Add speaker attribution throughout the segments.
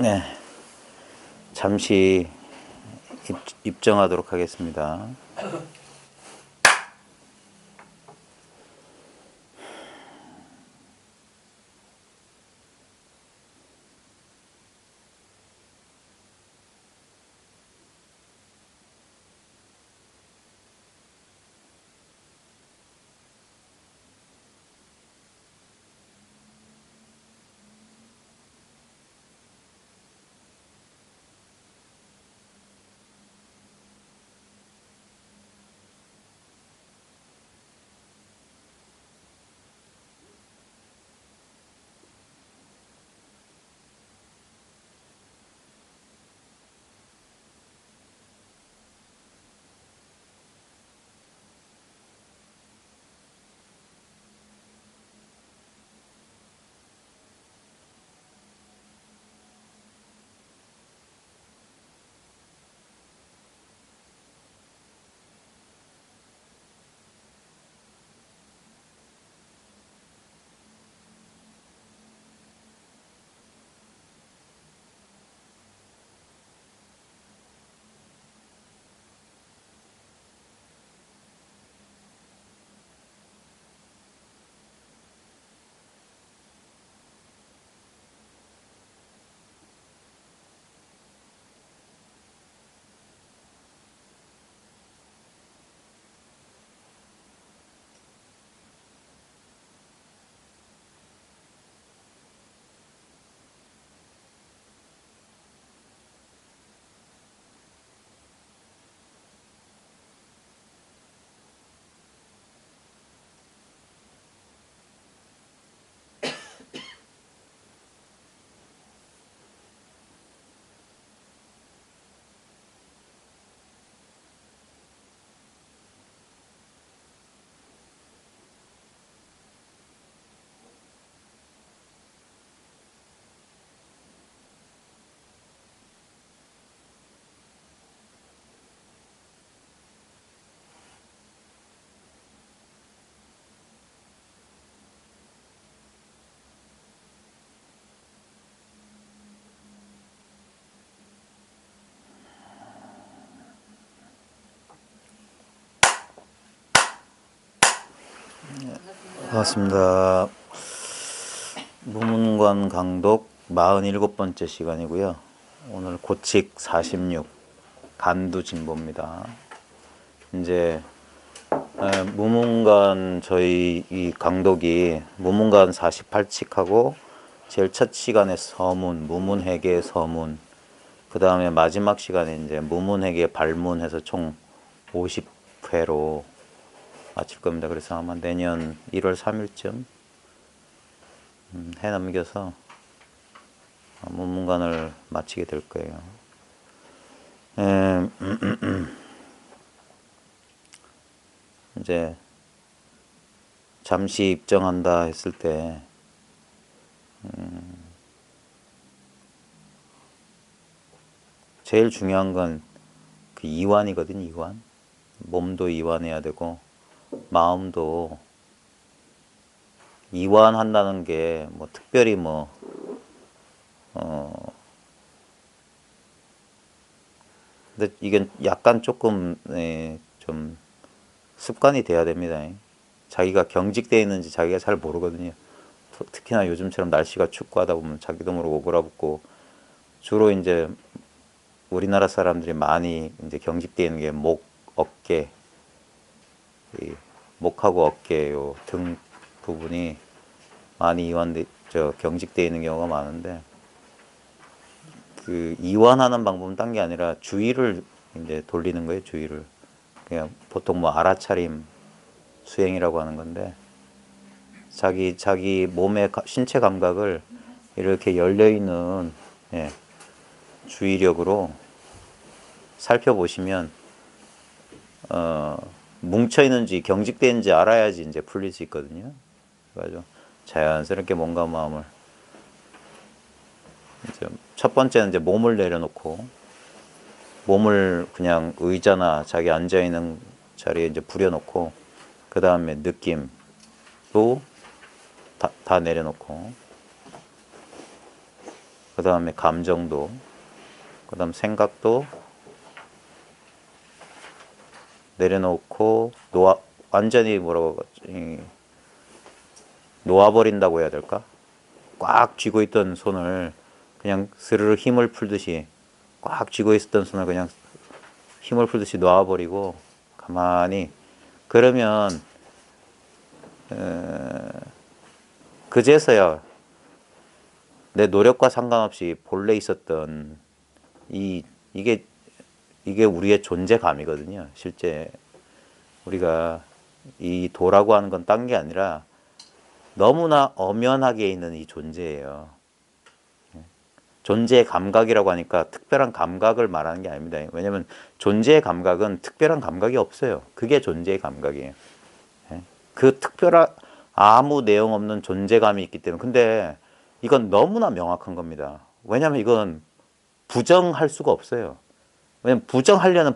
Speaker 1: 네, 잠시 입정하도록 하겠습니다. 반갑습니다. 무문관 강독 47번째 시간이고요. 오늘 고칙 46 간두진보입니다. 이제 무문관 저희 이 강독이 무문관 48칙하고 제일 첫 시간에 서문, 무문회계 서문, 그 다음에 마지막 시간에 이제 무문회계 발문해서 총 50회로 마칠 겁니다. 그래서 아마 내년 1월 3일쯤 해 넘겨서 문문관을 마치게 될 거예요. 이제 잠시 입정한다 했을 때 제일 중요한 건 그 이완이거든. 이완. 몸도 이완해야 되고 마음도 이완한다는 게 뭐 특별히 근데 이게 약간 조금 좀 습관이 돼야 됩니다. 자기가 경직되어 있는지 자기가 잘 모르거든요. 특히나 요즘처럼 날씨가 춥고 하다 보면 자기도 모르고 오그라붙고, 주로 이제 우리나라 사람들이 많이 이제 경직되어 있는 게 목, 어깨, 목하고 어깨 요 등 부분이 많이 경직되어 있는 경우가 많은데, 그 이완하는 방법은 딴 게 아니라 주의를 이제 돌리는 거예요. 주의를. 그냥 보통 뭐 알아차림 수행이라고 하는 건데, 자기 몸의 신체 감각을 이렇게 열려 있는 주의력으로 살펴보시면 뭉쳐 있는지 경직되어 있는지 알아야지 이제 풀릴 수 있거든요. 그래가지고 자연스럽게 몸과 마음을 이제 첫 번째는 이제 몸을 내려놓고, 몸을 그냥 의자나 자기 앉아 있는 자리에 이제 부려놓고, 그 다음에 느낌도 다 내려놓고, 그 다음에 감정도, 그 다음 생각도 내려놓고 완전히 놓아버린다고 해야 될까? 꽉 쥐고 있던 손을 그냥 스르르 힘을 풀듯이, 꽉 쥐고 있었던 손을 그냥 힘을 풀듯이 놓아버리고 가만히, 그러면 그제서야 내 노력과 상관없이 본래 있었던 이게 우리의 존재감이거든요. 실제 우리가 이 도라고 하는 건 딴 게 아니라 너무나 엄연하게 있는 이 존재예요. 존재의 감각이라고 하니까 특별한 감각을 말하는 게 아닙니다. 왜냐하면 존재의 감각은 특별한 감각이 없어요. 그게 존재의 감각이에요. 그 특별한 아무 내용 없는 존재감이 있기 때문에. 근데 이건 너무나 명확한 겁니다. 왜냐하면 이건 부정할 수가 없어요. 왜냐하면 부정하려는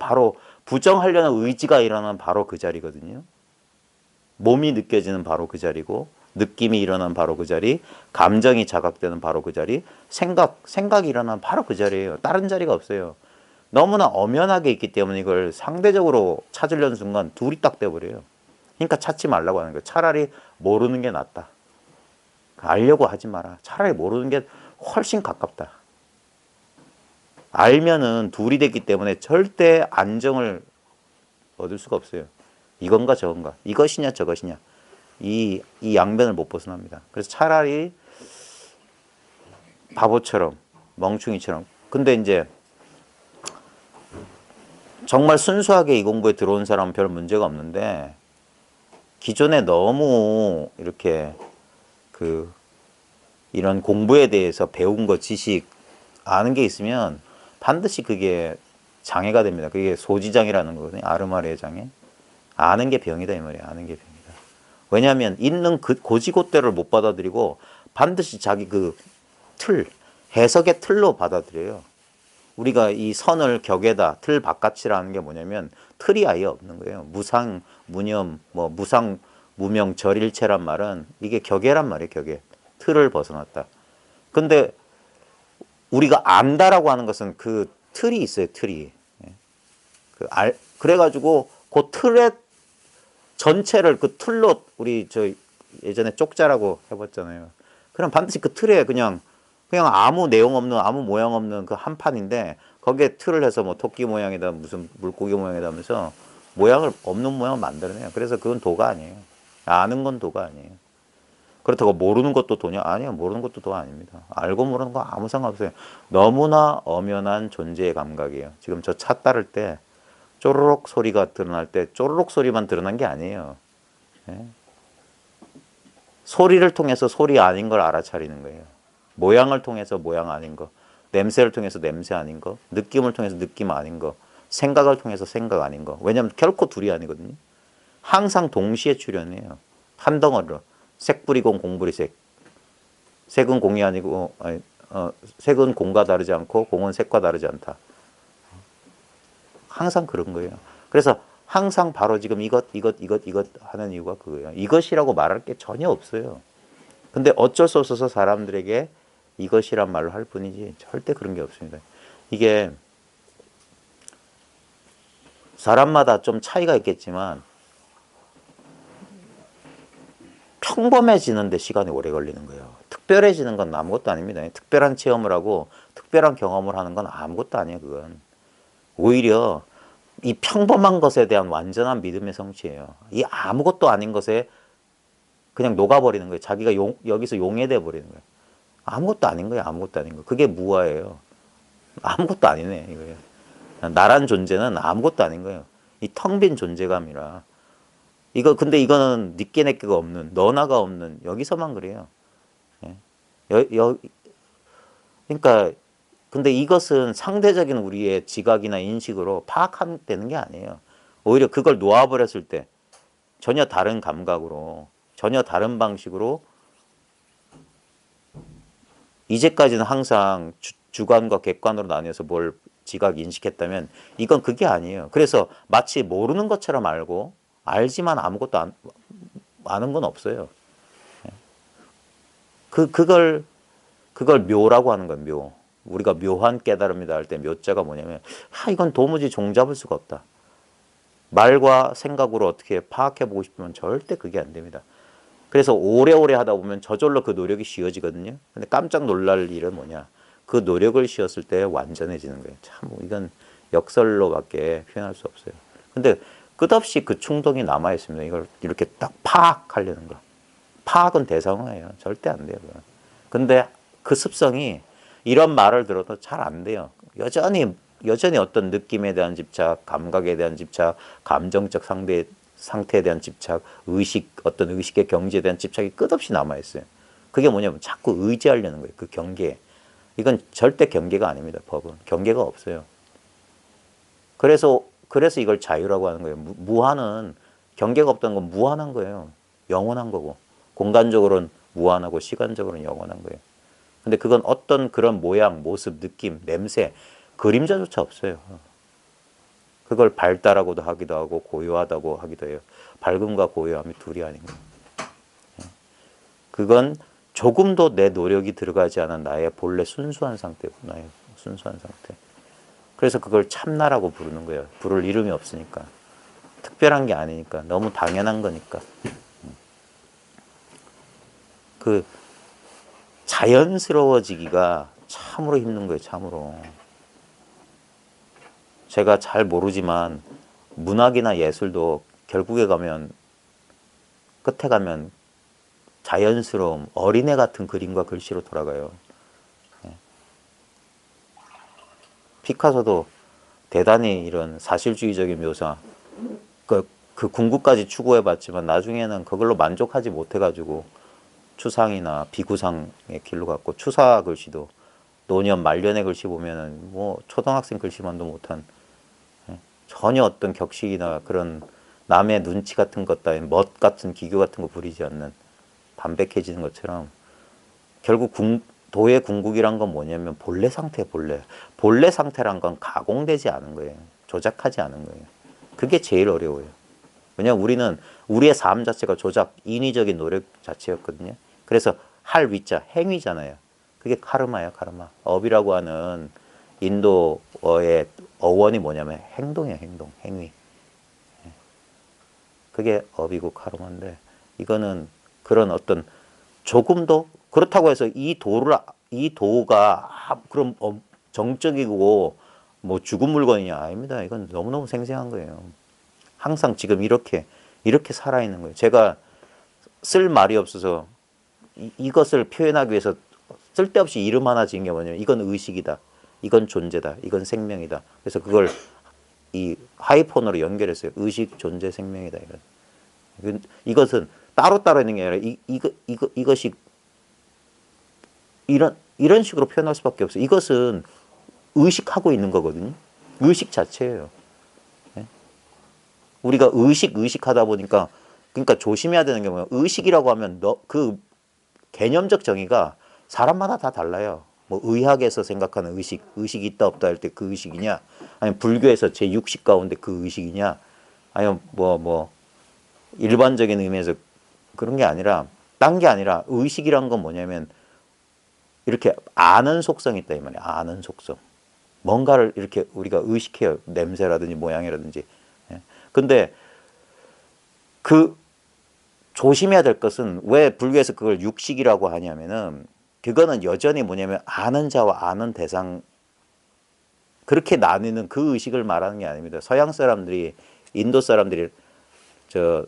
Speaker 1: 의지가 일어나는 바로 그 자리거든요. 몸이 느껴지는 바로 그 자리고, 느낌이 일어나는 바로 그 자리, 감정이 자각되는 바로 그 자리, 생각이 일어나는 바로 그 자리예요. 다른 자리가 없어요. 너무나 엄연하게 있기 때문에 이걸 상대적으로 찾으려는 순간 둘이 딱 돼버려요. 그러니까 찾지 말라고 하는 거예요. 차라리 모르는 게 낫다. 알려고 하지 마라. 차라리 모르는 게 훨씬 가깝다. 알면은 둘이 됐기 때문에 절대 안정을 얻을 수가 없어요. 이건가 저건가, 이것이냐 저것이냐, 이 양변을 못 벗어납니다. 그래서 차라리 바보처럼, 멍충이처럼. 근데 이제 정말 순수하게 이 공부에 들어온 사람은 별 문제가 없는데, 기존에 너무 이렇게 이런 공부에 대해서 배운 거, 지식, 아는 게 있으면 반드시 그게 장애가 됩니다. 그게 소지장애라는 거거든요. 아르마리의 장애. 아는 게 병이다 이 말이에요. 아는 게 병이다. 왜냐하면 있는 그 고지고대를 못 받아들이고 반드시 자기 해석의 틀로 받아들여요. 우리가 이 선을 격에다, 틀 바깥이라는 게 뭐냐면 틀이 아예 없는 거예요. 무상, 무념, 무상, 무명, 절일체란 말은 이게 격에란 말이에요. 격에. 틀을 벗어났다. 근데 우리가 안다라고 하는 것은 그 틀이 있어요. 틀이. 그래가지고 그 틀의 전체를 그 틀로, 우리 예전에 쪽자라고 해봤잖아요. 그럼 반드시 그 틀에 그냥 아무 내용 없는, 아무 모양 없는 그 한 판인데, 거기에 틀을 해서 토끼 모양이다, 무슨 물고기 모양이다 하면서 모양을, 없는 모양을 만들어내요. 그래서 그건 도가 아니에요. 아는 건 도가 아니에요. 그렇다고 모르는 것도 도냐? 아니요. 모르는 것도 도 아닙니다. 알고 모르는 거 아무 상관없어요. 너무나 엄연한 존재의 감각이에요. 지금 저 차 따를 때 쪼르륵 소리가 드러날 때 쪼르륵 소리만 드러난 게 아니에요. 예? 소리를 통해서 소리 아닌 걸 알아차리는 거예요. 모양을 통해서 모양 아닌 거, 냄새를 통해서 냄새 아닌 거, 느낌을 통해서 느낌 아닌 거, 생각을 통해서 생각 아닌 거. 왜냐하면 결코 둘이 아니거든요. 항상 동시에 출현해요. 한 덩어리로. 색불이공 공불이색. 색은 공이 아니고, 색은 공과 다르지 않고 공은 색과 다르지 않다. 항상 그런 거예요. 그래서 항상 바로 지금 이것 하는 이유가 그거예요. 이것이라고 말할 게 전혀 없어요. 근데 어쩔 수 없어서 사람들에게 이것이란 말로 할 뿐이지 절대 그런 게 없습니다. 이게 사람마다 좀 차이가 있겠지만 평범해지는데 시간이 오래 걸리는 거예요. 특별해지는 건 아무것도 아닙니다. 특별한 체험을 하고 특별한 경험을 하는 건 아무것도 아니에요. 그건 오히려 이 평범한 것에 대한 완전한 믿음의 성취예요. 이 아무것도 아닌 것에 그냥 녹아버리는 거예요. 자기가 여기서 용해돼 버리는 거예요. 아무것도 아닌 거예요. 아무것도 아닌 거. 그게 무아예요. 아무것도 아니네 이거예요. 나란 존재는 아무것도 아닌 거예요. 이 텅 빈 존재감이라. 근데 이거는 니께 내께가 없는, 너나가 없는, 여기서만 그래요. 그러니까 근데 이것은 상대적인 우리의 지각이나 인식으로 파악되는 게 아니에요. 오히려 그걸 놓아버렸을 때 전혀 다른 감각으로, 전혀 다른 방식으로, 이제까지는 항상 주관과 객관으로 나뉘어서 뭘 지각 인식했다면 이건 그게 아니에요. 그래서 마치 모르는 것처럼 알고, 알지만 아무것도 아는 건 없어요. 그걸 묘라고 하는 거예요. 묘. 우리가 묘한 깨달음이다 할 때 묘자가 뭐냐면 이건 도무지 종잡을 수가 없다. 말과 생각으로 어떻게 파악해 보고 싶으면 절대 그게 안 됩니다. 그래서 오래오래 하다 보면 저절로 그 노력이 쉬워지거든요. 근데 깜짝 놀랄 일은 뭐냐. 그 노력을 쉬었을 때 완전해지는 거예요. 참 이건 역설로밖에 표현할 수 없어요. 근데 끝없이 그 충동이 남아있습니다. 이걸 이렇게 딱 파악하려는 거. 파악은 대상화예요. 절대 안 돼요. 그건. 근데 그 습성이 이런 말을 들어도 잘 안 돼요. 여전히 어떤 느낌에 대한 집착, 감각에 대한 집착, 감정적 상태에 대한 집착, 어떤 의식의 경지에 대한 집착이 끝없이 남아있어요. 그게 뭐냐면 자꾸 의지하려는 거예요. 그 경계에. 이건 절대 경계가 아닙니다. 법은. 경계가 없어요. 그래서 이걸 자유라고 하는 거예요. 무한은 경계가 없다는 건 무한한 거예요. 영원한 거고. 공간적으로는 무한하고 시간적으로는 영원한 거예요. 근데 그건 어떤 그런 모양, 모습, 느낌, 냄새, 그림자조차 없어요. 그걸 밝다라고도 하기도 하고 고요하다고 하기도 해요. 밝음과 고요함이 둘이 아닌 거예요. 그건 조금도 내 노력이 들어가지 않은 나의 본래 순수한 상태고, 나의 순수한 상태. 그래서 그걸 참나라고 부르는 거예요. 부를 이름이 없으니까. 특별한 게 아니니까. 너무 당연한 거니까. 그 자연스러워지기가 참으로 힘든 거예요. 참으로. 제가 잘 모르지만 문학이나 예술도 결국에 가면 끝에 가면 자연스러움, 어린애 같은 그림과 글씨로 돌아가요. 피카소도 대단히 이런 사실주의적인 묘사, 그 궁극까지 추구해봤지만 나중에는 그걸로 만족하지 못해가지고 추상이나 비구상의 길로 갔고, 추사 글씨도 노년 말년의 글씨 보면은 뭐 초등학생 글씨만도 못한 전혀 어떤 격식이나 그런 남의 눈치 같은 것 따위 멋 같은 기교 같은 거 부리지 않는 담백해지는 것처럼 결국 도의 궁극이란 건 뭐냐면 본래 상태, 본래 상태란 건 가공되지 않은 거예요. 조작하지 않은 거예요. 그게 제일 어려워요. 왜냐하면 우리는 우리의 삶 자체가 조작, 인위적인 노력 자체였거든요. 그래서 할 위자, 행위잖아요. 그게 카르마예요, 카르마. 업이라고 하는 인도어의 어원이 뭐냐면 행동이에요, 행동, 행위. 그게 업이고 카르마인데, 이거는 그런 어떤 조금도 그렇다고 해서 이 도가 그럼 정적이고 뭐 죽은 물건이냐, 아닙니다. 이건 너무너무 생생한 거예요. 항상 지금 이렇게 살아있는 거예요. 제가 쓸 말이 없어서 이것을 표현하기 위해서 쓸데없이 이름 하나 지은 게 뭐냐면 이건 의식이다, 이건 존재다, 이건 생명이다. 그래서 그걸 이 하이폰으로 연결했어요. 의식, 존재, 생명이다. 이것은 따로따로 있는 게 아니라 이것이 이런 식으로 표현할 수밖에 없어요. 이것은 의식하고 있는 거거든요. 의식 자체예요. 우리가 의식하다 보니까, 그러니까 조심해야 되는 게 뭐예요? 의식이라고 하면 그 개념적 정의가 사람마다 다 달라요. 뭐 의학에서 생각하는 의식이 있다 없다 할 때 그 의식이냐, 아니면 불교에서 제6식 가운데 그 의식이냐, 아니면 뭐 일반적인 의미에서 그런 게 아니라, 딴 게 아니라 의식이란 건 뭐냐면 이렇게 아는 속성이 있다 이 말이에요. 아는 속성. 뭔가를 이렇게 우리가 의식해요. 냄새라든지 모양이라든지. 근데 그 조심해야 될 것은 왜 불교에서 그걸 육식이라고 하냐면은 그거는 여전히 뭐냐면 아는 자와 아는 대상, 그렇게 나뉘는 그 의식을 말하는 게 아닙니다. 서양 사람들이, 인도 사람들이,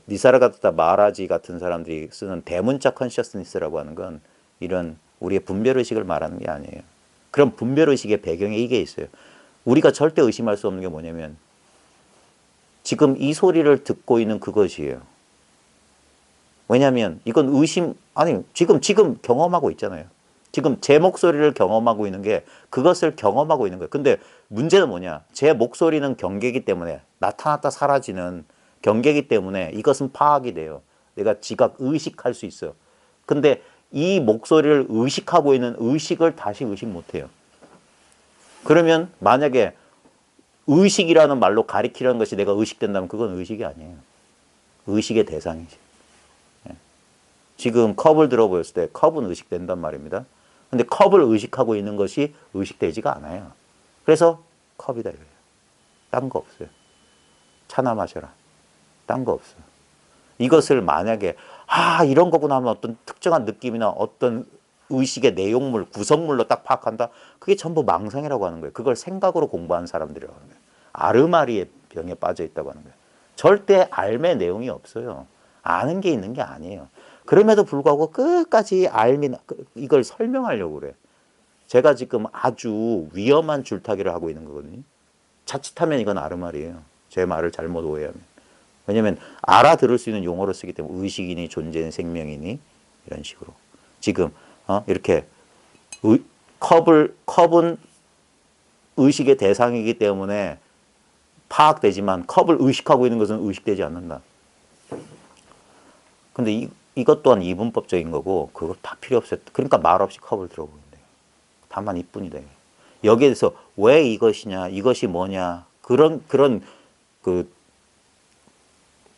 Speaker 1: 니사르가타 마하라지 같은 사람들이 쓰는 대문자 컨셔스니스라고 하는 건 이런 우리의 분별의식을 말하는 게 아니에요. 그럼 분별의식의 배경에 이게 있어요. 우리가 절대 의심할 수 없는 게 뭐냐면 지금 이 소리를 듣고 있는 그것이에요. 왜냐하면 이건 지금 경험하고 있잖아요. 지금 제 목소리를 경험하고 있는 게 그것을 경험하고 있는 거예요. 근데 문제는 뭐냐? 제 목소리는 경계이기 때문에, 나타났다 사라지는 경계이기 때문에 이것은 파악이 돼요. 내가 지각 의식할 수 있어요. 근데 이 목소리를 의식하고 있는 의식을 다시 의식 못해요. 그러면 만약에 의식이라는 말로 가리키라는 것이 내가 의식된다면 그건 의식이 아니에요. 의식의 대상이지. 지금 컵을 들어보였을 때 컵은 의식된단 말입니다. 근데 컵을 의식하고 있는 것이 의식되지가 않아요. 그래서 컵이다 이거예요. 딴 거 없어요. 차나 마셔라. 딴 거 없어요. 이것을 만약에 이런 거구나 하면 어떤 특정한 느낌이나 어떤 의식의 내용물, 구성물로 딱 파악한다. 그게 전부 망상이라고 하는 거예요. 그걸 생각으로 공부한 사람들이라고 하는 거예요. 아르마리의 병에 빠져 있다고 하는 거예요. 절대 알의 내용이 없어요. 아는 게 있는 게 아니에요. 그럼에도 불구하고 끝까지 이걸 설명하려고 그래. 제가 지금 아주 위험한 줄타기를 하고 있는 거거든요. 자칫하면 이건 아르말이에요. 제 말을 잘못 오해하면. 왜냐면 알아들을 수 있는 용어로 쓰기 때문에 의식이니 존재는 생명이니 이런 식으로. 지금 이렇게 컵은 의식의 대상이기 때문에 파악되지만 컵을 의식하고 있는 것은 의식되지 않는다. 근데 이것 또한 이분법적인 거고 그거 다 필요 없어요. 그러니까 말없이 컵을 들어보는데 다만 이뿐이다. 여기에서 왜 이것이냐, 이것이 뭐냐 그런 그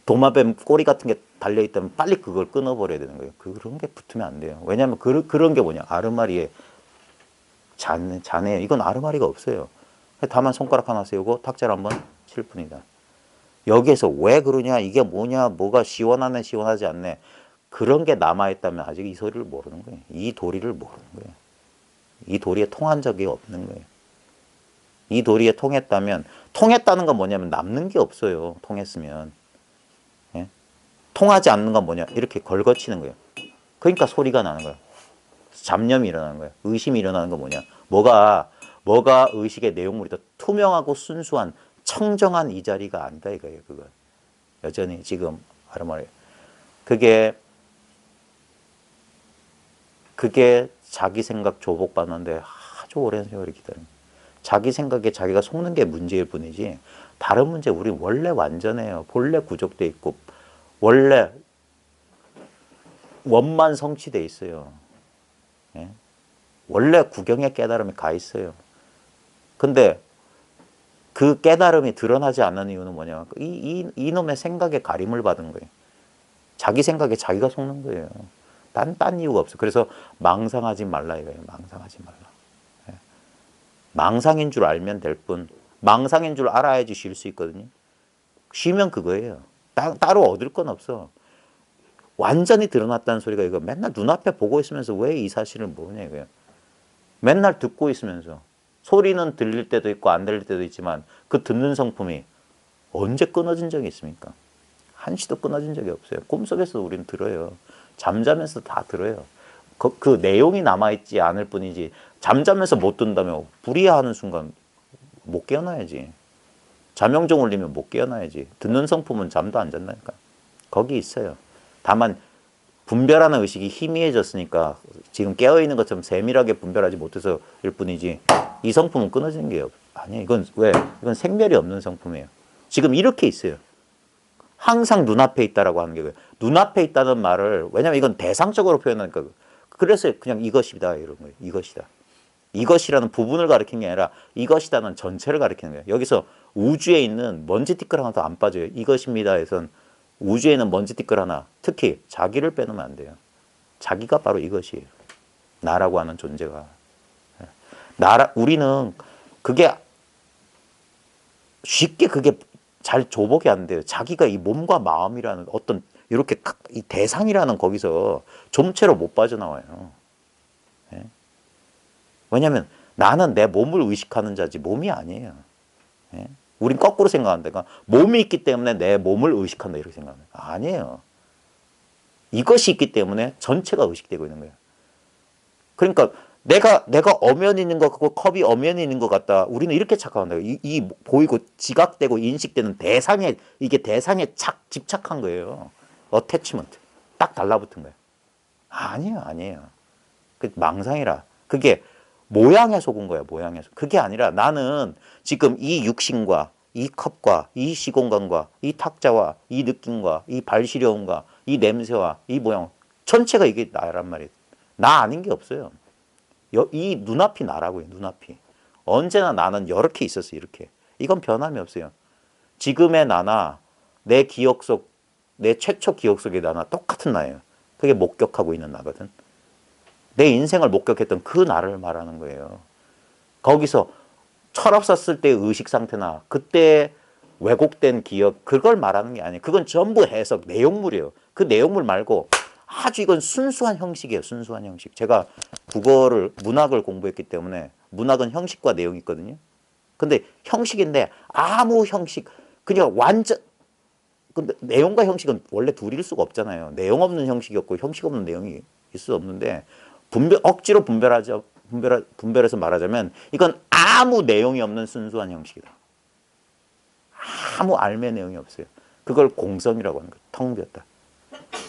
Speaker 1: 도마뱀 꼬리 같은 게 달려 있다면 빨리 그걸 끊어버려야 되는 거예요. 그런 게 붙으면 안 돼요. 왜냐하면 그런 게 뭐냐, 아르마리의 잔해예요. 이건 아르마리가 없어요. 다만 손가락 하나 세우고 탁자를 한번 칠 뿐이다. 여기에서 왜 그러냐, 이게 뭐냐, 뭐가 시원하네, 시원하지 않네. 그런 게 남아있다면 아직 이 소리를 모르는 거예요. 이 도리를 모르는 거예요. 이 도리에 통한 적이 없는 거예요. 이 도리에 통했다면, 통했다는 건 뭐냐면 남는 게 없어요. 통했으면. 예? 통하지 않는 건 뭐냐, 이렇게 걸거치는 거예요. 그러니까 소리가 나는 거예요. 잡념이 일어나는 거예요. 의심이 일어나는 건 뭐냐, 뭐가 의식의 내용물이 더 투명하고 순수한 청정한 이 자리가 아니다 이거예요. 그건 여전히 지금 말해 그게 자기 생각 조복받는데 아주 오랜 세월이 기다립니다. 자기 생각에 자기가 속는 게 문제일 뿐이지 다른 문제 우리 원래 완전해요. 본래 구족돼 있고 원래 원만 성취돼 있어요. 예? 원래 구경의 깨달음이 가 있어요. 근데 그 깨달음이 드러나지 않는 이유는 뭐냐? 이놈의 생각에 가림을 받은 거예요. 자기 생각에 자기가 속는 거예요. 딴 이유가 없어요. 그래서 망상하지 말라 이거예요. 망상하지 말라. 예. 망상인 줄 알면 될 뿐, 망상인 줄 알아야지 쉴 수 있거든요. 쉬면 그거예요. 따로 얻을 건 없어. 완전히 드러났다는 소리가 이거 맨날 눈앞에 보고 있으면서 왜 이 사실을 모르냐 이거예요. 맨날 듣고 있으면서. 소리는 들릴 때도 있고 안 들릴 때도 있지만 그 듣는 성품이 언제 끊어진 적이 있습니까? 한시도 끊어진 적이 없어요. 꿈속에서 우리는 들어요. 잠자면서 다 들어요. 그 내용이 남아있지 않을 뿐이지 잠자면서 못 든다면 불이하는 순간 못 깨어나야지. 자명종 울리면 못 깨어나야지. 듣는 성품은 잠도 안 잔다니까. 거기 있어요. 다만 분별하는 의식이 희미해졌으니까 지금 깨어있는 것처럼 세밀하게 분별하지 못해서 일 뿐이지 이 성품은 끊어지는 게 아니에요. 이건 왜? 이건 생멸이 없는 성품이에요. 지금 이렇게 있어요. 항상 눈앞에 있다라고 하는 게 눈앞에 있다는 말을 왜냐면 이건 대상적으로 표현하니까 그래서 그냥 이것이다 이런 거예요. 이것이다. 이것이라는 부분을 가리키는 게 아니라 이것이다는 전체를 가리키는 거예요. 여기서 우주에 있는 먼지 티끌 하나도 안 빠져요. 이것입니다 에선 우주에 있는 먼지 티끌 하나, 특히 자기를 빼놓으면 안 돼요. 자기가 바로 이것이에요. 나라고 하는 존재가. 우리는 그게 쉽게 그게 잘 조복이 안 돼요. 자기가 이 몸과 마음이라는 어떤 이렇게 이 대상이라는 거기서 좀채로 못 빠져나와요. 예? 왜냐하면 나는 내 몸을 의식하는 자지 몸이 아니에요. 예? 우린 거꾸로 생각한다. 그러니까 몸이 있기 때문에 내 몸을 의식한다 이렇게 생각해요. 아니에요. 이것이 있기 때문에 전체가 의식되고 있는 거예요. 그러니까 내가 엄연히 있는 것 같고 컵이 엄연히 있는 것 같다. 우리는 이렇게 착각한다. 이 보이고 지각되고 인식되는 이게 대상에 집착한 거예요. 어태치먼트. 딱 달라붙은 거예요. 아니에요. 그 망상이라. 그게 모양에 속은 거예요. 모양에 속. 그게 아니라 나는 지금 이 육신과 이 컵과 이 시공간과 이 탁자와 이 느낌과 이 발시려움과 이 냄새와 이 모양 전체가 이게 나란 말이에요. 나 아닌 게 없어요. 이 눈앞이 나라고요. 눈앞이. 언제나 나는 이렇게 있었어요. 이렇게. 이건 변함이 없어요. 지금의 나나 내 기억 속, 내 최초 기억 속의 나나 똑같은 나예요. 그게 목격하고 있는 나거든. 내 인생을 목격했던 그 나를 말하는 거예요. 거기서 철없었을 때의 의식 상태나 그때 왜곡된 기억 그걸 말하는 게 아니에요. 그건 전부 해석, 내용물이에요. 그 내용물 말고 아주 이건 순수한 형식이에요. 순수한 형식. 제가 국어를 문학을 공부했기 때문에 문학은 형식과 내용이 있거든요. 근데 형식인데 아무 형식 그냥 완전 근데 내용과 형식은 원래 둘일 수가 없잖아요. 내용 없는 형식이 없고 형식 없는 내용이 있을 수 없는데 억지로 분별해서 말하자면 이건 아무 내용이 없는 순수한 형식이다. 아무 알매 내용이 없어요. 그걸 공성이라고 하는 거예요. 텅 비었다.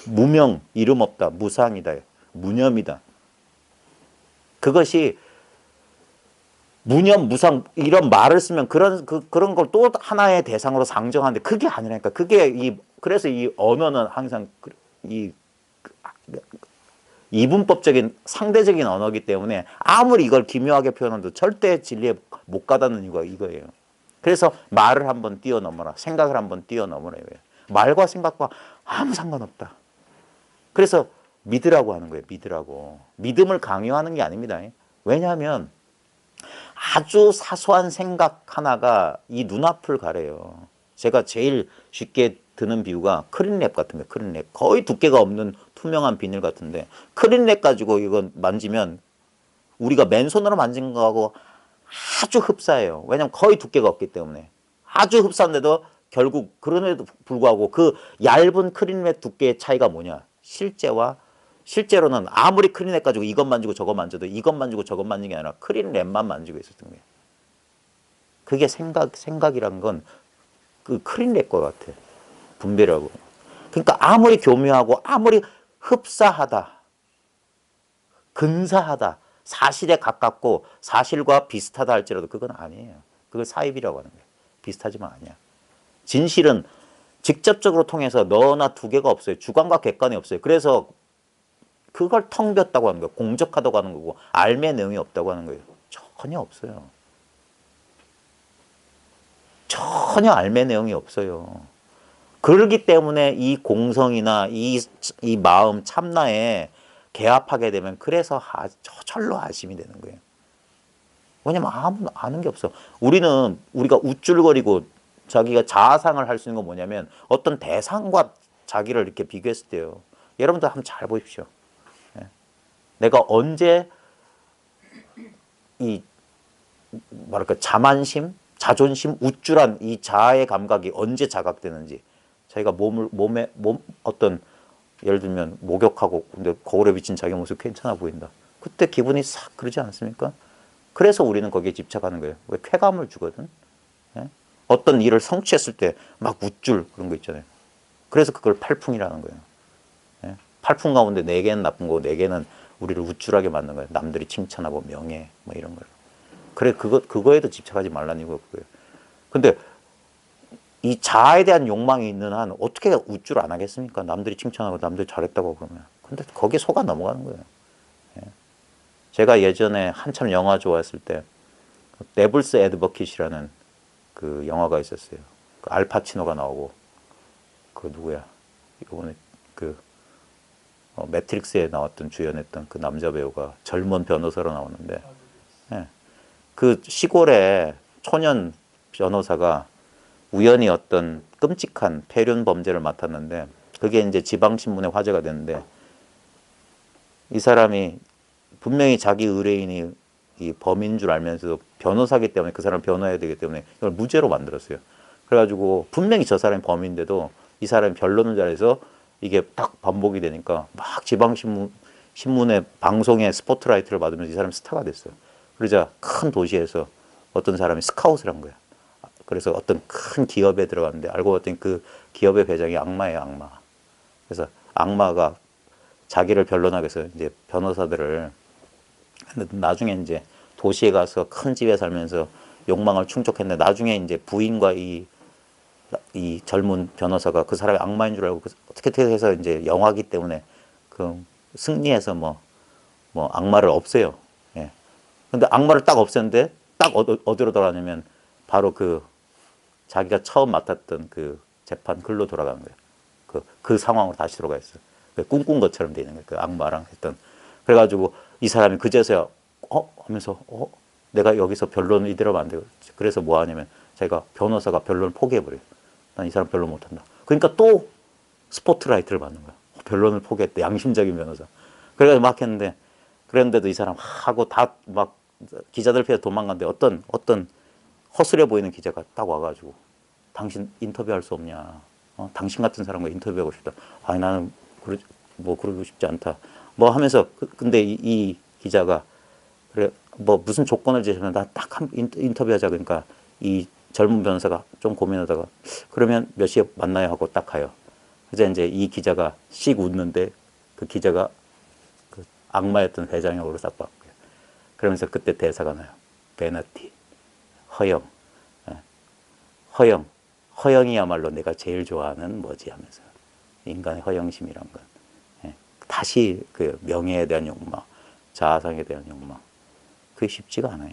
Speaker 1: 무명, 이름 없다. 무상이다. 무념이다. 그것이 무념, 무상 이런 말을 쓰면 그런 걸 또 하나의 대상으로 상정하는데 그게 아니라니까. 그래서 이 언어는 항상 이 이분법적인 상대적인 언어이기 때문에 아무리 이걸 기묘하게 표현해도 절대 진리에 못 가닿는 이유가 이거예요. 그래서 말을 한번 뛰어넘어라. 생각을 한번 뛰어넘어라. 말과 생각과 아무 상관없다. 그래서 믿으라고 하는 거예요. 믿으라고. 믿음을 강요하는 게 아닙니다. 왜냐하면 아주 사소한 생각 하나가 이 눈앞을 가려요. 제가 제일 쉽게 드는 비유가 크린랩 같은 거예요. 크린랩. 거의 두께가 없는 투명한 비닐 같은데 크린랩 가지고 이건 만지면 우리가 맨손으로 만진 거하고 아주 흡사해요. 왜냐하면 거의 두께가 없기 때문에. 아주 흡사한데도 결국 그럼에도 불구하고 그 얇은 크린랩 두께의 차이가 뭐냐. 실제로는 아무리 크린랩 가지고 이것 만지고 저것 만져도 이것 만지고 저것 만지는 게 아니라 크린랩만 만지고 있었던 거예요. 그게 생각이란 건 그 크린랩과 같아. 분별하고. 그러니까 아무리 교묘하고 아무리 흡사하다. 근사하다. 사실에 가깝고 사실과 비슷하다 할지라도 그건 아니에요. 그걸 사입이라고 하는 거예요. 비슷하지만 아니야. 진실은 직접적으로 통해서 너나 두 개가 없어요. 주관과 객관이 없어요. 그래서 그걸 텅 비었다고 하는 거예요. 공적하다고 하는 거고 알매 내용이 없다고 하는 거예요. 전혀 없어요. 전혀 알매 내용이 없어요. 그렇기 때문에 이 공성이나 이 마음 참나에 개합하게 되면 그래서 저절로 아심이 되는 거예요. 왜냐면 아무도 아는 게 없어. 우리가 우쭐거리고 자기가 자아상을 할 수 있는 건 뭐냐면 어떤 대상과 자기를 이렇게 비교했을 때요. 여러분들 한번 잘 보십시오. 내가 언제 이 뭐랄까 자만심, 자존심, 우쭐한 이 자아의 감각이 언제 자각되는지 자기가 어떤 예를 들면 목욕하고 근데 거울에 비친 자기 모습 괜찮아 보인다. 그때 기분이 싹 그러지 않습니까? 그래서 우리는 거기에 집착하는 거예요. 왜 쾌감을 주거든. 예? 어떤 일을 성취했을 때 막 우쭐 그런 거 있잖아요. 그래서 그걸 팔풍이라는 거예요. 예? 팔풍 가운데 4개는 나쁜 거고 4개는 우리를 우쭐하게 만든 거예요. 남들이 칭찬하고 명예 뭐 이런 걸. 그래 그거에도 집착하지 말라는 이유가 그거예요. 근데 이 자아에 대한 욕망이 있는 한 어떻게 우쭐 안 하겠습니까? 남들이 칭찬하고 남들이 잘했다고 그러면. 근데 거기에 속아 넘어가는 거예요. 예. 제가 예전에 한참 영화 좋아했을 때 데블스 애드버킷이라는 그 영화가 있었어요. 그 알파치노가 나오고 그 누구야? 이번에 그 매트릭스에 나왔던 주연했던 그 남자 배우가 젊은 변호사로 나오는데 예. 그 시골의 초년 변호사가 우연히 어떤 끔찍한 폐륜 범죄를 맡았는데 그게 이제 지방신문에 화제가 됐는데 이 사람이 분명히 자기 의뢰인이 이 범인 줄 알면서도 변호사기 때문에 그 사람을 변호해야 되기 때문에 이걸 무죄로 만들었어요. 그래가지고 분명히 저 사람이 범인인데도 이 사람이 변론을 잘해서 이게 딱 반복이 되니까 막 신문에 방송에 스포트라이트를 받으면서 이 사람이 스타가 됐어요. 그러자 큰 도시에서 어떤 사람이 스카웃을 한 거야. 그래서 어떤 큰 기업에 들어갔는데 알고 봤더니 그 기업의 회장이 악마예요, 악마. 그래서 악마가 자기를 변론하기 위해서 이제 변호사들을 나중에 이제 도시에 가서 큰 집에 살면서 욕망을 충족했는데 나중에 이제 부인과 이 젊은 변호사가 그 사람이 악마인 줄 알고 어떻게 해서 이제 영화기 때문에 그 승리해서 뭐 악마를 없애요. 예. 근데 악마를 딱 없앴는데 딱 어디로 돌아가냐면 바로 그 자기가 처음 맡았던 그 재판 글로 돌아간 거예요. 그 상황으로 다시 들어가 있어요. 꾼 것처럼 되는 거예요. 그 악마랑 했던. 그래가지고 이 사람이 그제서야 하면서 내가 여기서 변론을 이대로 하면 안 되고 그래서 뭐 하냐면 자기가 변호사가 변론을 포기해버려요. 난 이 사람 변론 못한다. 그러니까 또 스포트라이트를 받는 거야. 변론을 포기했대. 양심적인 변호사. 그래서 막 했는데 그랬는데도 이 사람 하고 다 막 기자들 피해 도망갔는데 어떤 허술해 보이는 기자가 딱 와가지고 당신 인터뷰할 수 없냐. 당신 같은 사람과 인터뷰하고 싶다. 아니 나는 그러고 싶지 않다. 뭐 하면서 근데 이 기자가 그래 뭐 무슨 조건을 제시하면 나 딱 한 인터뷰하자 그러니까 이 젊은 변호사가 좀 고민하다가 그러면 몇 시에 만나요 하고 딱 가요. 그래서 이제 이 기자가 씩 웃는데 그 기자가 그 악마였던 회장의 얼굴을 싹 봤고요. 그러면서 그때 대사가 나요. 베너티, 허영, 허영이야말로 내가 제일 좋아하는 뭐지 하면서 인간의 허영심이란 건 다시 그 명예에 대한 욕망, 자아상에 대한 욕망 그게 쉽지가 않아요.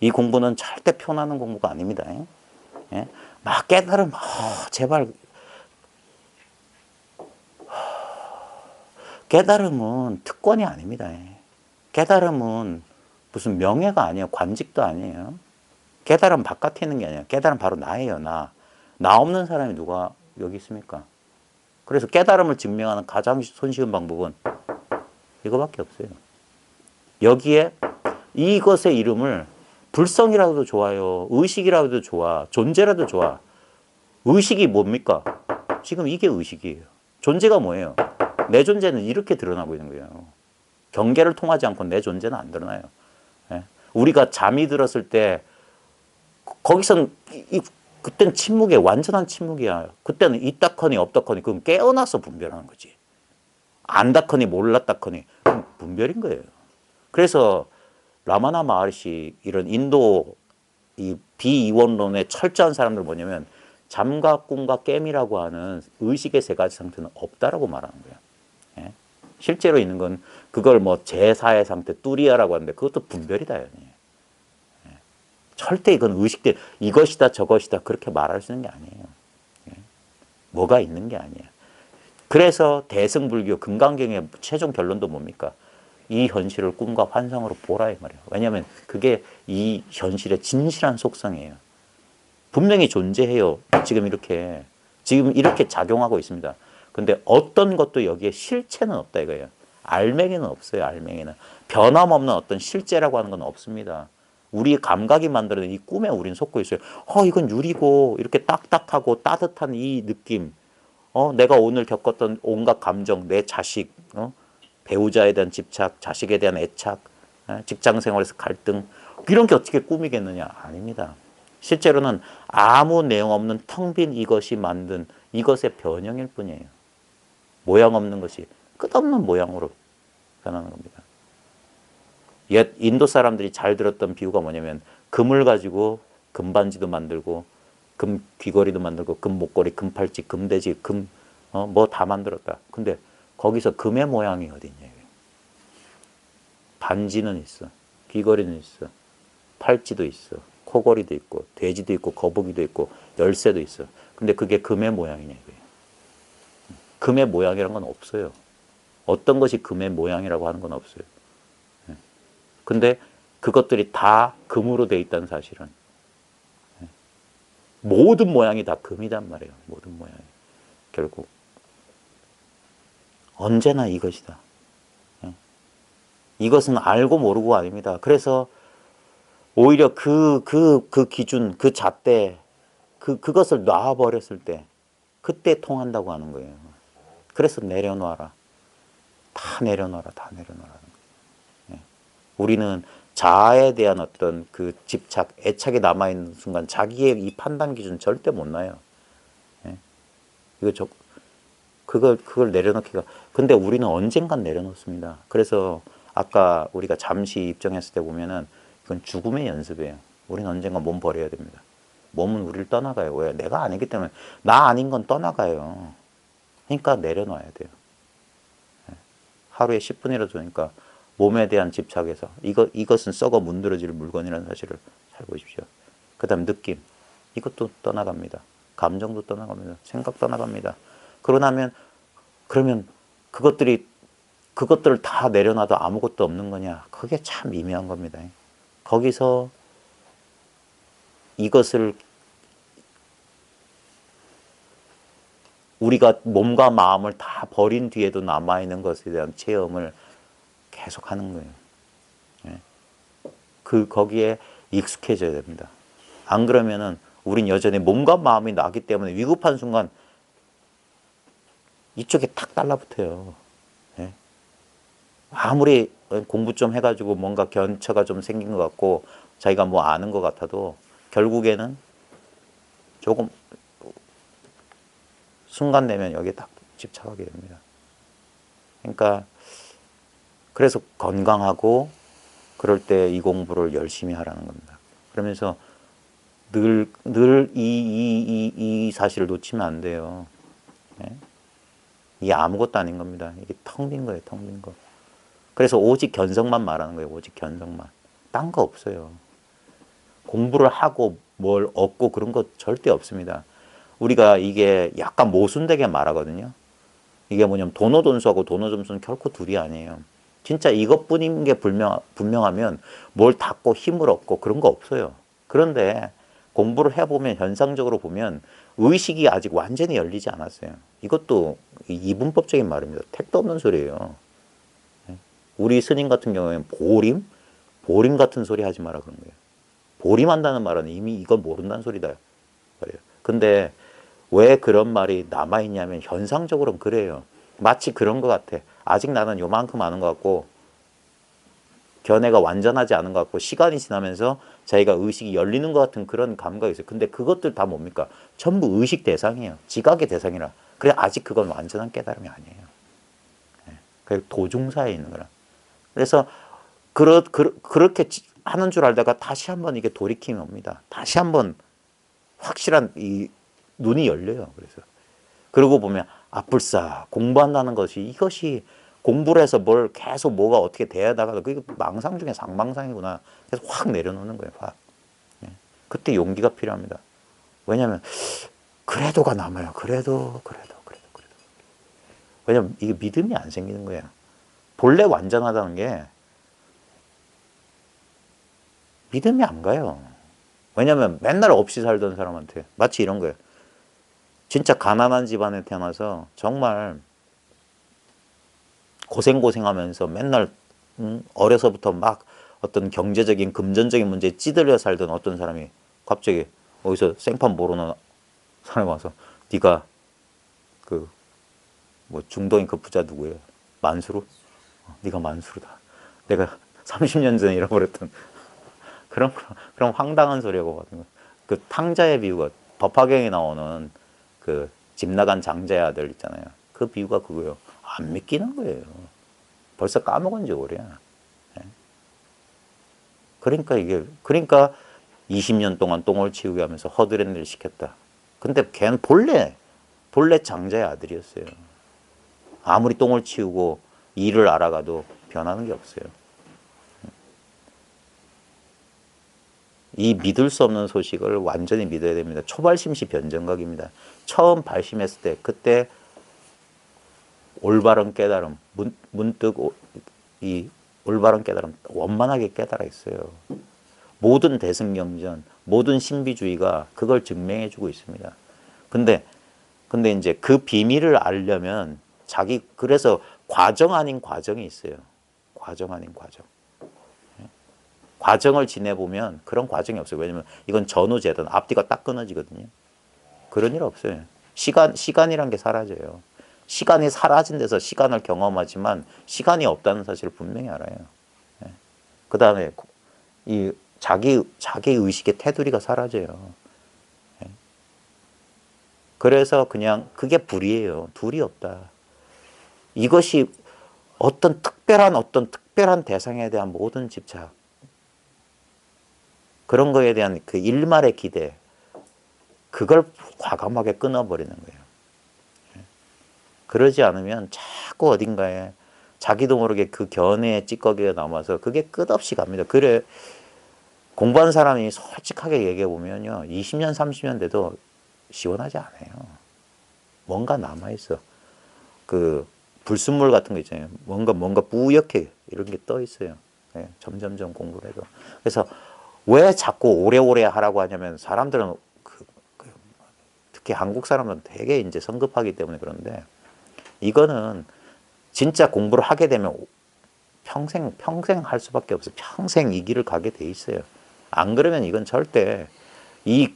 Speaker 1: 이 공부는 절대 편하는 공부가 아닙니다. 막 깨달음, 제발 깨달음은 특권이 아닙니다. 깨달음은 무슨 명예가 아니에요. 관직도 아니에요. 깨달음 바깥에 있는 게 아니에요. 깨달음 바로 나예요. 나 없는 사람이 누가 여기 있습니까? 그래서 깨달음을 증명하는 가장 손쉬운 방법은 이거밖에 없어요. 여기에 이것의 이름을 불성이라도 좋아요. 의식이라도 좋아. 존재라도 좋아. 의식이 뭡니까? 지금 이게 의식이에요. 존재가 뭐예요? 내 존재는 이렇게 드러나고 있는 거예요. 경계를 통하지 않고 내 존재는 안 드러나요. 우리가 잠이 들었을 때 거기선 그때는 침묵이에요. 완전한 침묵이야. 그때는 있다커니 없다커니 그건 깨어나서 분별하는 거지. 안다커니 몰랐다커니 그건 분별인 거예요. 그래서 라마나 마하리시 이런 인도 이 비이원론의 철저한 사람들 뭐냐면 잠과 꿈과 깨미라고 하는 의식의 세 가지 상태는 없다라고 말하는 거예요. 실제로 있는 건 그걸 뭐 제4의 상태, 뚜리아라고 하는데 그것도 분별이다. 절대 이건 의식대 이것이다 저것이다 그렇게 말할 수 있는 게 아니에요. 뭐가 있는 게 아니에요. 그래서 대승불교 금강경의 최종 결론도 뭡니까? 이 현실을 꿈과 환상으로 보라 이 말이에요. 왜냐하면 그게 이 현실의 진실한 속성이에요. 분명히 존재해요. 지금 이렇게 작용하고 있습니다. 근데 어떤 것도 여기에 실체는 없다 이거예요. 알맹이는 없어요. 알맹이는 변함없는 어떤 실제라고 하는 건 없습니다. 우리 감각이 만들어낸 이 꿈에 우리는 속고 있어요. 이건 유리고 이렇게 딱딱하고 따뜻한 이 느낌. 내가 오늘 겪었던 온갖 감정, 내 자식, 배우자에 대한 집착, 자식에 대한 애착, 직장 생활에서 갈등 이런 게 어떻게 꿈이겠느냐? 아닙니다. 실제로는 아무 내용 없는 텅 빈 이것이 만든 이것의 변형일 뿐이에요. 모양 없는 것이 끝없는 모양으로 변하는 겁니다. 옛 인도 사람들이 잘 들었던 비유가 뭐냐면 금을 가지고 금반지도 만들고 금 귀걸이도 만들고 금 목걸이, 금 팔찌, 금돼지, 뭐 다 만들었다. 근데 거기서 금의 모양이 어디 있냐. 반지는 있어. 귀걸이는 있어. 팔찌도 있어. 코걸이도 있고 돼지도 있고 거북이도 있고 열쇠도 있어. 근데 그게 금의 모양이냐 이거예요. 금의 모양이란 건 없어요. 어떤 것이 금의 모양이라고 하는 건 없어요. 근데 그것들이 다 금으로 돼 있다는 사실은 모든 모양이 다 금이단 말이에요. 모든 모양이. 결국 언제나 이것이다. 이것은 알고 모르고 아닙니다. 그래서 오히려 그 기준, 그 잣대, 그것을 놔버렸을 때 그때 통한다고 하는 거예요. 그래서 내려놔라. 다 내려놔라. 다 내려놔라. 우리는 자아에 대한 어떤 그 집착, 애착이 남아있는 순간 자기의 이 판단 기준 절대 못 놔요. 그걸 내려놓기가. 근데 우리는 언젠간 내려놓습니다. 그래서 아까 우리가 잠시 입정했을 때 보면은 이건 죽음의 연습이에요. 우리는 언젠가 몸 버려야 됩니다. 몸은 우리를 떠나가요. 왜? 내가 아니기 때문에. 나 아닌 건 떠나가요. 그러니까 내려놔야 돼요. 하루에 10분이라도 되니까 몸에 대한 집착에서 이것은 썩어 문드러질 물건이라는 사실을 잘 보십시오. 그 다음 느낌. 이것도 떠나갑니다. 감정도 떠나갑니다. 생각 떠나갑니다. 그러면 그것들이 그것들을 다 내려놔도 아무것도 없는 거냐? 그게 참 미묘한 겁니다. 거기서 이것을 우리가 몸과 마음을 다 버린 뒤에도 남아있는 것에 대한 체험을 계속 하는 거예요. 거기에 익숙해져야 됩니다. 안 그러면은 우린 여전히 몸과 마음이 나기 때문에 위급한 순간 이쪽에 탁 달라붙어요. 아무리 공부 좀 해가지고 뭔가 견처가 좀 생긴 것 같고 자기가 뭐 아는 것 같아도 결국에는 조금 순간 되면 여기에 딱 집착하게 됩니다. 그러니까 그래서 건강하고 그럴 때 이 공부를 열심히 하라는 겁니다. 그러면서 늘 이 사실을 놓치면 안 돼요. 이게 아무것도 아닌 겁니다. 이게 텅 빈 거예요, 텅 빈 거. 그래서 오직 견성만 말하는 거예요, 오직 견성만. 딴 거 없어요. 공부를 하고 뭘 얻고 그런 거 절대 없습니다. 우리가 이게 약간 모순되게 말하거든요. 이게 뭐냐면 도노돈수하고 도노점수는 결코 둘이 아니에요. 진짜 이것뿐인 게 분명하면 뭘 닫고 힘을 얻고 그런 거 없어요. 그런데 공부를 해보면 현상적으로 보면 의식이 아직 완전히 열리지 않았어요. 이것도 이분법적인 말입니다. 택도 없는 소리예요. 우리 스님 같은 경우에는 보림 같은 소리 하지 마라 그런 거예요. 보림한다는 말은 이미 이걸 모른다는 소리다. 그래요. 근데 왜 그런 말이 남아있냐면 현상적으로는 그래요. 마치 그런 것 같아. 아직 나는 요만큼 아는 것 같고 견해가 완전하지 않은 것 같고 시간이 지나면서 자기가 의식이 열리는 것 같은 그런 감각이 있어요. 근데 그것들 다 뭡니까? 전부 의식 대상이에요. 지각의 대상이라. 그래 아직 그건 완전한 깨달음이 아니에요. 그 도중사에 있는 거라. 그래서 그렇게 하는 줄 알다가 다시 한번 이게 돌이킴이 옵니다. 다시 한번 확실한 이 눈이 열려요. 그래서 그러고 보면 아뿔싸 공부한다는 것이 이것이 공부를 해서 뭘 계속 뭐가 어떻게 돼야 나가도 그게 망상 중에 상망상이구나. 그래서 확 내려놓는 거예요. 확. 그때 용기가 필요합니다. 왜냐하면 그래도가 남아요. 그래도. 왜냐하면 이게 믿음이 안 생기는 거예요. 본래 완전하다는 게 믿음이 안 가요. 왜냐하면 맨날 없이 살던 사람한테 마치 이런 거예요. 진짜 가난한 집안에 태어나서 정말 고생하면서 맨날 어려서부터 막 어떤 경제적인 금전적인 문제에 찌들려 살던 어떤 사람이 갑자기 어디서 생판 모르는 사람이 와서 네가 그 뭐 중동인 그 부자 누구예요? 만수르? 네가 만수르다. 내가 30년 전에 잃어버렸던 그런 황당한 소리하고 같은 거. 그 탕자의 비유가 법화경에 나오는 그 집 나간 장자의 아들 있잖아요. 그 비유가 그거예요. 안 믿기는 거예요. 벌써 까먹은 지 오래야. 그러니까 20년 동안 똥을 치우게 하면서 허드렛 일을 시켰다. 근데 걔는 본래 장자의 아들이었어요. 아무리 똥을 치우고 일을 알아가도 변하는 게 없어요. 이 믿을 수 없는 소식을 완전히 믿어야 됩니다. 초발심시 변정각입니다. 처음 발심했을 때 그때 올바른 깨달음, 문득 이 올바른 깨달음 원만하게 깨달아 있어요. 모든 대승경전, 모든 신비주의가 그걸 증명해 주고 있습니다. 근데 이제 그 비밀을 알려면 그래서 과정 아닌 과정이 있어요. 과정 아닌 과정. 과정을 지내보면 그런 과정이 없어요. 왜냐면 이건 전후재단, 앞뒤가 딱 끊어지거든요. 그런 일 없어요. 시간이란 게 사라져요. 시간이 사라진 데서 시간을 경험하지만 시간이 없다는 사실을 분명히 알아요. 그 다음에 이 자기 의식의 테두리가 사라져요. 그래서 그냥 그게 불이에요. 둘이 없다. 이것이 어떤 특별한 대상에 대한 모든 집착, 그런 거에 대한 그 일말의 기대, 그걸 과감하게 끊어버리는 거예요. 그러지 않으면 자꾸 어딘가에 자기도 모르게 그 견해의 찌꺼기가 남아서 그게 끝없이 갑니다. 그래 공부한 사람이 솔직하게 얘기해 보면요, 20년, 30년 돼도 시원하지 않아요. 뭔가 남아있어. 그 불순물 같은 거 있잖아요. 뭔가 뿌옇게 이런 게 떠 있어요. 예, 점점점 공부를 해도. 그래서 왜 자꾸 오래오래 하라고 하냐면 사람들은 특히 한국 사람은 되게 이제 성급하기 때문에 그런데 이거는 진짜 공부를 하게 되면 평생 할 수밖에 없어요. 평생 이 길을 가게 돼 있어요. 안 그러면 이건 절대 이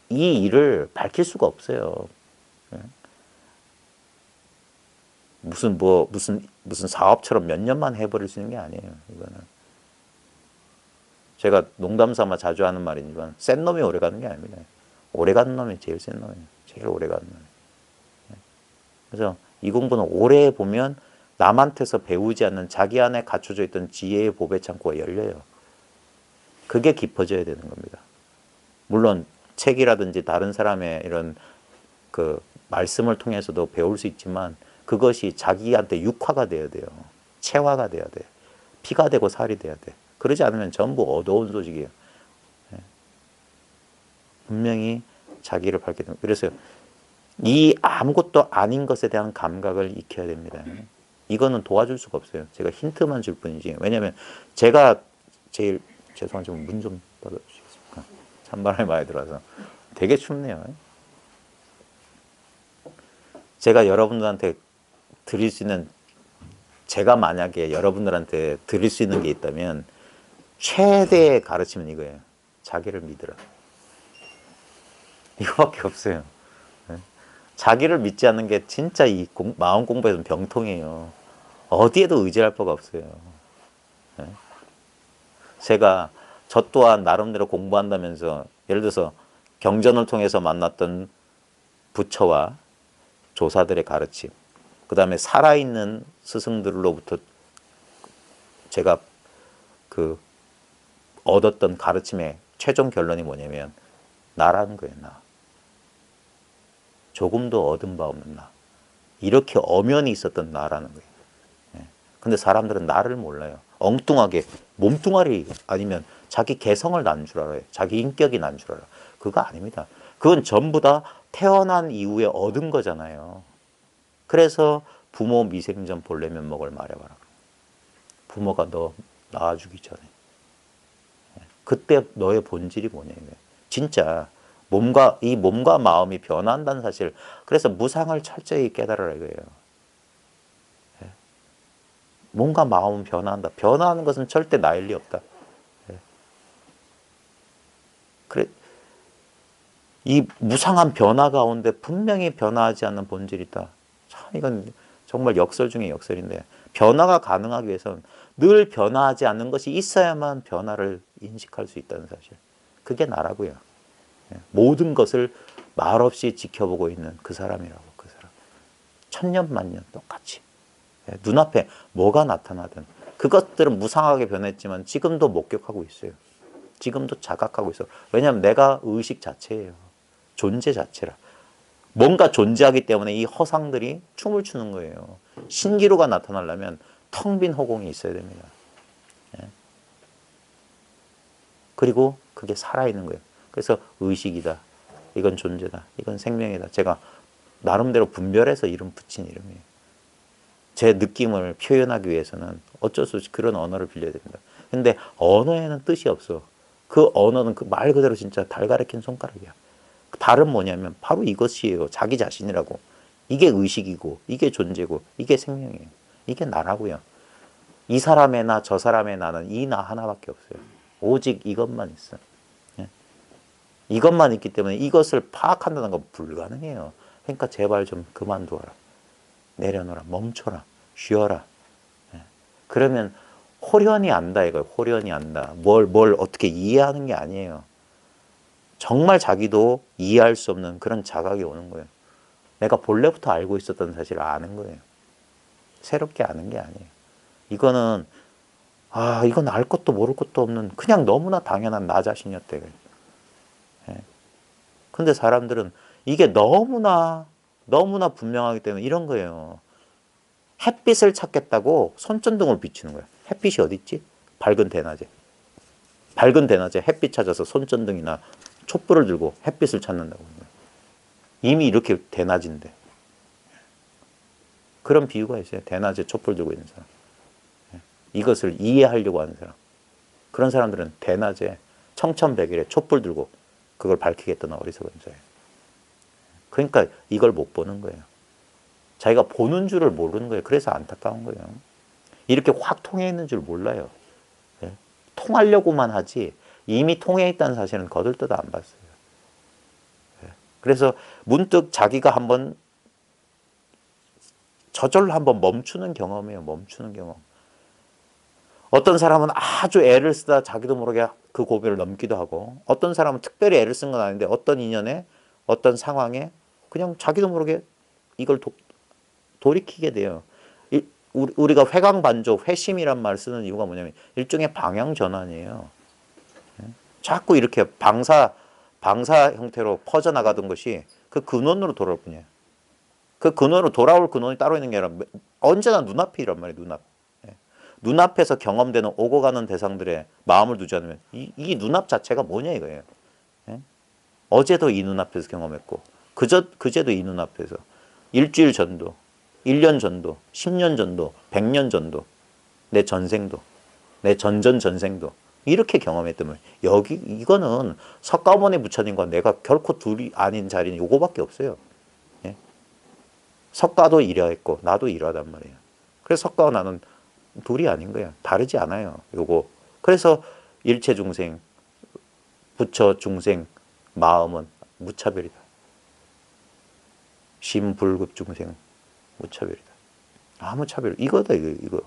Speaker 1: 일을 밝힐 수가 없어요. 무슨 사업처럼 몇 년만 해버릴 수 있는 게 아니에요. 이거는 제가 농담 삼아 자주 하는 말이지만 센 놈이 오래 가는 게 아닙니다. 오래 가는 놈이 제일 센 놈이에요. 제일 오래 가는 놈. 그래서 이 공부는 오래 보면 남한테서 배우지 않는 자기 안에 갖춰져 있던 지혜의 보배 창고가 열려요. 그게 깊어져야 되는 겁니다. 물론 책이라든지 다른 사람의 이런 그 말씀을 통해서도 배울 수 있지만 그것이 자기한테 육화가 돼야 돼요. 체화가 돼야 돼. 피가 되고 살이 돼야 돼. 그러지 않으면 전부 어두운 소식이에요. 분명히 자기를 밝게 됩니다. 그래서 이 아무것도 아닌 것에 대한 감각을 익혀야 됩니다. 이거는 도와줄 수가 없어요. 제가 힌트만 줄 뿐이지. 왜냐하면 제가 제일 죄송하지만 문 좀 닫아주시겠습니까? 찬바람이 많이 들어서 되게 춥네요. 제가 여러분들한테 드릴 수 있는 제가 만약에 여러분들한테 드릴 수 있는 게 있다면 최대의 가르침은 이거예요. 자기를 믿으라. 이거밖에 없어요. 자기를 믿지 않는 게 진짜 이 마음 공부에서는 병통이에요. 어디에도 의지할 바가 없어요. 제가 저 또한 나름대로 공부한다면서 예를 들어서 경전을 통해서 만났던 부처와 조사들의 가르침, 그 다음에 살아있는 스승들로부터 제가 그 얻었던 가르침의 최종 결론이 뭐냐면 나라는 거예요. 나. 조금도 얻은 바 없는 나. 이렇게 엄연히 있었던 나라는 거예요. 근데 사람들은 나를 몰라요. 엉뚱하게 몸뚱아리 아니면 자기 개성을 난 줄 알아요. 자기 인격이 난 줄 알아요. 그거 아닙니다. 그건 전부 다 태어난 이후에 얻은 거잖아요. 그래서 부모 미생전 본래 면목을 말해봐라. 부모가 너 낳아주기 전에. 그때 너의 본질이 뭐냐 이거예요. 진짜 몸과 마음이 변한다는 사실. 그래서 무상을 철저히 깨달으라 이거예요. 몸과 마음은 변한다. 변하는 것은 절대 나일 리 없다. 그래, 이 무상한 변화 가운데 분명히 변화하지 않는 본질이 있다. 참 이건 정말 역설 중에 역설인데 변화가 가능하기 위해서는 늘 변화하지 않는 것이 있어야만 변화를 인식할 수 있다는 사실. 그게 나라고요. 모든 것을 말없이 지켜보고 있는 그 사람이라고. 그 사람. 천년만년 똑같이. 눈앞에 뭐가 나타나든 그것들은 무상하게 변했지만 지금도 목격하고 있어요. 지금도 자각하고 있어. 왜냐하면 내가 의식 자체예요. 존재 자체라. 뭔가 존재하기 때문에 이 허상들이 춤을 추는 거예요. 신기루가 나타나려면 텅 빈 허공이 있어야 됩니다. 그리고 그게 살아있는 거예요. 그래서 의식이다. 이건 존재다. 이건 생명이다. 제가 나름대로 분별해서 이름 붙인 이름이에요. 제 느낌을 표현하기 위해서는 어쩔 수 없이 그런 언어를 빌려야 됩니다. 근데 언어에는 뜻이 없어. 그 언어는 그 말 그대로 진짜 달 가리킨 손가락이야. 달은 뭐냐면 바로 이것이에요. 자기 자신이라고. 이게 의식이고 이게 존재고 이게 생명이에요. 이게 나라고요. 이 사람의 나 저 사람의 나는 이 나 하나밖에 없어요. 오직 이것만 있어. 이것만 있기 때문에 이것을 파악한다는 건 불가능해요. 그러니까 제발 좀 그만두어라. 내려놓아라. 멈춰라. 쉬어라. 그러면 호련히 안다 이거예요. 호련히 안다. 뭘 어떻게 이해하는 게 아니에요. 정말 자기도 이해할 수 없는 그런 자각이 오는 거예요. 내가 본래부터 알고 있었던 사실을 아는 거예요. 새롭게 아는 게 아니에요. 이거는 이건 알 것도 모를 것도 없는 그냥 너무나 당연한 나 자신이었대. 근데 사람들은 이게 너무나 분명하기 때문에 이런 거예요. 햇빛을 찾겠다고 손전등을 비추는 거예요. 햇빛이 어디 있지? 밝은 대낮에. 밝은 대낮에 햇빛 찾아서 손전등이나 촛불을 들고 햇빛을 찾는다고. 이미 이렇게 대낮인데. 그런 비유가 있어요. 대낮에 촛불 들고 있는 사람. 이것을 이해하려고 하는 사람. 그런 사람들은 대낮에 청천백일에 촛불 들고 그걸 밝히겠다는 어리석은 자예요. 그러니까 이걸 못 보는 거예요. 자기가 보는 줄을 모르는 거예요. 그래서 안타까운 거예요. 이렇게 확 통해 있는 줄 몰라요. 예? 통하려고만 하지 이미 통해 있다는 사실은 거들떠도 안 봤어요. 예? 그래서 문득 자기가 한번 저절로 한번 멈추는 경험이에요. 멈추는 경험. 어떤 사람은 아주 애를 쓰다 자기도 모르게 그 고비를 넘기도 하고, 어떤 사람은 특별히 애를 쓴 건 아닌데 어떤 인연에 어떤 상황에 그냥 자기도 모르게 이걸 돌이키게 돼요. 우리가 회광반조, 회심이란 말을 쓰는 이유가 뭐냐면 일종의 방향 전환이에요. 자꾸 이렇게 방사 형태로 퍼져나가던 것이 그 근원으로 돌아올 뿐이에요. 그 근원으로 돌아올 근원이 따로 있는 게 아니라 언제나 눈앞이 란 말이에요. 눈앞에서 경험되는 오고 가는 대상들의 마음을 두지 않으면 이 눈앞 자체가 뭐냐 이거예요. 어제도 이 눈앞에서 경험했고 그제도 이 눈앞에서 일주일 전도, 1년 전도, 10년 전도, 100년 전도, 내 전생도, 내 전전생도 이렇게 경험했던 거예요. 여기 이거는 석가모니 부처님과 내가 결코 둘이 아닌 자리는 요거밖에 없어요. 석가도 이러했고 나도 이러하단 말이에요. 그래서 석가와 나는 둘이 아닌 거야. 다르지 않아요. 요거. 그래서 일체 중생, 부처 중생, 마음은 무차별이다. 심불급 중생, 무차별이다. 아무 차별. 이거다, 이거.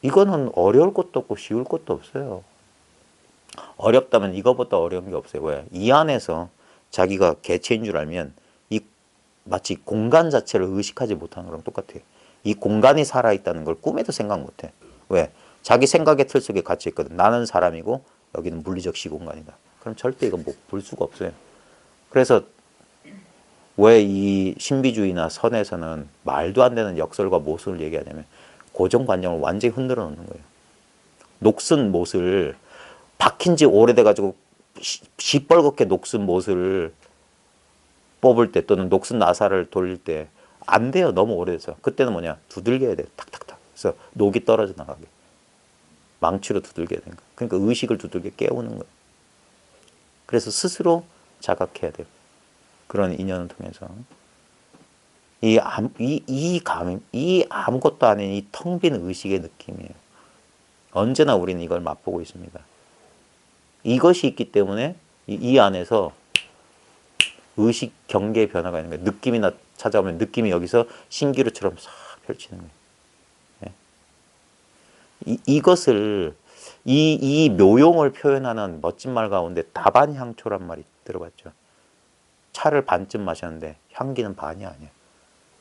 Speaker 1: 이거는 어려울 것도 없고 쉬울 것도 없어요. 어렵다면 이거보다 어려운 게 없어요. 왜? 이 안에서 자기가 개체인 줄 알면 마치 공간 자체를 의식하지 못하는 거랑 똑같아요. 이 공간이 살아있다는 걸 꿈에도 생각 못해. 왜? 자기 생각의 틀 속에 갇혀 있거든. 나는 사람이고 여기는 물리적 시공간이다. 그럼 절대 이거 볼 수가 없어요. 그래서 왜 이 신비주의나 선에서는 말도 안 되는 역설과 모순을 얘기하냐면 고정관념을 완전히 흔들어 놓는 거예요. 녹슨 못을 박힌 지 오래돼가지고 시뻘겋게 녹슨 못을 뽑을 때 또는 녹슨 나사를 돌릴 때 안 돼요. 너무 오래돼서. 그때는 뭐냐? 두들겨야 돼요. 탁탁탁. 그래서 녹이 떨어져 나가게. 망치로 두들겨야 되는 거예요. 그러니까 의식을 두들겨 깨우는 거예요. 그래서 스스로 자각해야 돼요. 그런 인연을 통해서. 이 아무것도 아닌 이 텅 빈 의식의 느낌이에요. 언제나 우리는 이걸 맛보고 있습니다. 이것이 있기 때문에 이 안에서 의식 경계의 변화가 있는 거예요. 느낌이나 찾아오면 느낌이 여기서 신기루처럼 싹 펼치는 거예요. 이것을 이 묘용을 표현하는 멋진 말 가운데 다반향초란 말이 들어봤죠. 차를 반쯤 마셨는데 향기는 반이 아니에요.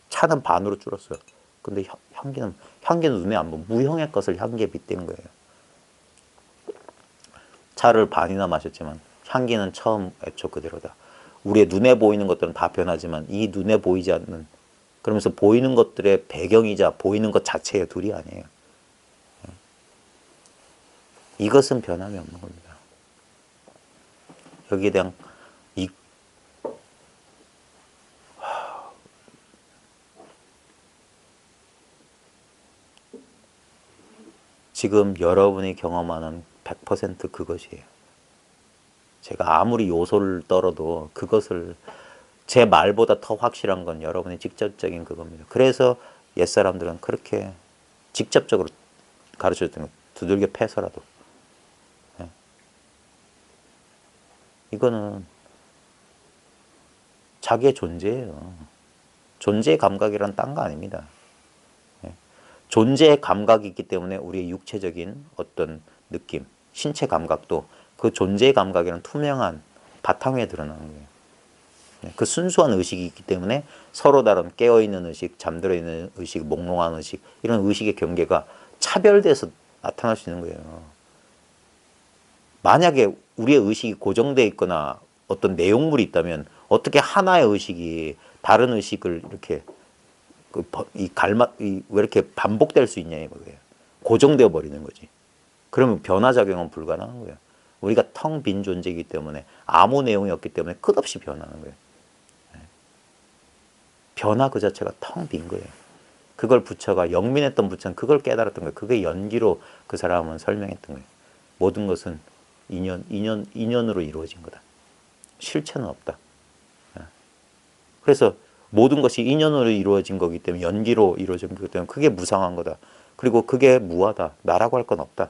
Speaker 1: 차는 반으로 줄었어요. 근데 향기는 눈에 안 보여. 무형의 것을 향기에 빗댄 거예요. 차를 반이나 마셨지만 향기는 처음 애초 그대로다. 우리의 눈에 보이는 것들은 다 변하지만 이 눈에 보이지 않는, 그러면서 보이는 것들의 배경이자 보이는 것 자체의 둘이 아니에요. 이것은 변함이 없는 겁니다. 여기에 대한 지금 여러분이 경험하는 100% 그것이에요. 제가 아무리 요소를 떨어도 그것을 제 말보다 더 확실한 건 여러분의 직접적인 그겁니다. 그래서 옛사람들은 그렇게 직접적으로 가르쳐줬던 거, 두들겨 패서라도. 이거는 자기의 존재예요. 존재의 감각이란 딴 거 아닙니다. 존재의 감각이 있기 때문에 우리의 육체적인 어떤 느낌, 신체 감각도 그 존재의 감각이란 투명한 바탕 위에 드러나는 거예요. 그 순수한 의식이 있기 때문에 서로 다른 깨어있는 의식, 잠들어있는 의식, 몽롱한 의식, 이런 의식의 경계가 차별돼서 나타날 수 있는 거예요. 만약에 우리의 의식이 고정되어 있거나 어떤 내용물이 있다면 어떻게 하나의 의식이 다른 의식을 이렇게 왜 이렇게 반복될 수 있냐 이거예요. 고정되어 버리는 거지. 그러면 변화작용은 불가능한 거예요. 우리가 텅 빈 존재이기 때문에 아무 내용이 없기 때문에 끝없이 변하는 거예요. 변화 그 자체가 텅 빈 거예요. 그걸 부처가 영민했던 부처는 그걸 깨달았던 거예요. 그게 연기로 그 사람은 설명했던 거예요. 모든 것은 인연으로 이루어진 거다. 실체는 없다. 그래서 모든 것이 인연으로 이루어진 거기 때문에 연기로 이루어진 거기 때문에 그게 무상한 거다. 그리고 그게 무하다. 나라고 할 건 없다.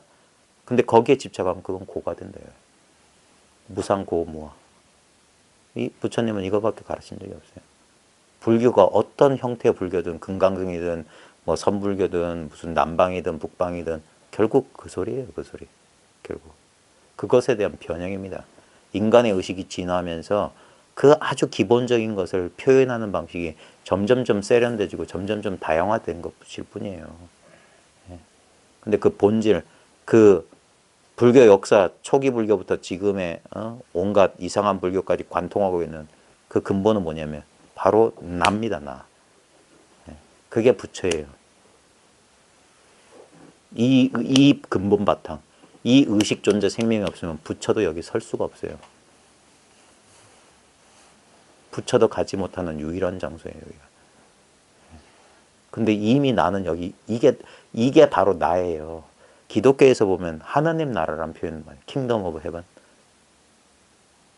Speaker 1: 근데 거기에 집착하면 그건 고가 된다. 무상고 무하. 이 부처님은 이거밖에 가르친 적이 없어요. 불교가 어떤 형태의 불교든 금강경이든 뭐 선불교든 무슨 남방이든 북방이든 결국 그 소리예요. 그 소리. 결국 그것에 대한 변형입니다. 인간의 의식이 진화하면서 그 아주 기본적인 것을 표현하는 방식이 점점점 세련돼지고 점점점 다양화된 것일 뿐이에요. 근데 그 본질, 그 불교 역사 초기 불교부터 지금의 온갖 이상한 불교까지 관통하고 있는 그 근본은 뭐냐면 바로 나입니다. 나. 그게 부처예요. 이 근본 바탕, 이 의식 존재 생명이 없으면 부처도 여기 설 수가 없어요. 부처도 가지 못하는 유일한 장소예요. 여기가. 근데 이미 나는 여기 이게 바로 나예요. 기독교에서 보면 하나님 나라라는 표현을 많이 킹덤 오브 헤븐.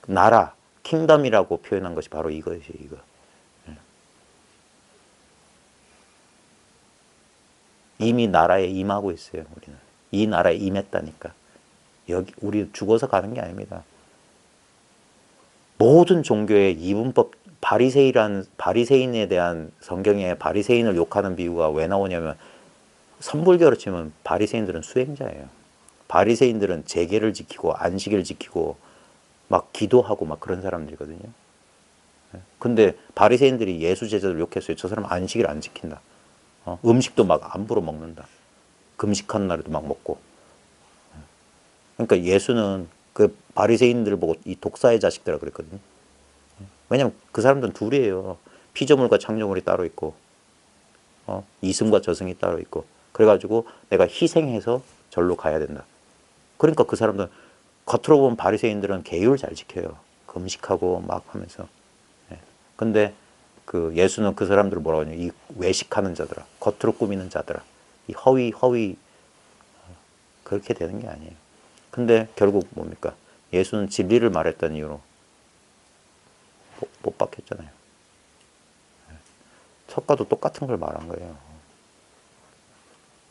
Speaker 1: 나라, 킹덤이라고 표현한 것이 바로 이것이에요. 이거. 이미 나라에 임하고 있어요. 우리는 이 나라에 임했다니까. 여기 우리 죽어서 가는 게 아닙니다. 모든 종교의 이분법 바리새인에 대한 성경에 바리새인을 욕하는 비유가 왜 나오냐면 선불교로 치면 바리새인들은 수행자예요. 바리새인들은 제계를 지키고 안식일 지키고 막 기도하고 막 그런 사람들이거든요. 근데 바리새인들이 예수 제자들 욕했어요. 저 사람 안식일 안 지킨다. 음식도 막 함부로 먹는다. 금식한 날에도 막 먹고. 그러니까 예수는 그 바리새인들을 보고 이 독사의 자식들이라 그랬거든요. 왜냐면 그 사람들은 둘이에요. 피조물과 창조물이 따로 있고, 이승과 저승이 따로 있고. 그래가지고 내가 희생해서 절로 가야 된다. 그러니까 그 사람들은 겉으로 보면 바리새인들은 계율 잘 지켜요. 금식하고 막 하면서. 근데 그 예수는 그 사람들을 뭐라고 하냐? 이 외식하는 자들아, 겉으로 꾸미는 자들아, 이 허위 그렇게 되는 게 아니에요. 근데 결국 뭡니까? 예수는 진리를 말했던 이유로 못 박혔잖아요. 석가도 똑같은 걸 말한 거예요.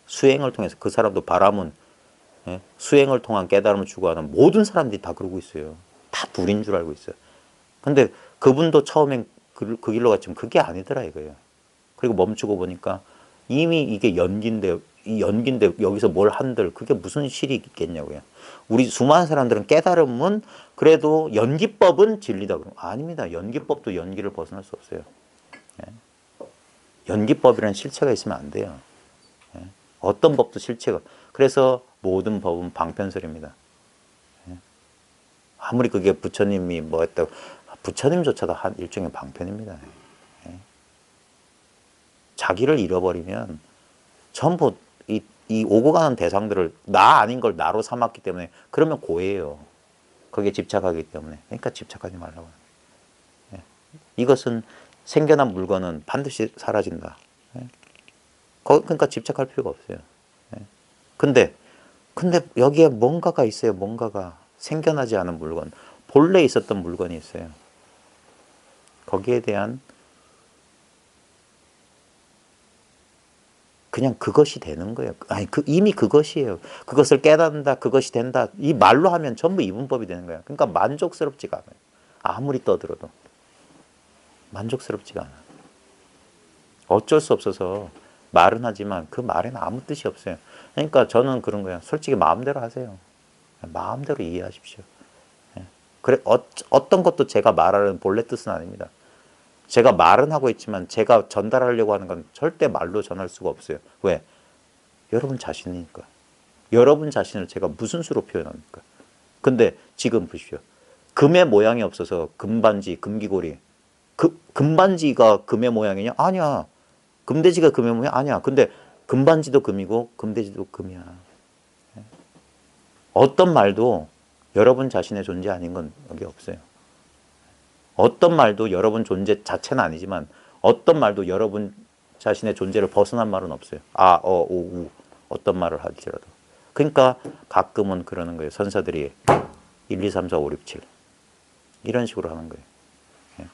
Speaker 1: 수행을 통해서 그 사람도 바람은 수행을 통한 깨달음을 추구하는 모든 사람들이 다 그러고 있어요. 다 불인 줄 알고 있어요. 근데 그분도 처음엔 그 길로 갔지만 그게 아니더라 이거예요. 그리고 멈추고 보니까 이미 이게 연기인데 이 연기인데 여기서 뭘 한들 그게 무슨 실이 있겠냐고요. 우리 수많은 사람들은 깨달음은 그래도 연기법은 진리다 그러면 아닙니다. 연기법도 연기를 벗어날 수 없어요. 연기법이라는 실체가 있으면 안 돼요. 어떤 법도 실체가. 그래서 모든 법은 방편설입니다. 아무리 그게 부처님이 뭐 했다고 부처님조차도 한 일종의 방편입니다. 자기를 잃어버리면 전부 이 오고 가는 대상들을 나 아닌 걸 나로 삼았기 때문에 그러면 고해요. 거기에 집착하기 때문에. 그러니까 집착하지 말라고. 이것은 생겨난 물건은 반드시 사라진다. 그러니까 집착할 필요가 없어요. 근데 여기에 뭔가가 있어요. 뭔가가 생겨나지 않은 물건. 본래 있었던 물건이 있어요. 거기에 대한 그냥 그것이 되는 거예요. 아니 이미 그것이에요. 그것을 깨닫는다. 그것이 된다. 이 말로 하면 전부 이분법이 되는 거예요. 그러니까 만족스럽지가 않아요. 아무리 떠들어도 만족스럽지가 않아요. 어쩔 수 없어서 말은 하지만 그 말에는 아무 뜻이 없어요. 그러니까 저는 그런 거예요. 솔직히 마음대로 하세요. 마음대로 이해하십시오. 그래 어떤 것도 제가 말하는 본래 뜻은 아닙니다. 제가 말은 하고 있지만 제가 전달하려고 하는 건 절대 말로 전할 수가 없어요. 왜? 여러분 자신이니까. 여러분 자신을 제가 무슨 수로 표현합니까? 근데 지금 보십시오. 금의 모양이 없어서 금반지, 금기고리. 금반지가 금의 모양이냐? 아니야. 금돼지가 금의 모양? 아니야. 근데 금반지도 금이고 금돼지도 금이야. 어떤 말도 여러분 자신의 존재 아닌 건 여기 없어요. 어떤 말도 여러분 존재 자체는 아니지만 어떤 말도 여러분 자신의 존재를 벗어난 말은 없어요. 아, 어, 오, 우. 어떤 말을 할지라도. 그러니까 가끔은 그러는 거예요. 선사들이 1, 2, 3, 4, 5, 6, 7 이런 식으로 하는 거예요. 예.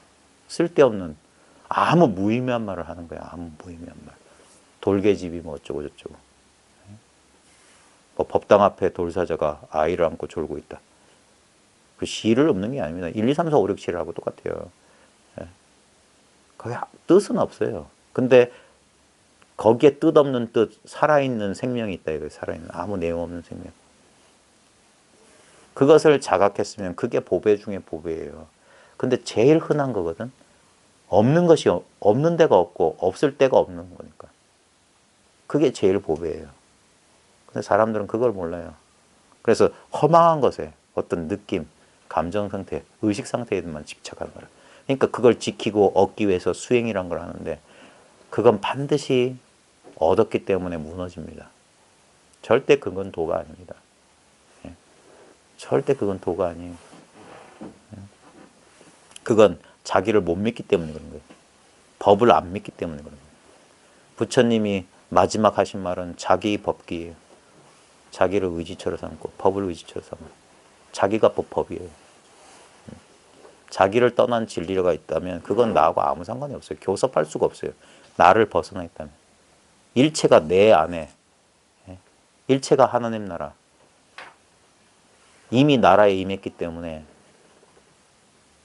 Speaker 1: 쓸데없는 아무 무의미한 말을 하는 거예요. 아무 무의미한 말. 돌계집이 뭐 어쩌고 저쩌고. 뭐 법당 앞에 돌사자가 아이를 안고 졸고 있다. 그 시를 읊는 게 아닙니다. 1, 2, 3, 4, 5, 6, 7하고 똑같아요. 예. 거기 뜻은 없어요. 근데 거기에 뜻없는 뜻, 살아있는 생명이 있다 이거예요. 살아있는 아무 내용 없는 생명. 그것을 자각했으면 그게 보배 중에 보배예요. 근데 제일 흔한 거거든. 없는 것이 없는 데가 없고 없을 데가 없는 거니까. 그게 제일 보배예요. 근데 사람들은 그걸 몰라요. 그래서 허망한 것에 어떤 느낌, 감정 상태, 의식 상태에만 집착하는 거예요. 그러니까 그걸 지키고 얻기 위해서 수행이란 걸 하는데 그건 반드시 얻었기 때문에 무너집니다. 절대 그건 도가 아닙니다. 예. 절대 그건 도가 아니에요. 예. 그건 자기를 못 믿기 때문에 그런 거예요. 법을 안 믿기 때문에 그런 거예요. 부처님이 마지막 하신 말은 자기 법기예요. 자기를 의지처로 삼고 법을 의지처로 삼고 자기가 법이에요. 자기를 떠난 진리가 있다면 그건 나하고 아무 상관이 없어요. 교섭할 수가 없어요. 나를 벗어나 있다면. 일체가 내 안에, 일체가 하나님 나라. 이미 나라에 임했기 때문에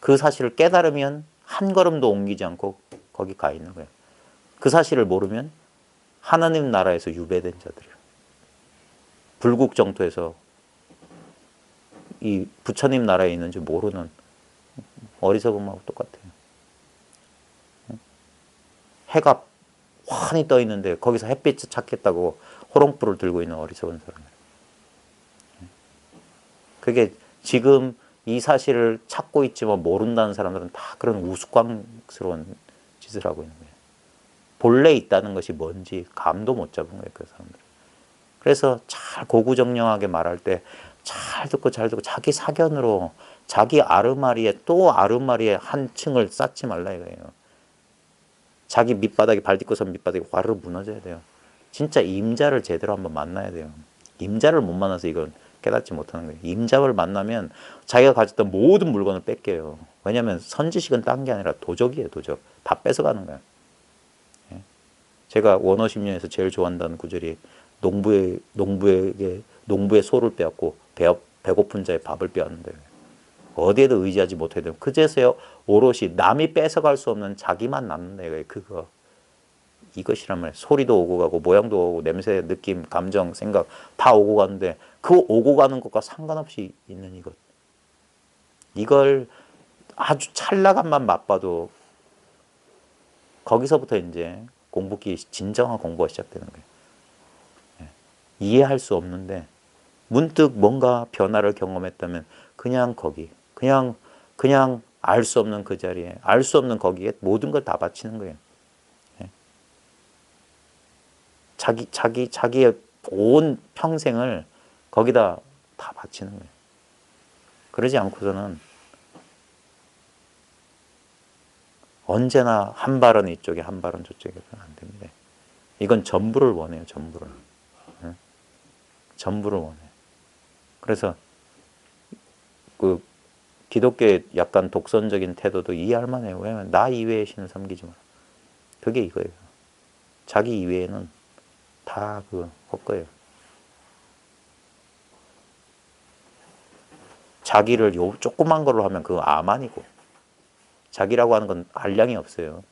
Speaker 1: 그 사실을 깨달으면 한 걸음도 옮기지 않고 거기 가 있는 거예요. 그 사실을 모르면 하나님 나라에서 유배된 자들이에요. 불국 정토에서 이 부처님 나라에 있는지 모르는 어리석음하고 똑같아요. 해가 환히 떠 있는데 거기서 햇빛을 찾겠다고 호롱불을 들고 있는 어리석은 사람. 그게 지금 이 사실을 찾고 있지만 모른다는 사람들은 다 그런 우스꽝스러운 짓을 하고 있는 거예요. 본래 있다는 것이 뭔지 감도 못 잡은 거예요, 그 사람들. 그래서 잘 고구정령하게 말할 때 잘 듣고 잘 듣고 자기 사견으로 자기 아르마리에 또 아르마리에 한 층을 쌓지 말라 이거예요. 자기 밑바닥에 발 딛고 선 밑바닥이 와르르 무너져야 돼요. 진짜 임자를 제대로 한번 만나야 돼요. 임자를 못 만나서 이건 깨닫지 못하는 거예요. 임자를 만나면 자기가 가졌던 모든 물건을 뺏겨요. 왜냐하면 선지식은 딴 게 아니라 도적이에요. 도적. 다 뺏어가는 거예요. 제가 원어심령에서 제일 좋아한다는 구절이 농부의 소를 빼앗고 배고픈 자의 밥을 빼앗는다. 어디에도 의지하지 못해야 돼요. 그제서야 오롯이 남이 뺏어갈 수 없는 자기만 남는다. 그거. 이것이란 말이에요. 소리도 오고 가고 모양도 오고 냄새, 느낌, 감정, 생각 다 오고 가는데 그 오고 가는 것과 상관없이 있는 이것. 이걸 아주 찰나간만 맛봐도 거기서부터 이제 공부기 진정한 공부가 시작되는 거예요. 이해할 수 없는데 문득 뭔가 변화를 경험했다면 그냥 거기, 그냥 알 수 없는 그 자리에, 알 수 없는 거기에 모든 걸 다 바치는 거예요. 자기의 온 평생을 거기다 다 바치는 거예요. 그러지 않고서는 언제나 한 발은 이쪽에 한 발은 저쪽에 안 됩니다. 이건 전부를 원해요. 전부를. 전부를 원해요. 그래서 그 기독교의 약간 독선적인 태도도 이해할 만해요. 왜냐하면 나 이외의 신을 섬기지 마. 그게 이거예요. 자기 이외에는 다 그 헛거예요. 자기를 요 조그만 걸로 하면 그거 아만이고 자기라고 하는 건 알량이 없어요.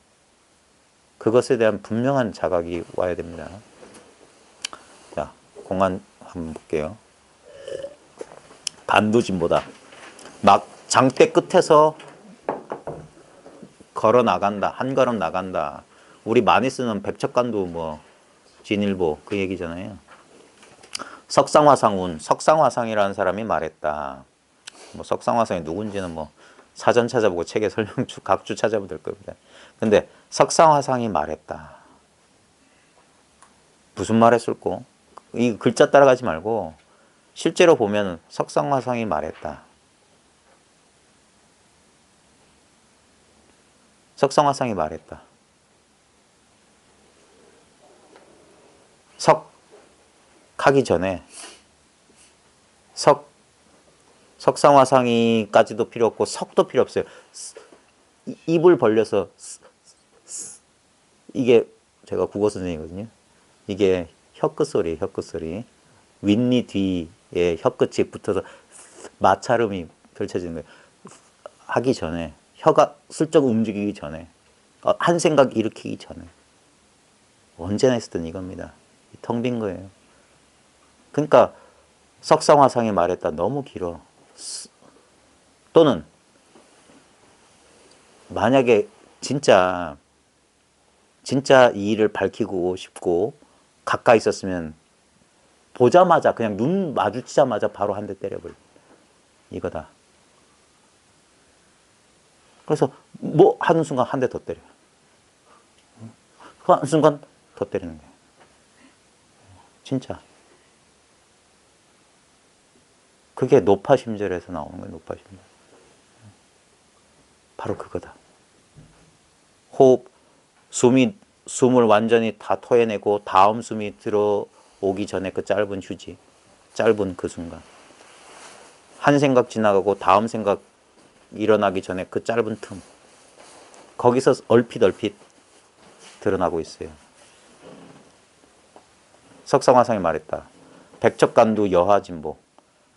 Speaker 1: 그것에 대한 분명한 자각이 와야 됩니다. 자, 공안 한번 볼게요. 간두진보다 막 장대 끝에서 걸어 나간다. 한 걸음 나간다. 우리 많이 쓰는 백척간두 뭐 진일보 그 얘기잖아요. 석상화상운, 석상화상이라는 사람이 말했다. 뭐 석상화상이 누군지는 뭐 사전 찾아보고 책에 설명주 각주 찾아보면 될 겁니다. 근데 석상화상이 말했다. 무슨 말 했을꼬? 이 글자 따라가지 말고 실제로 보면 석상화상이 말했다. 석상화상이 말했다. 하기 전에 석상화상이까지도 필요 없고 석도 필요 없어요. 입을 벌려서 이게 제가 국어 선생님이거든요. 이게 혀끝 소리예요. 혀끝 소리. 윗니 뒤에 혀끝이 붙어서 마찰음이 펼쳐지는 거예요. 하기 전에 혀가 슬쩍 움직이기 전에 한 생각 일으키기 전에 언제나 했었던 이겁니다. 텅 빈 거예요. 그러니까 석상화상이 말했다 너무 길어. 또는 만약에 진짜 이 일을 밝히고 싶고 가까이 있었으면 보자마자 그냥 눈 마주치자마자 바로 한 대 때려버려. 이거다. 그래서 뭐 하는 순간 한 대 더 때려. 하는 순간 더 때리는 거예요. 진짜. 그게 노파심절에서 나오는 거예요. 노파심절. 바로 그거다. 호흡, 숨을 완전히 다 토해내고 다음 숨이 들어오기 전에 그 짧은 휴지, 짧은 그 순간. 한 생각 지나가고 다음 생각 일어나기 전에 그 짧은 틈. 거기서 얼핏 드러나고 있어요. 석상화상이 말했다. 백척간두 여하진보.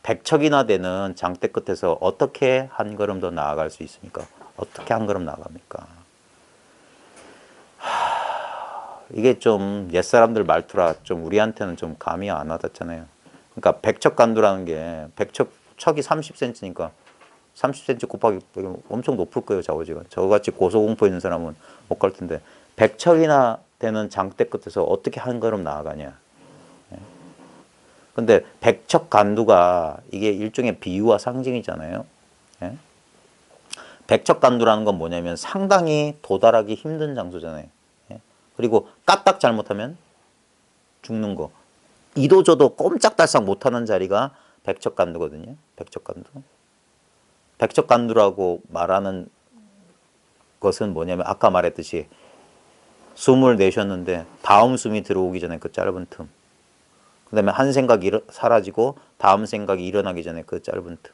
Speaker 1: 백척이나 되는 장대 끝에서 어떻게 한 걸음 더 나아갈 수 있습니까? 어떻게 한 걸음 나아갑니까? 이게 좀 옛사람들 말투라 좀 우리한테는 좀 감이 안 와닿잖아요. 그러니까 백척간두라는 게 척이 30cm니까 30cm 곱하기 엄청 높을 거예요. 좌우지가. 저같이 고소공포 있는 사람은 못 갈 텐데 백척이나 되는 장대 끝에서 어떻게 한 걸음 나아가냐. 근데 백척간두가 이게 일종의 비유와 상징이잖아요. 예? 백척간두라는 건 뭐냐면 상당히 도달하기 힘든 장소잖아요. 예? 그리고 까딱 잘못하면 죽는 거. 이도저도 꼼짝달싹 못하는 자리가 백척간두거든요. 백척간두. 백척간두라고 말하는 것은 뭐냐면 아까 말했듯이 숨을 내쉬었는데 다음 숨이 들어오기 전에 그 짧은 틈. 그 다음에 한 생각이 사라지고 다음 생각이 일어나기 전에 그 짧은 틈.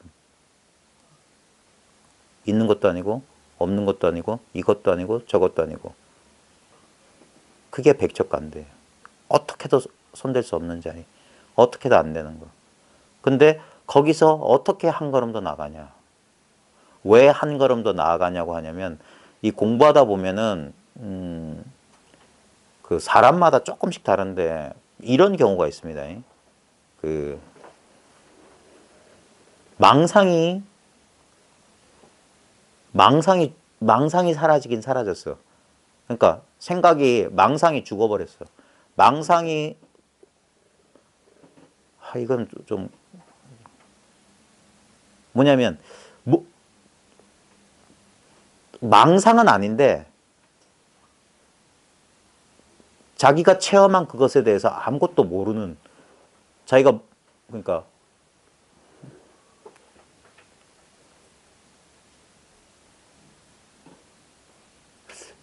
Speaker 1: 있는 것도 아니고 없는 것도 아니고 이것도 아니고 저것도 아니고. 그게 백척간두예요. 어떻게도 손댈 수 없는 자리. 어떻게도 안 되는 거. 근데 거기서 어떻게 한 걸음 더 나가냐. 왜 한 걸음 더 나아가냐고 하냐면 이 공부하다 보면은 그 사람마다 조금씩 다른데 이런 경우가 있습니다. 그 망상이 사라지긴 사라졌어. 그러니까 망상이 죽어버렸어. 망상이 이건 좀 뭐냐면 망상은 아닌데 자기가 체험한 그것에 대해서 아무것도 모르는 자기가 그러니까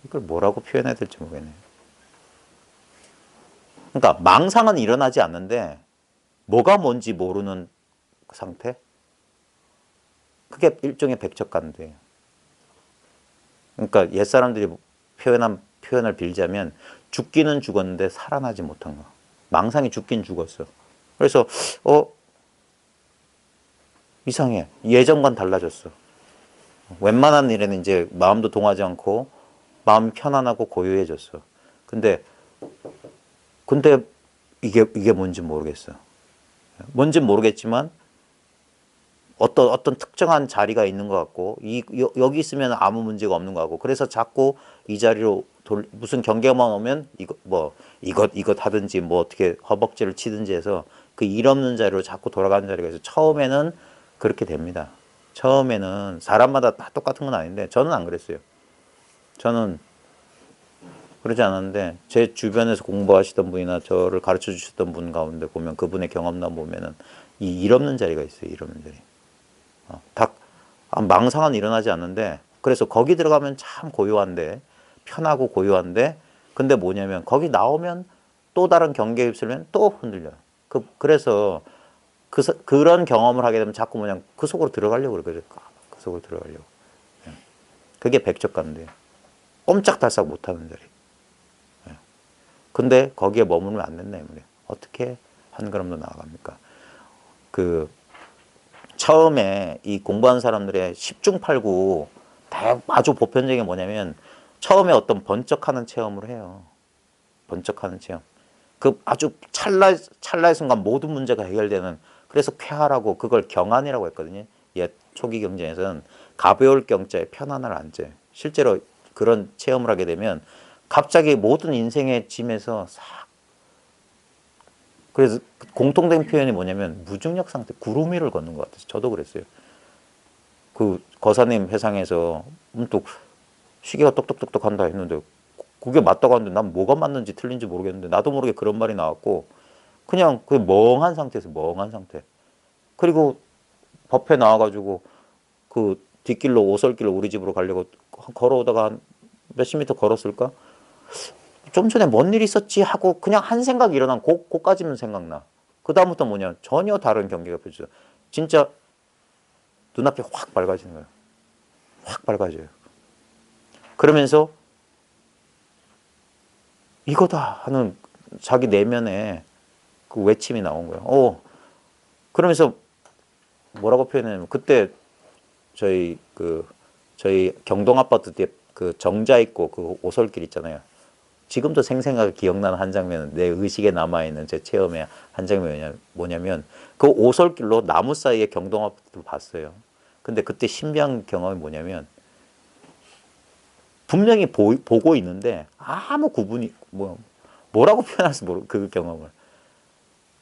Speaker 1: 이걸 뭐라고 표현해야 될지 모르겠네요. 그러니까 망상은 일어나지 않는데 뭐가 뭔지 모르는 상태? 그게 일종의 백척간두예요. 그러니까 옛사람들이 표현을 빌자면 죽기는 죽었는데 살아나지 못한 거. 망상이 죽긴 죽었어. 그래서 이상해. 예전과는 달라졌어. 웬만한 일에는 이제 마음도 동하지 않고 마음이 편안하고 고요해졌어. 근데 이게 뭔지 모르겠어. 뭔진 모르겠지만 어떤 특정한 자리가 있는 것 같고 여기 있으면 아무 문제가 없는 것 같고 그래서 자꾸 이 자리로 무슨 경계만 오면 이것 하든지 뭐 어떻게 허벅지를 치든지 해서 그 일 없는 자리로 자꾸 돌아가는 자리가 있어요. 처음에는 그렇게 됩니다. 처음에는 사람마다 다 똑같은 건 아닌데 저는 안 그랬어요. 저는 그러지 않았는데 제 주변에서 공부하시던 분이나 저를 가르쳐 주셨던 분 가운데 보면 그분의 경험담 보면은 이 일 없는 자리가 있어요. 일 없는 자리. 망상은 일어나지 않는데 그래서 거기 들어가면 참 고요한데 편하고 고요한데 근데 뭐냐면 거기 나오면 또 다른 경계에 있으면 또 흔들려요. 그래서 그런 경험을 하게 되면 자꾸 뭐냐 그 속으로 들어가려고 그러거든요. 그 속으로 들어가려고. 예. 그게 백척간대. 꼼짝달싹 못하는 자리. 예. 근데 거기에 머물면 안 된다 이 말이에요. 어떻게 한 걸음 더 나아갑니까? 그 처음에 이 공부하는 사람들의 10중 8구 아주 보편적인 게 뭐냐면 처음에 어떤 번쩍하는 체험을 해요. 번쩍하는 체험. 그 아주 찰나의 순간 모든 문제가 해결되는, 그래서 쾌활하고 그걸 경안이라고 했거든요. 옛 초기 경전에서는 가벼울 경자에 편안을 안재. 실제로 그런 체험을 하게 되면 갑자기 모든 인생의 짐에서 싹, 그래서 공통된 표현이 뭐냐면 무중력 상태, 구름 위를 걷는 것 같아서 저도 그랬어요. 그 거사님 회상에서 또 시계가 똑똑똑똑 한다 했는데 그게 맞다고 하는데 난 뭐가 맞는지 틀린지 모르겠는데 나도 모르게 그런 말이 나왔고 그냥 그 멍한 상태에서 멍한 상태. 그리고 법회 나와가지고 그 뒷길로 오솔길로 우리 집으로 가려고 걸어오다가 한 몇십 미터 걸었을까? 좀 전에 뭔 일 있었지 하고 그냥 한 생각이 일어난 그까지만 생각나. 그 다음부터 뭐냐 전혀 다른 경계가 펼쳐져. 진짜 눈앞이 확 밝아지는 거예요. 확 밝아져요. 그러면서 이거다 하는 자기 내면에 그 외침이 나온 거예요. 그러면서 뭐라고 표현하냐면 그때 저희 경동 아파트 뒤에 그 정자 있고 그 오솔길 있잖아요. 지금도 생생하게 기억나는 한 장면은 내 의식에 남아있는 제 체험의 한 장면이 뭐냐면 그 오솔길로 나무 사이에 경동 아파트를 봤어요. 근데 그때 신비한 경험이 뭐냐면 분명히 보고 있는데 아무 구분이 뭐라고 표현할 수 모르고 그 경험을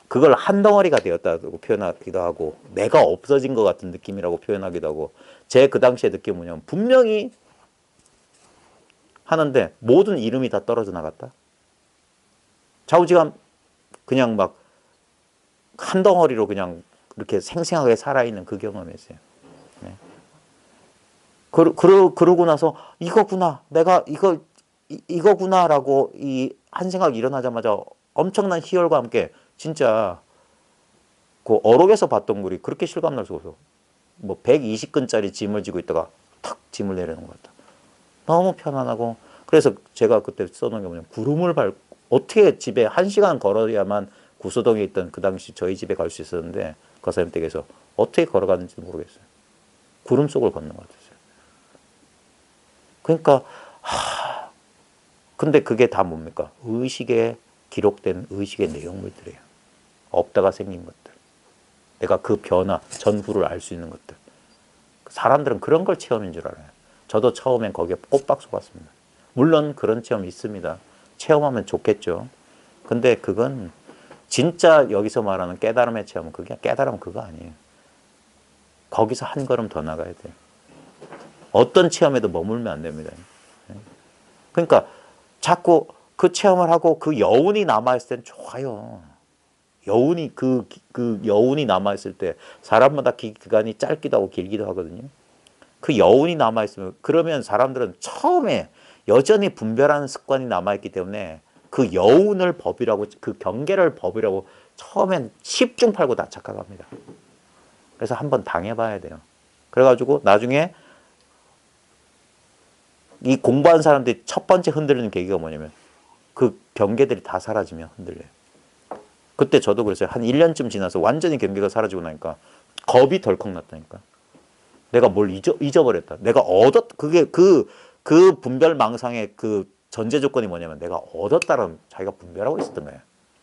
Speaker 1: 그걸 한 덩어리가 되었다고 표현하기도 하고 내가 없어진 것 같은 느낌이라고 표현하기도 하고 제 그 당시의 느낌은 뭐냐면 분명히 하는데 모든 이름이 다 떨어져 나갔다. 좌우지간 그냥 막 한 덩어리로 그냥 이렇게 생생하게 살아있는 그 경험이었어요. 네. 그러고 나서 이거구나 내가 이거구나라고 이 한 생각이 일어나자마자 엄청난 희열과 함께 진짜 그 어록에서 봤던 글이 그렇게 실감날 수가 없어. 뭐 120근짜리 짐을 지고 있다가 탁 짐을 내려놓은 것 같다. 너무 편안하고 그래서 제가 그때 써놓은 게 뭐냐면 구름을 밟고 어떻게 집에 1시간 걸어야만 구소동에 있던 그 당시 저희 집에 갈 수 있었는데 거사님 댁에서 어떻게 걸어갔는지 모르겠어요. 구름 속을 걷는 것 같았어요. 그러니까 근데 그게 다 뭡니까? 의식에 기록된 의식의 내용물들이에요. 없다가 생긴 것들. 내가 그 변화, 전후를 알 수 있는 것들. 사람들은 그런 걸 체험인 줄 알아요. 저도 처음엔 거기에 꼬박 속았습니다. 물론 그런 체험이 있습니다. 체험하면 좋겠죠. 근데 그건 진짜 여기서 말하는 깨달음의 체험은 그게 깨달음 그거 아니에요. 거기서 한 걸음 더 나가야 돼요. 어떤 체험에도 머물면 안 됩니다. 그러니까 자꾸 그 체험을 하고 그 여운이 남아있을 땐 좋아요. 여운이 그 여운이 남아있을 때 사람마다 기간이 짧기도 하고 길기도 하거든요. 그 여운이 남아있으면 그러면 사람들은 처음에 여전히 분별하는 습관이 남아있기 때문에 그 여운을 법이라고 그 경계를 법이라고 처음엔 10중 8구 다 착각합니다. 그래서 한번 당해봐야 돼요. 그래가지고 나중에 이 공부한 사람들이 첫 번째 흔들리는 계기가 뭐냐면 그 경계들이 다 사라지면 흔들려요. 그때 저도 그랬어요. 한 1년쯤 지나서 완전히 경계가 사라지고 나니까 겁이 덜컥 났다니까. 내가 뭘 잊어버렸다. 내가 그게 그 분별망상의 그 전제 조건이 뭐냐면 내가 얻었다는 자기가 분별하고 있었던 거예요.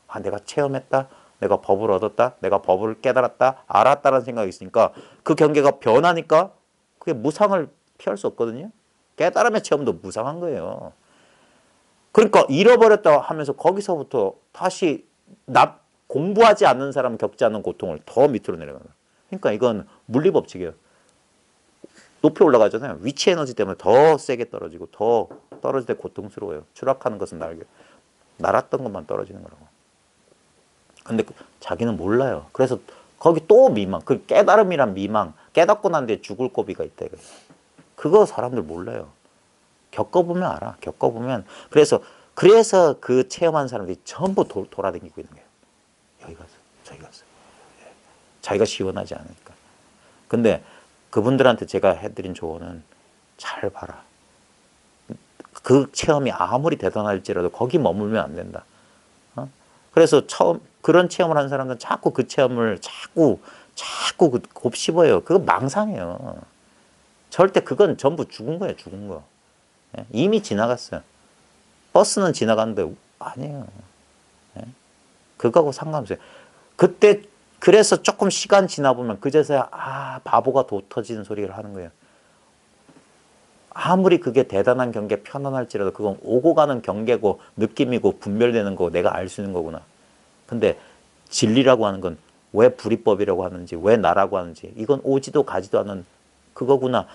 Speaker 1: 아, 내가 체험했다. 내가 법을 얻었다. 내가 법을 깨달았다. 알았다라는 생각이 있으니까 그 경계가 변하니까 그게 무상을 피할 수 없거든요. 깨달음의 체험도 무상한 거예요. 그러니까 잃어버렸다 하면서 거기서부터 다시 공부하지 않는 사람 겪지 않는 고통을 더 밑으로 내려가는 거예요. 그러니까 이건 물리법칙이에요. 높이 올라가잖아요. 위치 에너지 때문에 더 세게 떨어지고 더 떨어질 때 고통스러워요. 추락하는 것은 날았던 것만 떨어지는 거라고. 근데 자기는 몰라요. 그래서 거기 또 미망, 그 깨달음이란 미망, 깨닫고 난 뒤에 죽을 고비가 있다 이거예요. 그거 사람들 몰라요. 겪어보면 알아. 겪어보면 그래서 그 체험한 사람들이 전부 돌아다니고 있는 거예요. 여기 가서. 자기가 써요. 자기가 시원하지 않으니까. 근데 그분들한테 제가 해드린 조언은 잘 봐라. 그 체험이 아무리 대단할지라도 거기 머물면 안 된다. 그래서 처음 그런 체험을 한 사람들은 자꾸 그 체험을 자꾸 곱씹어요. 그거 망상이에요. 절대 그건 전부 죽은 거예요. 죽은 거. 이미 지나갔어요. 버스는 지나갔는데 아니에요. 그거하고 상관없어요. 그때 그래서 조금 시간 지나보면 그제서야 바보가 도 터지는 소리를 하는 거예요. 아무리 그게 대단한 경계 편안할지라도 그건 오고 가는 경계고 느낌이고 분별되는 거고 내가 알 수 있는 거구나. 근데 진리라고 하는 건 왜 불이법이라고 하는지 왜 나라고 하는지 이건 오지도 가지도 않은 그거구나.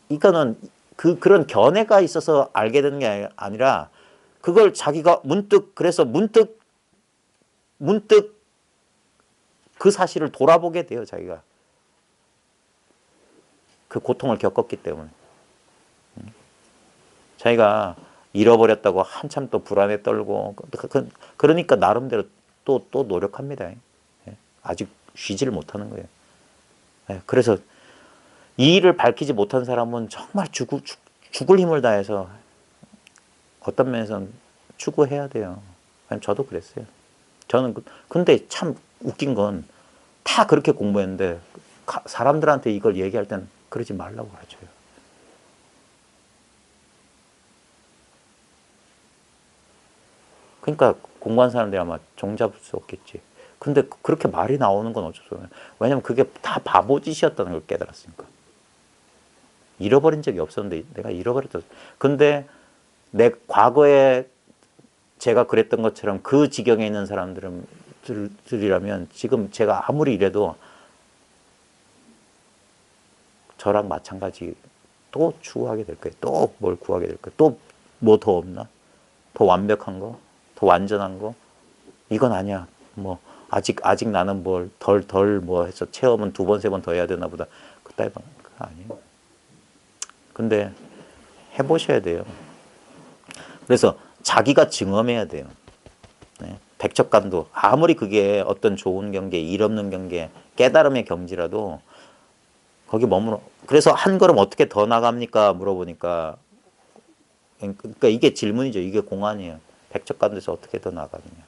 Speaker 1: 이거는 그런 견해가 있어서 알게 되는 게 아니라 그걸 자기가 그래서 문득 그 사실을 돌아보게 돼요. 자기가 그 고통을 겪었기 때문에. 자기가 잃어버렸다고 한참 또 불안에 떨고 그러니까 나름대로 또 노력합니다. 아직 쉬지를 못하는 거예요. 그래서 이 일을 밝히지 못한 사람은 정말 죽을 힘을 다해서 어떤 면에서는 추구해야 돼요. 저도 그랬어요. 저는 근데 참 웃긴 건 다 그렇게 공부했는데 사람들한테 이걸 얘기할 땐 그러지 말라고 가르쳐요. 그러니까 공부한 사람들이 아마 종잡을 수 없겠지. 근데 그렇게 말이 나오는 건 어쩔 수 없어요. 왜냐면 그게 다 바보짓이었다는 걸 깨달았으니까. 잃어버린 적이 없었는데 내가 잃어버렸다. 근데 내 과거에 제가 그랬던 것처럼 그 지경에 있는 사람들이라면 지금 제가 아무리 이래도 저랑 마찬가지 또 추구하게 될 거예요. 또 뭘 구하게 될 거예요. 또 뭐 더 없나? 더 완벽한 거? 더 완전한 거? 이건 아니야. 뭐 아직 나는 뭘 덜 뭐 해서 체험은 2번, 3번 더 해야 되나 보다. 그거 아니에요. 근데 해보셔야 돼요. 그래서 자기가 증험해야 돼요. 백척간도 아무리 그게 어떤 좋은 경계, 일 없는 경계, 깨달음의 경지라도 거기 머물러. 그래서 한 걸음 어떻게 더 나갑니까? 물어보니까 그러니까 이게 질문이죠. 이게 공안이에요. 백척간도에서 어떻게 더 나가느냐.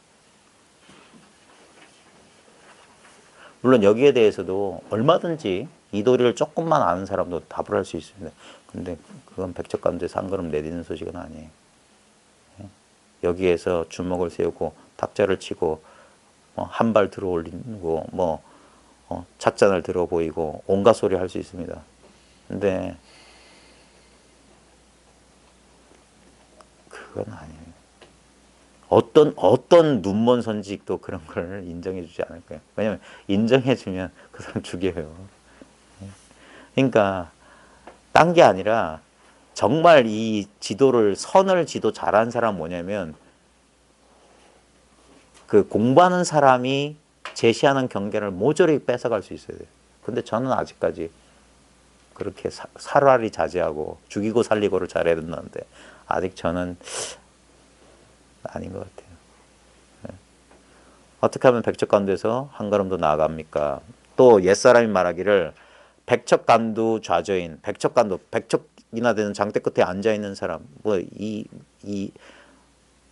Speaker 1: 물론 여기에 대해서도 얼마든지 이 도리를 조금만 아는 사람도 답을 할 수 있습니다. 근데 그건 백척간도에서 한 걸음 내딛는 소식은 아니에요. 여기에서 주먹을 세우고 탁자를 치고 한 발 들어 올리고 찻잔을 들어 보이고 온갖 소리 할 수 있습니다. 근데 그건 아니에요. 어떤 눈먼 선지식도 그런 걸 인정해 주지 않을 거예요. 왜냐하면 인정해 주면 그 사람 죽여요. 그러니까 딴 게 아니라 정말 이 선을 지도 잘한 사람 뭐냐면 그 공부하는 사람이 제시하는 경계를 모조리 뺏어갈 수 있어야 돼요. 근데 저는 아직까지 그렇게 살활이 자제하고 죽이고 살리고를 잘해야 된다는데 아직 저는 아닌 것 같아요. 어떻게 하면 백척간도에서 한 걸음 더 나아갑니까? 또 옛사람이 말하기를 백척간도 좌저인, 백척이나 되는 장대 끝에 앉아있는 사람,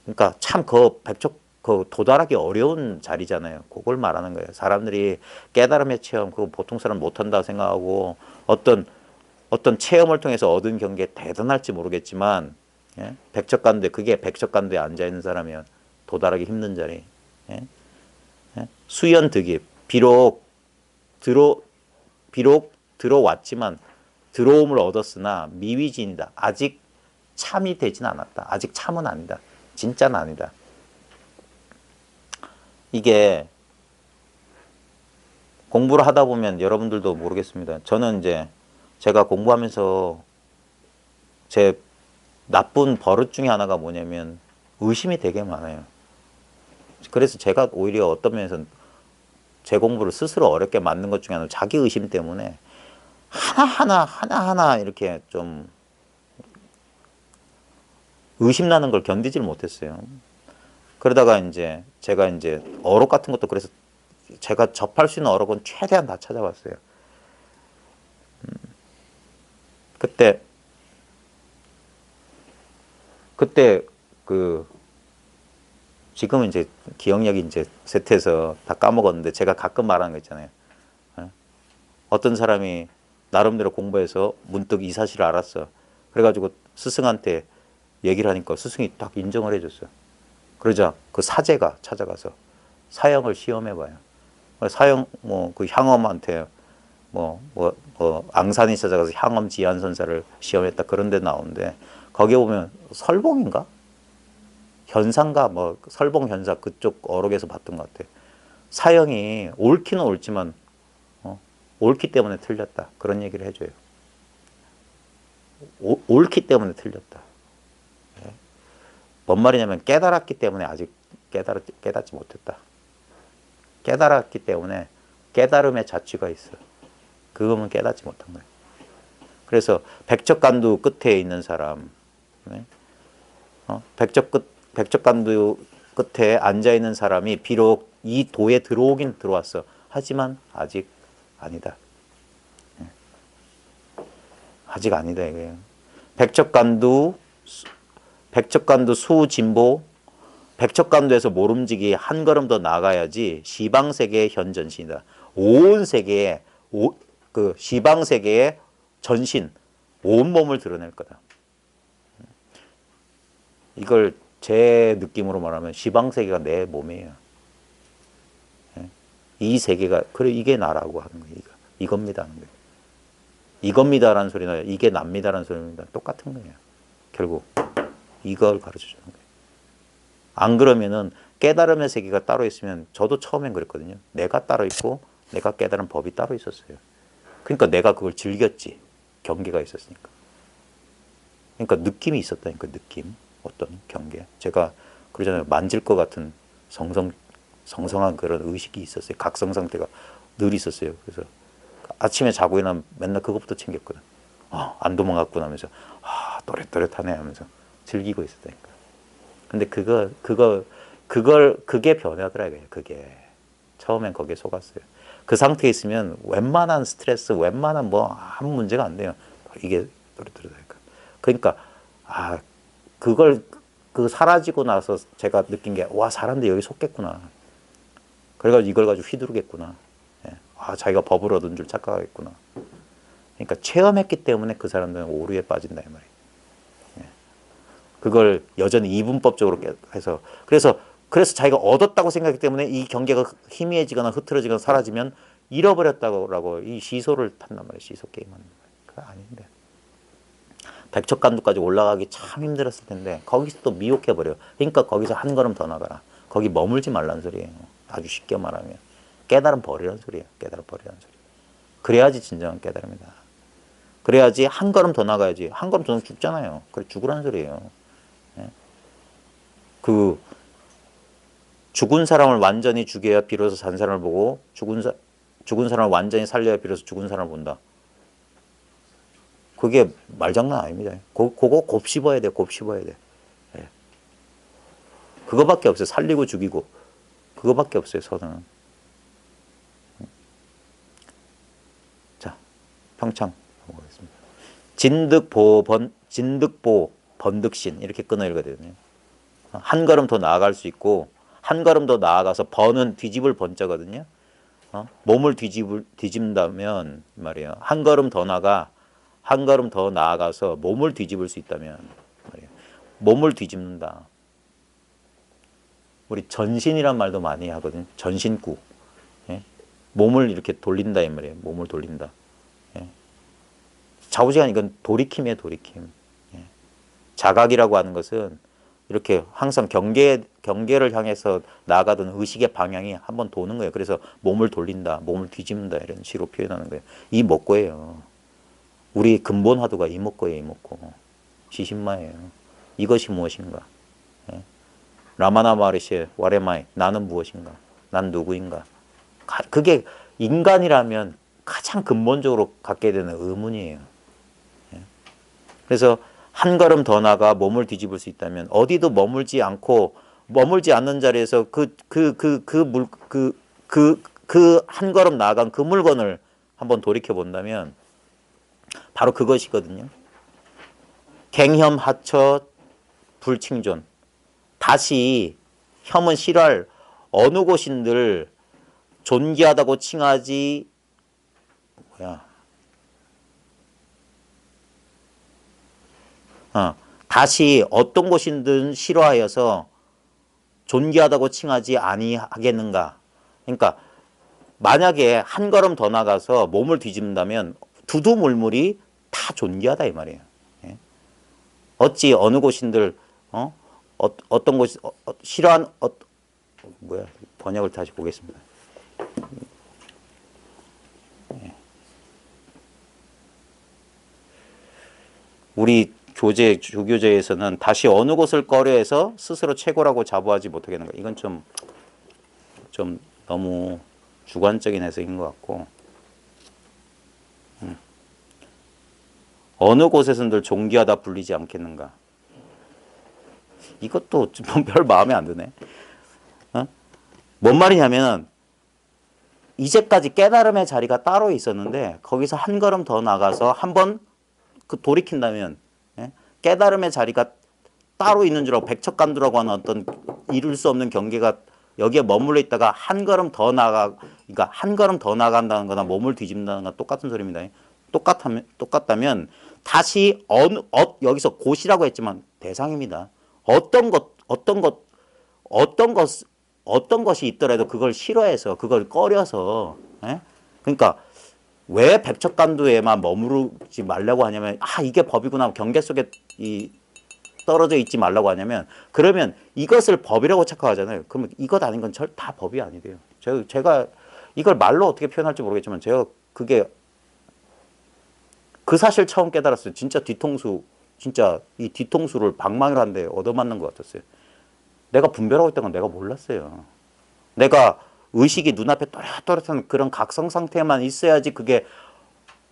Speaker 1: 그러니까 참 도달하기 어려운 자리잖아요. 그걸 말하는 거예요. 사람들이 깨달음의 체험, 그거 보통 사람 못한다고 생각하고 어떤 체험을 통해서 얻은 경계 대단할지 모르겠지만, 백척간도에, 그게 백척간도에 앉아있는 사람이면 도달하기 힘든 자리. 수연득입, 비록 들어왔지만 들어옴을 얻었으나 미위진이다. 아직 참이 되진 않았다. 아직 참은 아니다. 진짜는 아니다. 이게 공부를 하다 보면 여러분들도 모르겠습니다. 저는 이제 제가 공부하면서 제 나쁜 버릇 중에 하나가 뭐냐면 의심이 되게 많아요. 그래서 제가 오히려 어떤 면에서는 제 공부를 스스로 어렵게 만든 것 중에 하나는 자기 의심 때문에 하나하나 이렇게 좀 의심나는 걸 견디질 못했어요. 그러다가 이제 제가 이제 어록 같은 것도 그래서 제가 접할 수 있는 어록은 최대한 다 찾아봤어요. 그때 그 지금은 이제 기억력이 이제 쇠퇴해서 다 까먹었는데 제가 가끔 말하는 거 있잖아요. 어떤 사람이 나름대로 공부해서 문득 이 사실을 알았어. 그래가지고 스승한테 얘기를 하니까 스승이 딱 인정을 해줬어요. 그러자 그 사제가 찾아가서 사형을 시험해봐요. 사형 뭐 그 향엄한테 앙산이 찾아가서 향엄 지한선사를 시험했다 그런 데 나오는데 거기에 보면 설봉인가? 현상가 뭐 설봉 현사 그쪽 어록에서 봤던 것 같아요. 사형이 옳기는 옳지만 옳기 때문에 틀렸다 그런 얘기를 해줘요. 옳기 때문에 틀렸다. 뭔 말이냐면 깨달았기 때문에 아직 깨닫지 못했다. 깨달았기 때문에 깨달음의 자취가 있어. 그거면 깨닫지 못한 거예요. 그래서 백척간두 끝에 있는 사람, 백척간두 끝에 앉아 있는 사람이 비록 이 도에 들어오긴 들어왔어. 하지만 아직 아니다. 아직 아니다 이거예요. 백척간두 수진보, 백척간두에서 모름지기 한 걸음 더 나가야지 시방세계의 현전신이다. 온 세계에 그 시방세계의 전신, 온몸을 드러낼 거다. 이걸 제 느낌으로 말하면 시방세계가 내 몸이에요. 이 세계가 그래 이게 나라고 하는 거예요. 이겁니다 하는 거예요. 이겁니다라는 소리나 이게 납니다라는 소리입니다. 똑같은 거예요. 결국 이걸 가르쳐 주는 거예요. 안 그러면은 깨달음의 세계가 따로 있으면 저도 처음엔 그랬거든요. 내가 따로 있고 내가 깨달은 법이 따로 있었어요. 그러니까 내가 그걸 즐겼지. 경계가 있었으니까. 그러니까 느낌이 있었다니까 느낌. 어떤 경계. 제가 그러잖아요. 만질 것 같은 성성한 그런 의식이 있었어요. 각성 상태가 늘 있었어요. 그래서 아침에 자고 일어나면 맨날 그것부터 챙겼거든. 안 도망갔구나 하면서 또렷또렷하네 하면서 즐기고 있었다니까. 근데 그게 변하더라 이거예요. 그게 처음엔 거기에 속았어요. 그 상태에 있으면 웬만한 스트레스, 웬만한 뭐 아무 문제가 안 돼요. 이게 또렷또렷하니까. 그러니까 그 사라지고 나서 제가 느낀 게 와 사람들이 여기 속겠구나. 그래가지고 이걸 가지고 휘두르겠구나. 자기가 법을 얻은 줄 착각하겠구나. 그러니까 체험했기 때문에 그 사람들은 오류에 빠진다 이 말이에요. 그걸 여전히 이분법적으로 해서 그래서 자기가 얻었다고 생각하기 때문에 이 경계가 희미해지거나 흐트러지거나 사라지면 잃어버렸다고 이 시소를 탄단 말이에요. 시소 게임하는 거예요. 그거 아닌데. 백척간두까지 올라가기 참 힘들었을 텐데 거기서 또 미혹해버려요. 그러니까 거기서 한 걸음 더 나가라. 거기 머물지 말라는 소리예요. 아주 쉽게 말하면. 깨달음 버리라는 소리예요. 깨달음 버리라는 소리. 그래야지 진정한 깨달음이다. 그래야지 한 걸음 더 나가야지. 한 걸음 더 나가면 죽잖아요. 그래 죽으라는 소리예요. 그 죽은 사람을 완전히 죽여야 비로소 산 사람을 보고 죽은 사람을 완전히 살려야 비로소 죽은 사람을 본다. 그게 말장난 아닙니다. 그거 곱씹어야 돼. 곱씹어야 돼. 그거밖에 없어요. 살리고 죽이고 그거밖에 없어요. 선언은. 자, 평창 보겠습니다. 진득보 번득신 이렇게 끊어 읽어야 되거든요. 한 걸음 더 나아갈 수 있고 한 걸음 더 나아가서 번은 뒤집을 번자거든요. 몸을 뒤집다면 말이에요. 한 걸음 더 나아가서 몸을 뒤집을 수 있다면 말이에요. 몸을 뒤집는다. 우리 전신이란 말도 많이 하거든요. 전신구. 몸을 이렇게 돌린다 이 말이에요. 몸을 돌린다. 좌우지간 이건 돌이킴이에요. 돌이킴. 자각이라고 하는 것은 이렇게 항상 경계를 향해서 나아가던 의식의 방향이 한번 도는 거예요. 그래서 몸을 돌린다, 몸을 뒤집는다 이런 식으로 표현하는 거예요. 이목고예요. 우리 근본 화두가 이목고예요. 이목고. 시신마예요. 이것이 무엇인가? 라마나 마르시의 와레마이 나는 무엇인가? 난 누구인가? 그게 인간이라면 가장 근본적으로 갖게 되는 의문이에요. 그래서 한 걸음 더 나가 몸을 뒤집을 수 있다면 어디도 머물지 않고 머물지 않는 자리에서 한 걸음 나아간 그 물건을 한번 돌이켜 본다면 바로 그것이거든요. 갱혐 하처 불칭존. 다시 혐은 싫어할 어느 곳인들 존귀하다고 칭하지 다시 어떤 곳인든 싫어하여서 존귀하다고 칭하지 아니하겠는가. 그러니까 만약에 한 걸음 더 나가서 몸을 뒤집는다면 두두물물이 다 존귀하다 이 말이에요. 예? 어찌 어느 곳인들 어떤 곳이 싫어한 번역을 다시 보겠습니다. 예. 우리 주교제에서는 다시 어느 곳을 꺼려해서 스스로 최고라고 자부하지 못하겠는가. 이건 좀 너무 주관적인 해석인 것 같고, 어느 곳에서는 늘 존귀하다 불리지 않겠는가. 이것도 별 마음에 안 드네. 뭔 말이냐면 이제까지 깨달음의 자리가 따로 있었는데 거기서 한 걸음 더 나가서 한번 돌이킨다면 깨달음의 자리가 따로 있는 줄 알고 백척간두라고 하는 어떤 이룰 수 없는 경계가 여기에 머물러 있다가 한 걸음 더 그러니까 한 걸음 더 나간다는 거나 몸을 뒤집는다는 건 똑같은 소리입니다. 똑같다면 다시 여기서 곳이라고 했지만 대상입니다. 어떤 것이 있더라도 그걸 싫어해서 그걸 꺼려서 그러니까 왜 백척간두에만 머무르지 말라고 하냐면 이게 법이구나 경계 속에 떨어져 있지 말라고 하냐면 그러면 이것을 법이라고 착각하잖아요. 그러면 이것 아닌 건 다 법이 아니래요. 제가 이걸 말로 어떻게 표현할지 모르겠지만 제가 그게 그 사실 처음 깨달았어요. 진짜 이 뒤통수를 방망이로 한 대 얻어맞는 것 같았어요. 내가 분별하고 있다는 건 내가 몰랐어요. 내가 의식이 눈앞에 또렷또렷한 그런 각성 상태만 있어야지 그게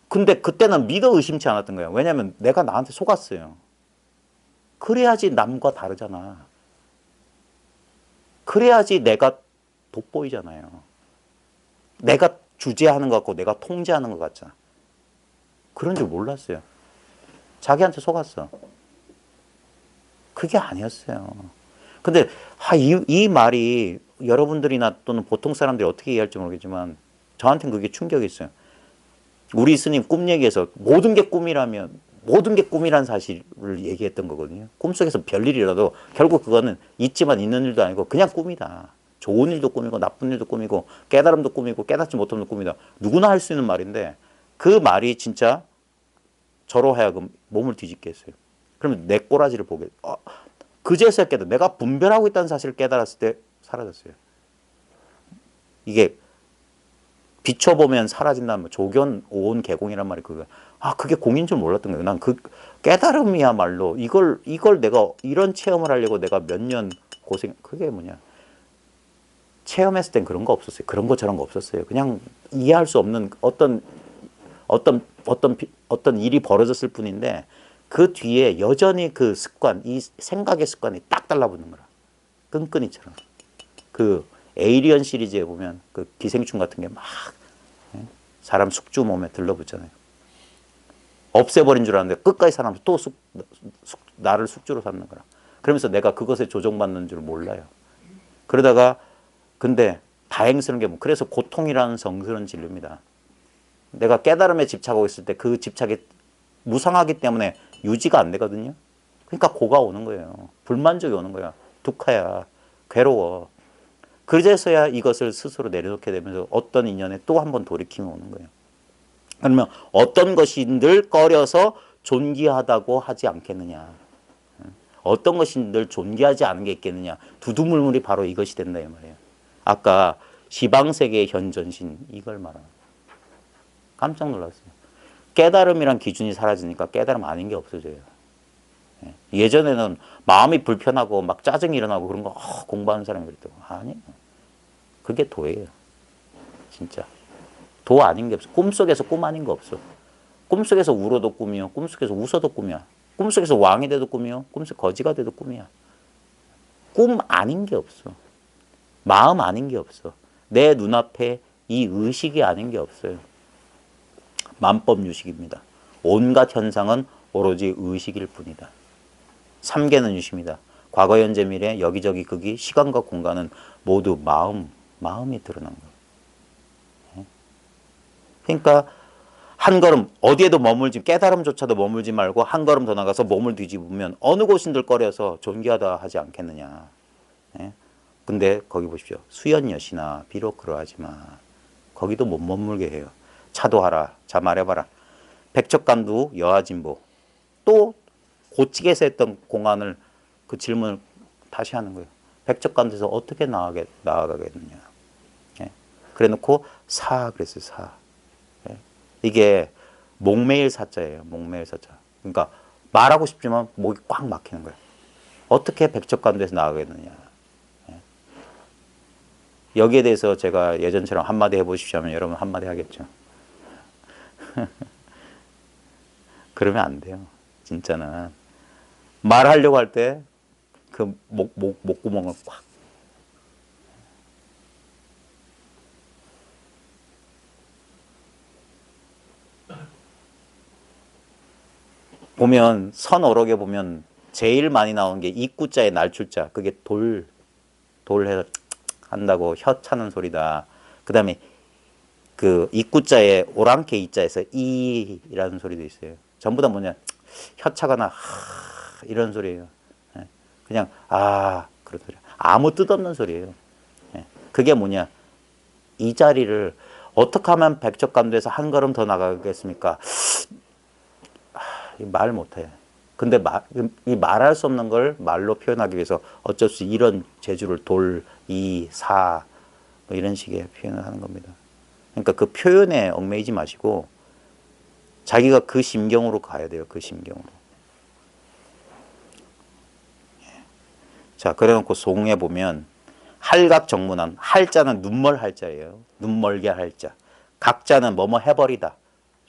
Speaker 1: 근데 그때는 믿어 의심치 않았던 거예요. 왜냐하면 내가 나한테 속았어요. 그래야지 남과 다르잖아. 그래야지 내가 돋보이잖아요. 내가 주재하는 것 같고 내가 통제하는 것 같잖아. 그런 줄 몰랐어요. 자기한테 속았어. 그게 아니었어요. 근데 이 말이 여러분들이나 또는 보통 사람들이 어떻게 이해할지 모르겠지만 저한테는 그게 충격이 있어요. 우리 스님 꿈 얘기에서 모든 게 꿈이란 사실을 얘기했던 거거든요. 꿈속에서 별일이라도 결국 그거는 있지만 있는 일도 아니고 그냥 꿈이다. 좋은 일도 꿈이고 나쁜 일도 꿈이고 깨달음도 꿈이고 깨닫지 못함도 꿈이다. 누구나 할 수 있는 말인데 그 말이 진짜 저로 하여금 몸을 뒤집게 했어요. 그러면 내 꼬라지를 보게 그제서야 깨달아. 내가 분별하고 있다는 사실을 깨달았을 때 사라졌어요. 이게 비춰보면 사라진다는 조견 오온 개공이란 말이 그거. 그게 공인 줄 몰랐던 거예요. 난 그 깨달음이야말로 이걸 내가 이런 체험을 하려고 내가 몇 년 그게 뭐냐. 체험했을 땐 그런 거 없었어요. 그런 거 저런 거 없었어요. 그냥 이해할 수 없는 어떤 일이 벌어졌을 뿐인데 그 뒤에 여전히 그 습관, 이 생각의 습관이 딱 달라붙는 거라. 끈끈이처럼. 그 에이리언 시리즈에 보면 그 기생충 같은 게 막 사람 숙주 몸에 들러붙잖아요. 없애버린 줄 알았는데 끝까지 사람 또 나를 숙주로 삼는 거라. 그러면서 내가 그것에 조종받는 줄 몰라요. 그러다가 근데 다행스러운 게 그래서 고통이라는 성스러운 진료입니다. 내가 깨달음에 집착하고 있을 때 그 집착이 무상하기 때문에 유지가 안 되거든요. 그러니까 고가 오는 거예요. 불만족이 오는 거야. 두카야. 괴로워. 그제서야 이것을 스스로 내려놓게 되면서 어떤 인연에 또 한 번 돌이킴이 오는 거예요. 그러면 어떤 것인들 꺼려서 존귀하다고 하지 않겠느냐. 어떤 것인들 존귀하지 않은 게 있겠느냐. 두두물물이 바로 이것이 된다 이 말이에요. 아까 시방세계의 현전신 이걸 말하는 깜짝 놀랐어요. 깨달음이란 기준이 사라지니까 깨달음 아닌 게 없어져요. 예전에는 마음이 불편하고 막 짜증이 일어나고 그런 거 공부하는 사람이 그랬다고. 아니에요. 그게 도예요. 진짜. 도 아닌 게 없어. 꿈속에서 꿈 아닌 거 없어. 꿈속에서 울어도 꿈이요. 꿈속에서 웃어도 꿈이야. 꿈속에서 왕이 돼도 꿈이요. 꿈속 거지가 돼도 꿈이야. 꿈 아닌 게 없어. 마음 아닌 게 없어. 내 눈앞에 이 의식이 아닌 게 없어요. 만법유식입니다. 온갖 현상은 오로지 의식일 뿐이다. 삼계는 유식입니다. 과거, 현재, 미래, 여기저기, 거기, 시간과 공간은 모두 마음이 드러난 거예요. 그러니까 한 걸음 어디에도 머물지, 깨달음조차도 머물지 말고 한 걸음 더 나가서 몸을 뒤집으면 어느 곳인들거려서 존귀하다 하지 않겠느냐. 근데 거기 보십시오. 수연여시나 비록 그러하지만 거기도 못 머물게 해요. 차도하라. 자 말해봐라. 백척간두 여하진보. 또 고치게서 했던 공안을 그 질문을 다시 하는 거예요. 백척간두에서 어떻게 나아가겠느냐. 그래 놓고 사 그랬어요. 사. 이게 목매일 사자예요. 목매일 사자. 그러니까 말하고 싶지만 목이 꽉 막히는 거예요. 어떻게 백척간두에서 나아가겠느냐. 여기에 대해서 제가 예전처럼 한마디 해보십시오 하면 여러분 한마디 하겠죠. 그러면 안 돼요. 진짜는. 말하려고 할 때 그 목구멍을 꽉. 보면 선어록에 보면 제일 많이 나오는 게 입구자에 날출자. 그게 돌 해서 한다고 혀 차는 소리다. 그 다음에 그 입구자에 오랑캐 이자에서 이라는 소리도 있어요. 전부 다 뭐냐, 혀 차거나 이런 소리예요. 그냥 그런 소리. 아무 뜻 없는 소리예요. 그게 뭐냐, 이 자리를 어떻게 하면 백척간두에서 한 걸음 더 나가겠습니까? 말 못해. 근데 이 말할 수 없는 걸 말로 표현하기 위해서 어쩔 수 이런 재주를 돌, 이, 사, 뭐 이런 식의 표현을 하는 겁니다. 그러니까 그 표현에 얽매이지 마시고 자기가 그 심경으로 가야 돼요. 그 심경으로. 자, 그래놓고 송에 보면 할각정문한, 할자는 눈멀 할자예요. 눈멀게 할자. 각자는 뭐뭐 해버리다.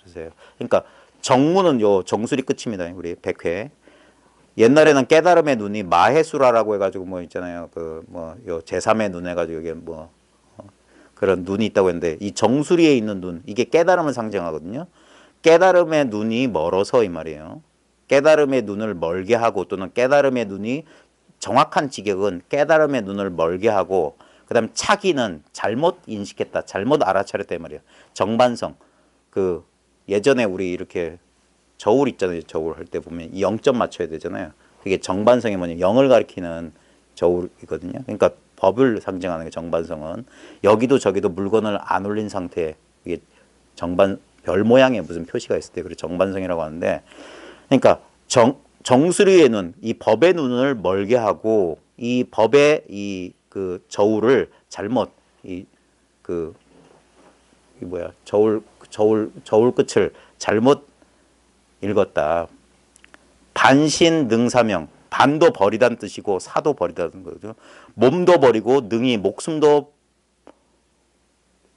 Speaker 1: 보세요. 그러니까 정문은 요 정술이 끝입니다. 우리 백회. 옛날에는 깨달음의 눈이 마해수라라고 해가지고 뭐 있잖아요. 그 뭐 요 제3의 눈 해가지고 이게 뭐 그런 눈이 있다고 했는데 이 정수리에 있는 눈 이게 깨달음을 상징하거든요. 깨달음의 눈이 멀어서 이 말이에요. 깨달음의 눈을 멀게 하고 또는 깨달음의 눈이 정확한 직역은 깨달음의 눈을 멀게 하고 그다음 차기는 잘못 인식했다. 잘못 알아차렸다 이 말이에요. 정반성. 그 예전에 우리 이렇게 저울 있잖아요. 저울 할 때 보면 0점 맞춰야 되잖아요. 그게 정반성이 뭐냐, 0을 가리키는 저울이거든요. 그러니까 법을 상징하는 게 정반성은 여기도 저기도 물건을 안 올린 상태에 이게 별 모양의 무슨 표시가 있을 때 그래 정반성이라고 하는데, 그러니까 정수리의 눈, 이 법의 눈을 멀게 하고 이 법의 이 그 저울을 잘못 저울 끝을 잘못 읽었다. 반신능사명. 반도 버리다는 뜻이고 사도 버리다는 거죠. 몸도 버리고 능히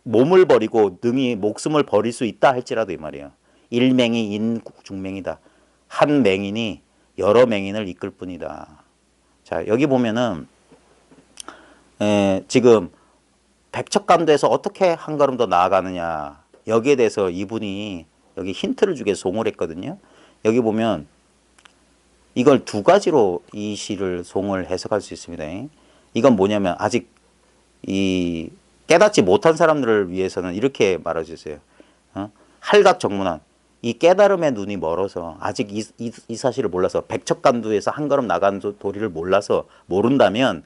Speaker 1: 몸을 버리고 능히 목숨을 버릴 수 있다 할지라도 이 말이에요. 일맹이 인중맹이다. 한 맹인이 여러 맹인을 이끌 뿐이다. 자, 여기 보면은 지금 백척간두에서 어떻게 한 걸음 더 나아가느냐, 여기에 대해서 이분이 여기 힌트를 주기 위해서 송을 했거든요. 여기 보면 이걸 두 가지로 이 시를 송을 해석할 수 있습니다. 이건 뭐냐면 아직 이 깨닫지 못한 사람들을 위해서는 이렇게 말해 주세요. 할각정문한, 이 깨달음의 눈이 멀어서 아직 이 사실을 몰라서 백척간두에서 한 걸음 나간 도리를 모른다면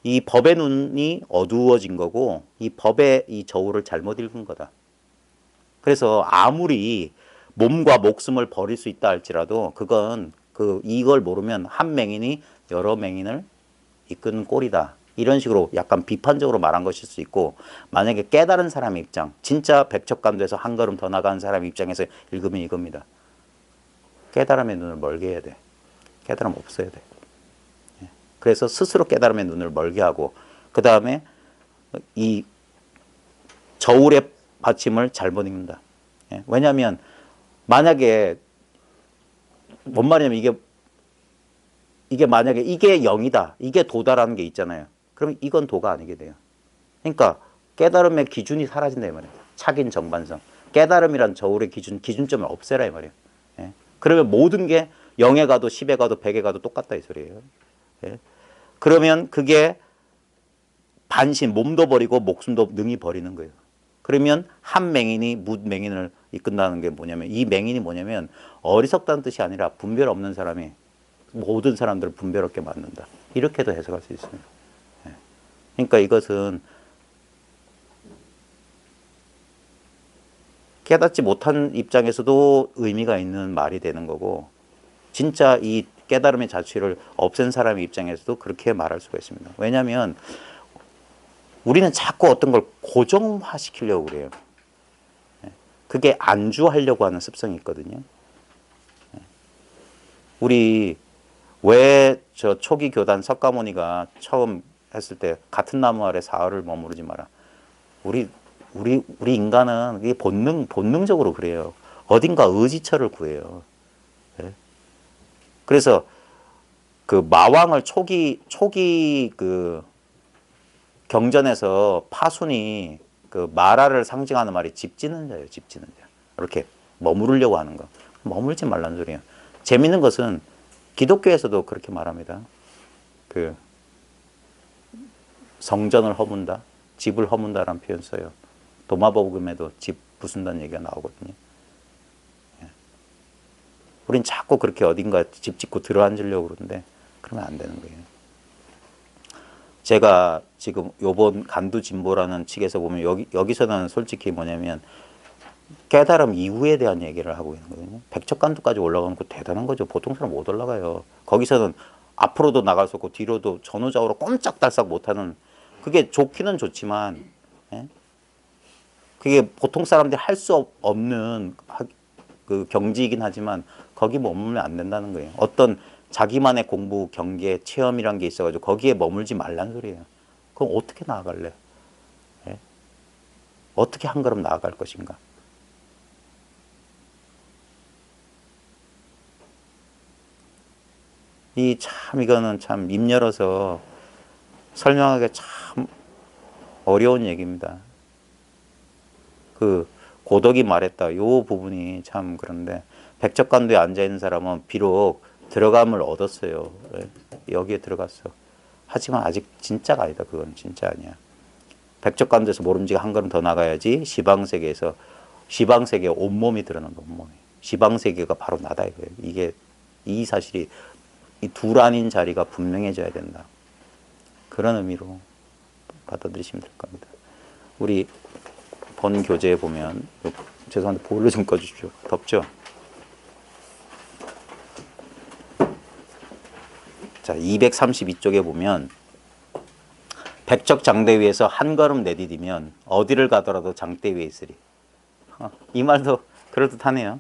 Speaker 1: 이 법의 눈이 어두워진 거고 이 법의 이 저울을 잘못 읽은 거다. 그래서 아무리 몸과 목숨을 버릴 수 있다 할지라도 그건 이걸 모르면 한 맹인이 여러 맹인을 이끄는 꼴이다. 이런 식으로 약간 비판적으로 말한 것일 수 있고, 만약에 깨달은 사람의 입장, 진짜 백척간두에서 한 걸음 더 나가는 사람의 입장에서 읽으면 이겁니다. 깨달음의 눈을 멀게 해야 돼. 깨달음 없어야 돼. 그래서 스스로 깨달음의 눈을 멀게 하고 그 다음에 이 저울의 받침을 잘못 읽는다. 왜냐하면 만약에 뭔 말이냐면 이게 만약에 이게 0이다. 이게 도다라는 게 있잖아요. 그러면 이건 도가 아니게 돼요. 그러니까 깨달음의 기준이 사라진다 이 말이에요. 착인 정반성. 깨달음이란 저울의 기준점을 없애라 이 말이에요. 예? 그러면 모든 게 0에 가도 10에 가도 100에 가도 똑같다 이 소리예요. 예? 그러면 그게 반신, 몸도 버리고 목숨도 능히 버리는 거예요. 그러면 한 맹인이 묻맹인을 이끈다는 게 뭐냐면, 이 맹인이 뭐냐면 어리석다는 뜻이 아니라 분별 없는 사람이 모든 사람들을 분별 없게 만든다. 이렇게도 해석할 수 있습니다. 예. 그러니까 이것은 깨닫지 못한 입장에서도 의미가 있는 말이 되는 거고, 진짜 이 깨달음의 자취를 없앤 사람의 입장에서도 그렇게 말할 수가 있습니다. 왜냐하면 우리는 자꾸 어떤 걸 고정화시키려고 그래요. 그게 안주하려고 하는 습성이 있거든요. 우리 왜 저 초기 교단 석가모니가 처음 했을 때 같은 나무 아래 사흘을 머무르지 마라. 우리 인간은 이게 본능적으로 그래요. 어딘가 의지처를 구해요. 그래서 그 마왕을 초기 그 경전에서 파순이 그 마라를 상징하는 말이 집 짓는 자예요. 집 짓는 자. 이렇게 머무르려고 하는 거. 머물지 말라는 소리예요. 재밌는 것은 기독교에서도 그렇게 말합니다. 그 성전을 허문다, 집을 허문다라는 표현 써요. 도마복음에도 집 부순다는 얘기가 나오거든요. 우린 자꾸 그렇게 어딘가 집 짓고 들어앉으려고 그러는데 그러면 안 되는 거예요. 제가 지금 요번 간두진보라는 측에서 보면 여기서는 솔직히 뭐냐면 깨달음 이후에 대한 얘기를 하고 있는 거거든요. 백척간두까지 올라가는 거 대단한 거죠. 보통 사람 못 올라가요. 거기서는 앞으로도 나갈 수 없고 뒤로도 전후좌우로 꼼짝달싹 못하는, 그게 좋기는 좋지만, 예? 그게 보통 사람들이 할 수 없는 그 경지이긴 하지만 거기 머물면 안 된다는 거예요. 어떤 자기만의 공부, 경계, 체험이란 게 있어가지고 거기에 머물지 말란 소리예요. 그럼 어떻게 나아갈래? 예? 어떻게 한 걸음 나아갈 것인가? 이거는 참 입 열어서 설명하기가 참 어려운 얘기입니다. 그 고덕이 말했다. 요 부분이 참 그런데, 백척간도에 앉아 있는 사람은 비록 들어감을 얻었어요. 여기에 들어갔어. 하지만 아직 진짜가 아니다. 그건 진짜 아니야. 백척간도에서 모름지가 한 걸음 더 나가야지 시방세계에서, 시방세계에 온몸이 드러난다. 온몸이. 시방세계가 바로 나다 이거예요. 이게 이 사실이 이 둘 아닌 자리가 분명해져야 된다. 그런 의미로 받아들이시면 될 겁니다. 우리 본 교재에 보면, 죄송한데 보일러 좀 꺼주십시오. 덥죠? 자, 232쪽에 보면 백척장대 위에서 한 걸음 내디디면 어디를 가더라도 장대 위에 있으리. 이 말도 그럴듯하네요.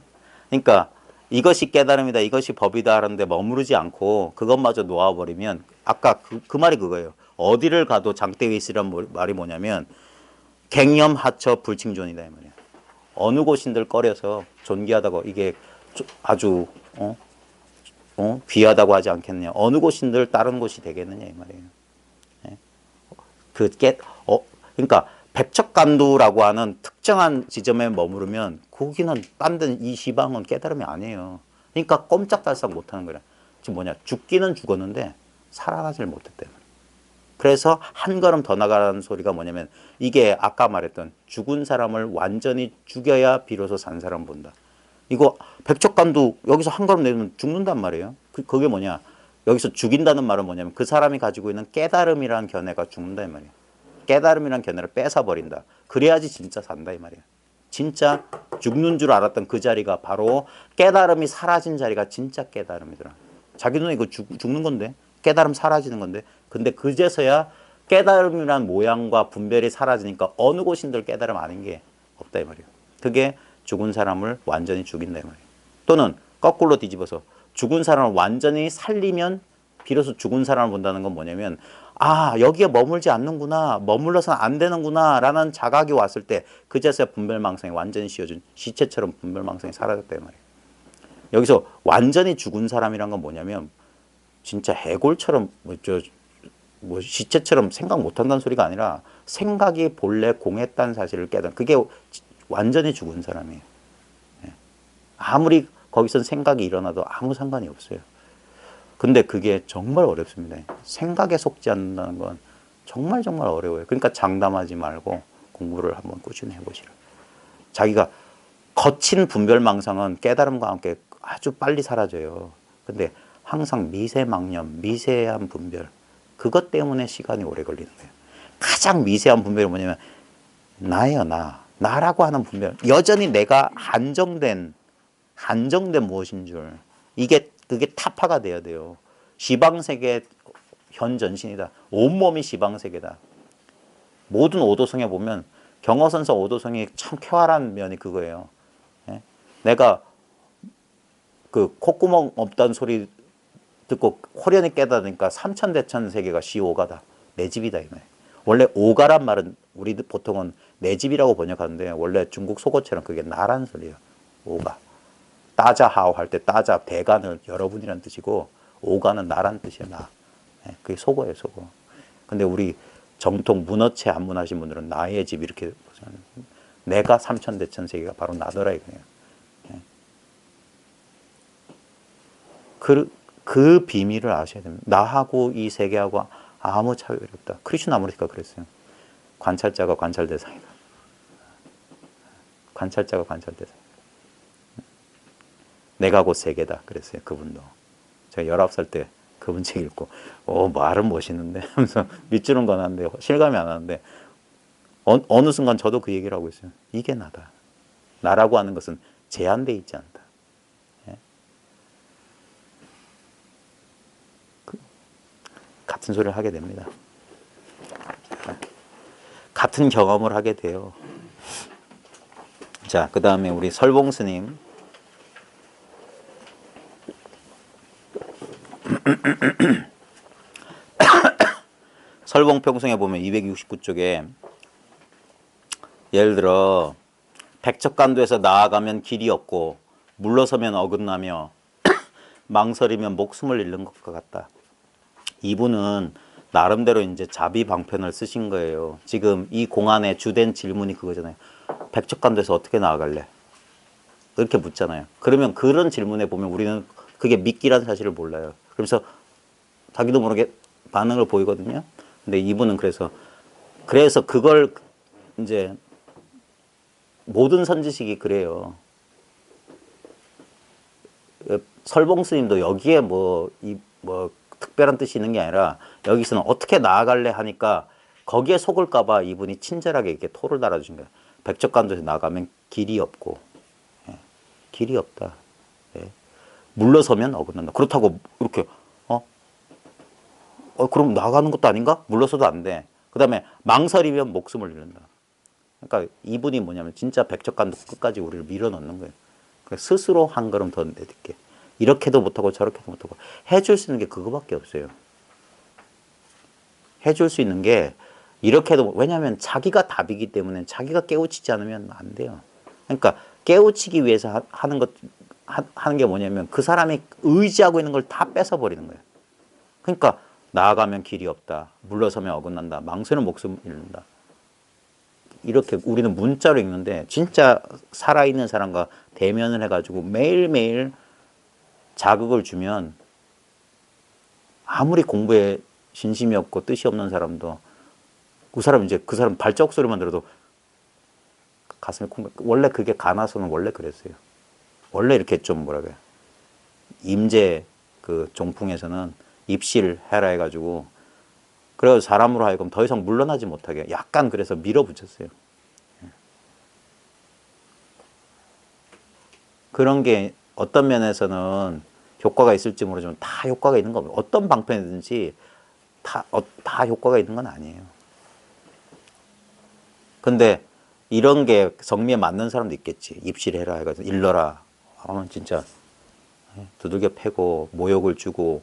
Speaker 1: 그러니까 이것이 깨달음이다, 이것이 법이다 하는데 머무르지 않고 그것마저 놓아버리면, 아까 그 말이 그거예요. 어디를 가도 장대 위에 있으리란 말이 뭐냐면 갱념하처 불칭존이다 이 말이야. 어느 곳인들 꺼려서 존귀하다고, 이게 아주 귀하다고 하지 않겠느냐. 어느 곳인들 다른 곳이 되겠느냐 이 말이에요. 그러니까 백척간두라고 하는 특정한 지점에 머무르면 거기는 딴 데는, 이 시방은 깨달음이 아니에요. 그러니까 꼼짝달싹 못하는 거야. 지금 뭐냐, 죽기는 죽었는데 살아가질 못했대. 그래서 한 걸음 더 나가라는 소리가 뭐냐면, 이게 아까 말했던 죽은 사람을 완전히 죽여야 비로소 산 사람 본다. 이거 백척간두 여기서 한 걸음 내면 죽는단 말이에요. 그게 뭐냐, 여기서 죽인다는 말은 뭐냐면 그 사람이 가지고 있는 깨달음이라는 견해가 죽는다 이 말이에요. 깨달음이라는 견해를 뺏어버린다. 그래야지 진짜 산다 이 말이에요. 진짜 죽는 줄 알았던 그 자리가 바로 깨달음이 사라진 자리가 진짜 깨달음이더라. 자기 눈에 이거 죽는 건데, 깨달음 사라지는 건데, 근데 그제서야 깨달음이란 모양과 분별이 사라지니까 어느 곳인들 깨달음 아닌 게 없다 이 말이에요. 그게 죽은 사람을 완전히 죽인다 이 말이에요. 또는 거꾸로 뒤집어서 죽은 사람을 완전히 살리면 비로소 죽은 사람을 본다는 건 뭐냐면, 아, 여기에 머물지 않는구나, 머물러서는 안 되는구나 라는 자각이 왔을 때 그제서야 분별망상이 완전히 씌워준 시체처럼 분별망상이 사라졌다 이 말이에요. 여기서 완전히 죽은 사람이란 건 뭐냐면 진짜 해골처럼 뭐 시체처럼 생각 못한다는 소리가 아니라 생각이 본래 공했다는 사실을 깨달은 그게 완전히 죽은 사람이에요. 아무리 거기선 생각이 일어나도 아무 상관이 없어요. 근데 그게 정말 어렵습니다. 생각에 속지 않는다는 건 정말 정말 어려워요. 그러니까 장담하지 말고 공부를 한번 꾸준히 해보시라. 자기가 거친 분별망상은 깨달음과 함께 아주 빨리 사라져요. 근데 항상 미세망념, 미세한 분별, 그것 때문에 시간이 오래 걸리는 거예요. 가장 미세한 분별이 뭐냐면 나예요, 나. 나라고 하는 분별. 여전히 내가 한정된 무엇인 줄. 그게 타파가 돼야 돼요. 시방세계 현전신이다. 온몸이 시방세계다. 모든 오도성에 보면 경어선서 오도성이 참 쾌활한 면이 그거예요. 예? 내가 그 콧구멍 없다는 소리 듣고 호련히 깨달으니까 삼천대천 세계가 시오가다. 내 집이다 이 말. 원래 오가란 말은 우리 보통은 내 집이라고 번역하는데 원래 중국 속어처럼 그게 나란 소리예요. 오가. 따자하오 할 때 따자 대가는 여러분이란 뜻이고 오가는 나란 뜻이에요. 나. 그게 속어예요, 속어. 근데 우리 정통 문어체 안문하신 분들은 나의 집 이렇게 보잖아요. 내가 삼천대천 세계가 바로 나더라 이거예요. 그 비밀을 아셔야 됩니다. 나하고 이 세계하고 아무 차별이 없다. 크리슈나무르티가 그랬어요. 관찰자가 관찰 대상이다. 관찰자가 관찰 대상. 내가 곧 세계다. 그랬어요. 그분도. 제가 19살 때 그분 책 읽고 말은 멋있는데 하면서 밑줄은 건 한데 실감이 안 나는데 어느 순간 저도 그 얘기를 하고 있어요. 이게 나다. 나라고 하는 것은 제한되어 있지 않다. 같은 소리를 하게 됩니다. 같은 경험을 하게 돼요. 자, 그 다음에 우리 설봉 스님. 설봉평성에 보면 269쪽에 예를 들어 백척간도에서 나아가면 길이 없고 물러서면 어긋나며 망설이면 목숨을 잃는 것과 같다. 이분은 나름대로 이제 자비방편을 쓰신 거예요. 지금 이 공안의 주된 질문이 그거잖아요. 백척간도에서 어떻게 나아갈래? 이렇게 묻잖아요. 그러면 그런 질문에 보면 우리는 그게 미끼라는 사실을 몰라요. 그래서 자기도 모르게 반응을 보이거든요. 근데 이분은 그래서 그걸 이제 모든 선지식이 그래요. 설봉 스님도 여기에 뭐 특별한 뜻이 있는 게 아니라 여기서는 어떻게 나아갈래 하니까 거기에 속을까봐 이분이 친절하게 이렇게 토를 달아주신 거예요. 백척간도에서 나가면 길이 없고, 길이 없다. 물러서면 어긋난다. 그렇다고 이렇게 그럼 나가는 것도 아닌가? 물러서도 안 돼. 그 다음에 망설이면 목숨을 잃는다. 그러니까 이분이 뭐냐면 진짜 백척간도 끝까지 우리를 밀어넣는 거예요. 그러니까 스스로 한 걸음 더 내딛게. 이렇게도 못하고 저렇게도 못하고 해줄 수 있는 게 그거밖에 없어요. 해줄 수 있는 게 이렇게도, 왜냐하면 자기가 답이기 때문에 자기가 깨우치지 않으면 안 돼요. 그러니까 깨우치기 위해서 하는 게 뭐냐면 그 사람이 의지하고 있는 걸 다 뺏어버리는 거예요. 그러니까 나아가면 길이 없다. 물러서면 어긋난다. 망설이면 목숨 잃는다. 이렇게 우리는 문자로 읽는데 진짜 살아있는 사람과 대면을 해가지고 매일매일 자극을 주면 아무리 공부에 진심이 없고 뜻이 없는 사람도 그 사람 발자국 소리만 들어도 가슴에 콩. 원래 그게 가나서는 원래 그랬어요. 원래 이렇게 좀 뭐라 그래. 임제 그 종풍에서는 입실해라 해가지고 그래서 사람으로 하여금 더 이상 물러나지 못하게 약간 그래서 밀어붙였어요. 그런 게 어떤 면에서는 효과가 있을지 모르지만 다 효과가 있는 겁니다. 어떤 방편이든지 다 효과가 있는 건 아니에요. 근데 이런 게 성미에 맞는 사람도 있겠지. 입실해라 해가지고 일러라 하면 진짜 두들겨 패고 모욕을 주고.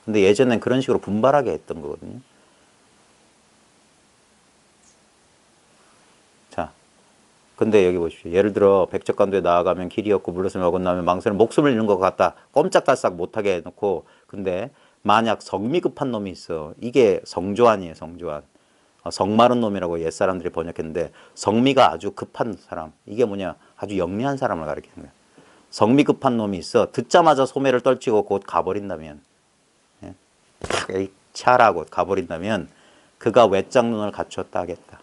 Speaker 1: 근데 예전엔 그런 식으로 분발하게 했던 거거든요. 자, 근데 여기 보십시오. 예를 들어 백척간도에 나아가면 길이 없고 물러서면 어긋나면 망설이면 목숨을 잃는 것 같다. 꼼짝달싹 못하게 해놓고 근데 만약 성미 급한 놈이 있어. 이게 성조안이에요, 성조안. 성마른 놈이라고 옛사람들이 번역했는데 성미가 아주 급한 사람. 이게 뭐냐? 아주 영리한 사람을 가리키는 거예요. 성미 급한 놈이 있어. 듣자마자 소매를 떨치고 곧 가버린다면, 예? 탁 차라고 가버린다면 그가 외짝눈을 갖추었다 하겠다.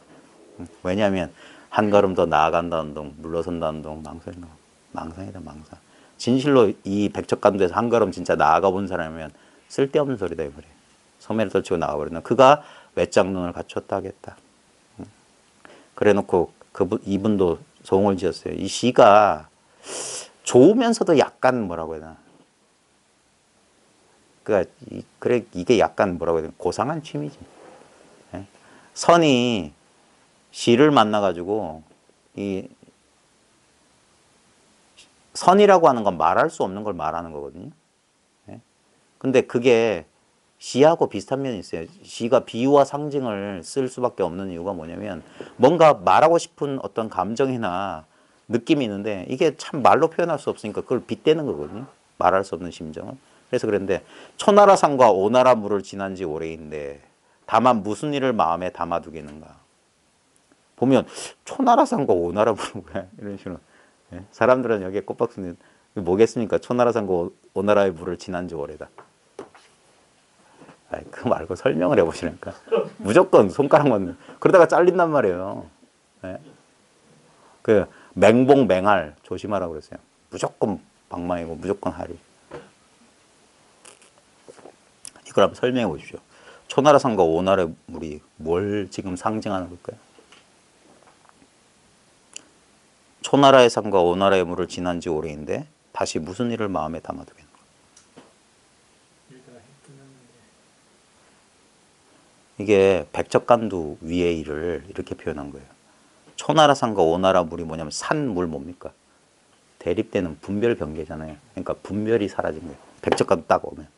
Speaker 1: 왜냐하면 한 걸음 더 나아간다는 동, 물러선다는 동, 망설이다. 망상이다, 망상. 진실로 이 백척간도에서 한 걸음 진짜 나아가 본 사람이면 쓸데없는 소리다 이 말이에요. 소매를 떨치고 나가버린다. 그가 외짝눈을 갖췄다 하겠다. 그래놓고 이분도 송을 지었어요. 이 시가 좋으면서도 약간 뭐라고 해야 되나. 그래 이게 약간 뭐라고 해야 되나. 고상한 취미지. 예? 선이 시를 만나가지고 이 선이라고 하는 건 말할 수 없는 걸 말하는 거거든요. 예? 근데 그게 시하고 비슷한 면이 있어요. 시가 비유와 상징을 쓸 수밖에 없는 이유가 뭐냐면 뭔가 말하고 싶은 어떤 감정이나 느낌이 있는데 이게 참 말로 표현할 수 없으니까 그걸 빗대는 거거든요. 말할 수 없는 심정을. 그래서 그랬는데 초나라 산과 오나라 물을 지난 지 오래인데 다만 무슨 일을 마음에 담아두겠는가. 보면 초나라 산과 오나라 물은 뭐야 이런 식으로. 예? 사람들은 여기에 꽃박수는 뭐겠습니까? 초나라 산과 오나라의 물을 지난 지 오래다. 그 말고 설명을 해보시니까 무조건 손가락만 그러다가 잘린단 말이에요. 네? 그 맹봉 맹할 조심하라고 그랬어요. 무조건 방망이고 무조건 할이. 이걸 한번 설명해 보십시오. 초나라 산과 오나라의 물이 뭘 지금 상징하는 걸까요? 초나라의 산과 오나라의 물을 지난 지 오래인데 다시 무슨 일을 마음에 담아두겠는가? 이게 백척간두 위의 일을 이렇게 표현한 거예요. 초나라 산과 오나라 물이 뭐냐면 산물 뭡니까? 대립되는 분별 경계잖아요. 그러니까 분별이 사라진 거예요. 백척간두 딱 오면.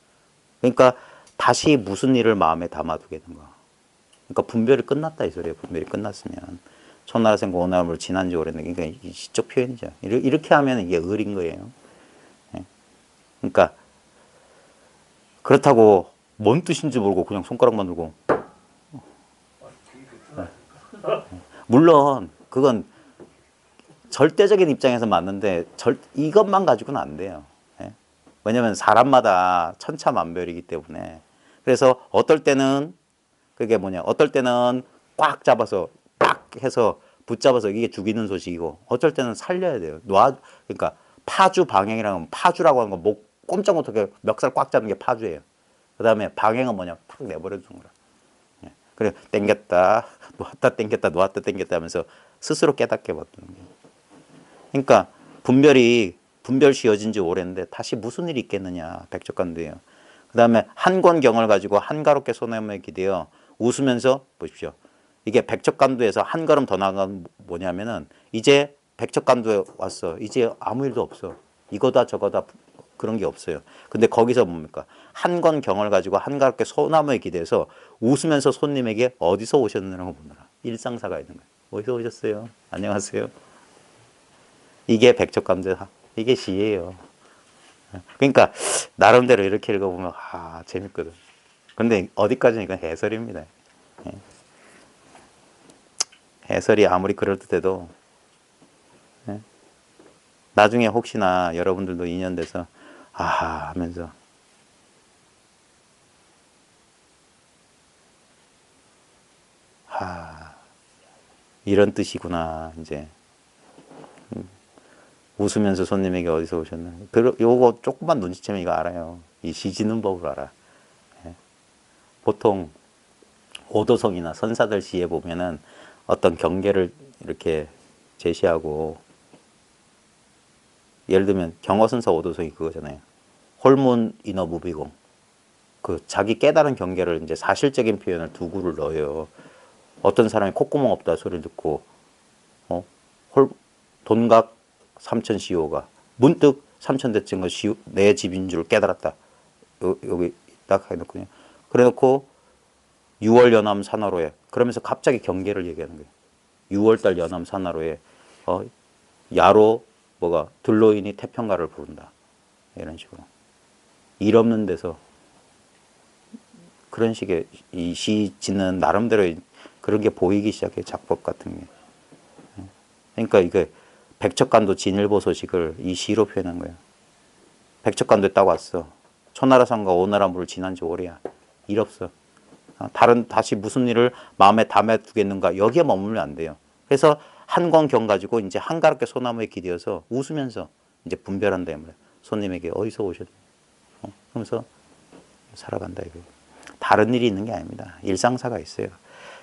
Speaker 1: 그러니까 다시 무슨 일을 마음에 담아두겠는가. 그러니까 분별이 끝났다 이 소리예요. 분별이 끝났으면. 초나라 산과 오나라 물을 지난 지 오래인데 그러니까 이 시적 표현이죠. 이렇게 하면 이게 을인 거예요. 그러니까 그렇다고 뭔 뜻인지 모르고 그냥 손가락만 들고 물론 그건 절대적인 입장에서 맞는데 이것만 가지고는 안 돼요. 예? 왜냐하면 사람마다 천차만별이기 때문에. 그래서 어떨 때는 그게 뭐냐, 어떨 때는 꽉 잡아서 딱 해서 붙잡아서 이게 죽이는 소식이고 어쩔 때는 살려야 돼요. 그러니까 파주 방향이라는 파주라고 하는 건 목 꼼짝 못하게 멱살 꽉 잡는 게 파주예요. 그 다음에 방향은 뭐냐, 탁 내버려 두는 거라. 예. 그래 땡겼다 놓았다 땡겼다 놓았다 땡겼다 하면서 스스로 깨닫게 만드는 거예요. 그러니까 분별 씌어진 지 오래인데 다시 무슨 일이 있겠느냐, 백척간두예요. 그 다음에 한권경을 가지고 한가롭게 소나무에 기대어 웃으면서 보십시오. 이게 백척간두에서 한 걸음 더 나간 뭐냐면은 이제 백척간두에 왔어. 이제 아무 일도 없어. 이거다 저거다 그런 게 없어요. 근데 거기서 뭡니까? 한권경을 가지고 한가롭게 소나무에 기대서 웃으면서 손님에게 어디서 오셨느냐고 묻느라. 일상사가 있는 거예요. 어디서 오셨어요? 안녕하세요. 이게 백척간두, 이게 시예요. 그러니까 나름대로 이렇게 읽어보면 재밌거든. 근데 어디까지는 이건 해설입니다. 해설이 아무리 그럴듯해도 나중에 혹시나 여러분들도 인연돼서 하면서 이런 뜻이구나 이제. 웃으면서 손님에게 어디서 오셨나. 요거 조금만 눈치채면 이거 알아요. 이 시지는 법을 알아. 보통 오도성이나 선사들 시에 보면은 어떤 경계를 이렇게 제시하고, 예를 들면 경어선사 오도성이 그거잖아요. 홀문인어 무비공. 그 자기 깨달은 경계를 이제 사실적인 표현을 두 구를 넣어요. 어떤 사람이 콧구멍 없다 소리를 듣고 돈각 삼천시오가 문득 삼천대천가 내 집인 줄 깨달았다. 여기 딱 해놓고요. 그래놓고 6월 연암 산화로에 그러면서 갑자기 경계를 얘기하는 거예요. 6월달 연암 산화로에 야로 들로인이 태평가를 부른다. 이런 식으로. 일 없는 데서 그런 식의 이 시 짓는 나름대로 그런 게 보이기 시작해 작법 같은 게. 그러니까 이게 백척간도 진일보 소식을 이 시로 표현한 거야. 백척간도에 딱 왔어. 초나라산과 오나라 물을 지난 지 오래야. 일 없어. 다른 다시 무슨 일을 마음에 담아 두겠는가 여기에 머물면 안 돼요. 그래서 한광경 가지고 이제 한가롭게 소나무에 기대어서 웃으면서 이제 분별한다 이 말이야. 손님에게 어디서 오셨냐. 그러면서 살아간다 이거. 다른 일이 있는 게 아닙니다. 일상사가 있어요.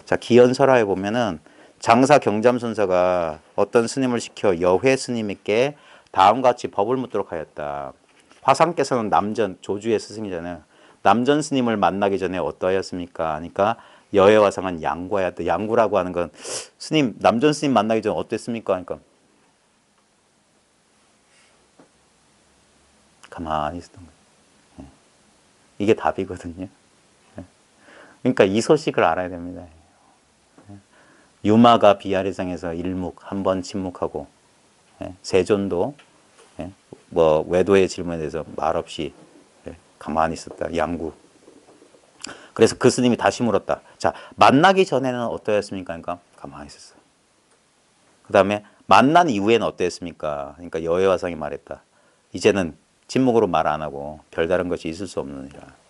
Speaker 1: 자, 기연설화에 보면은 장사 경잠선사가 어떤 스님을 시켜 여회 스님에게 다음과 같이 법을 묻도록 하였다. 화상께서는 남전 조주의 스승이잖아요. 남전 스님을 만나기 전에 어떠하였습니까? 그러니까 여회 화상은 양구하였다. 양구라고 하는 건 스님 남전 스님 만나기 전에 어땠습니까? 그러니까 가만히 있었던 거예요. 이게 답이거든요. 그러니까 이 소식을 알아야 됩니다. 유마가 비아리상에서 일묵 한 번 침묵하고 세존도 뭐 외도의 질문에 대해서 말없이 가만히 있었다. 양구. 그래서 그 스님이 다시 물었다. 자, 만나기 전에는 어떠했습니까? 그러니까 가만히 있었어. 그 다음에 만난 이후에는 어떠했습니까? 그러니까 여해화상이 말했다. 이제는 침묵으로 말 안 하고 별다른 것이 있을 수 없느니라.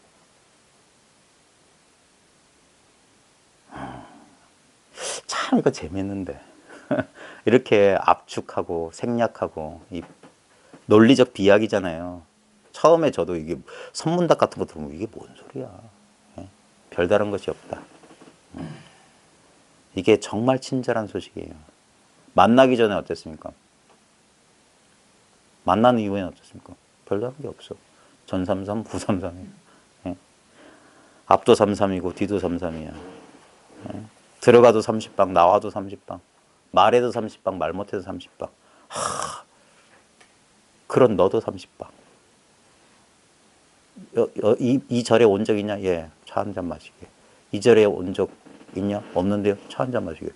Speaker 1: 참 이거 재밌는데 이렇게 압축하고 생략하고 이 논리적 비약이잖아요. 처음에 저도 이게 선문답 같은 거 들으면 이게 뭔 소리야. 별다른 것이 없다. 이게 정말 친절한 소식이에요. 만나기 전에 어땠습니까? 만난 이후에는 어떻습니까? 별다른 게 없어. 전삼삼, 부삼삼이에요. 앞도 삼삼이고 뒤도 삼삼이야. 들어가도 30방, 나와도 30방, 말해도 30방, 말 못해도 30방. 그런 너도 30방. 이 절에 온 적 있냐? 예, 차 한 잔 마시게. 이 절에 온 적 있냐? 없는데요? 차 한 잔 마시게.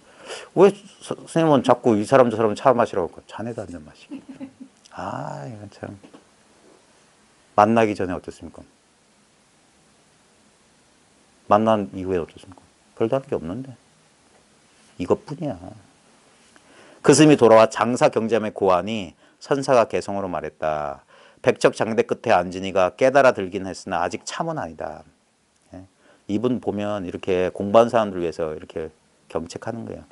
Speaker 1: 왜 선생님은 자꾸 이 사람 저 사람 차 마시라고 할까? 자네도 한 잔 마시게. 아, 이건 참. 만나기 전에 어떻습니까? 만난 이후에 어떻습니까? 별다른 게 없는데. 이것뿐이야. 그 스님이 돌아와 장사 경잠의 고안이 선사가 개성으로 말했다. 백척 장대 끝에 앉으니가 깨달아 들긴 했으나 아직 참은 아니다. 이분 보면 이렇게 공부한 사람들 위해서 이렇게 경책하는 거예요.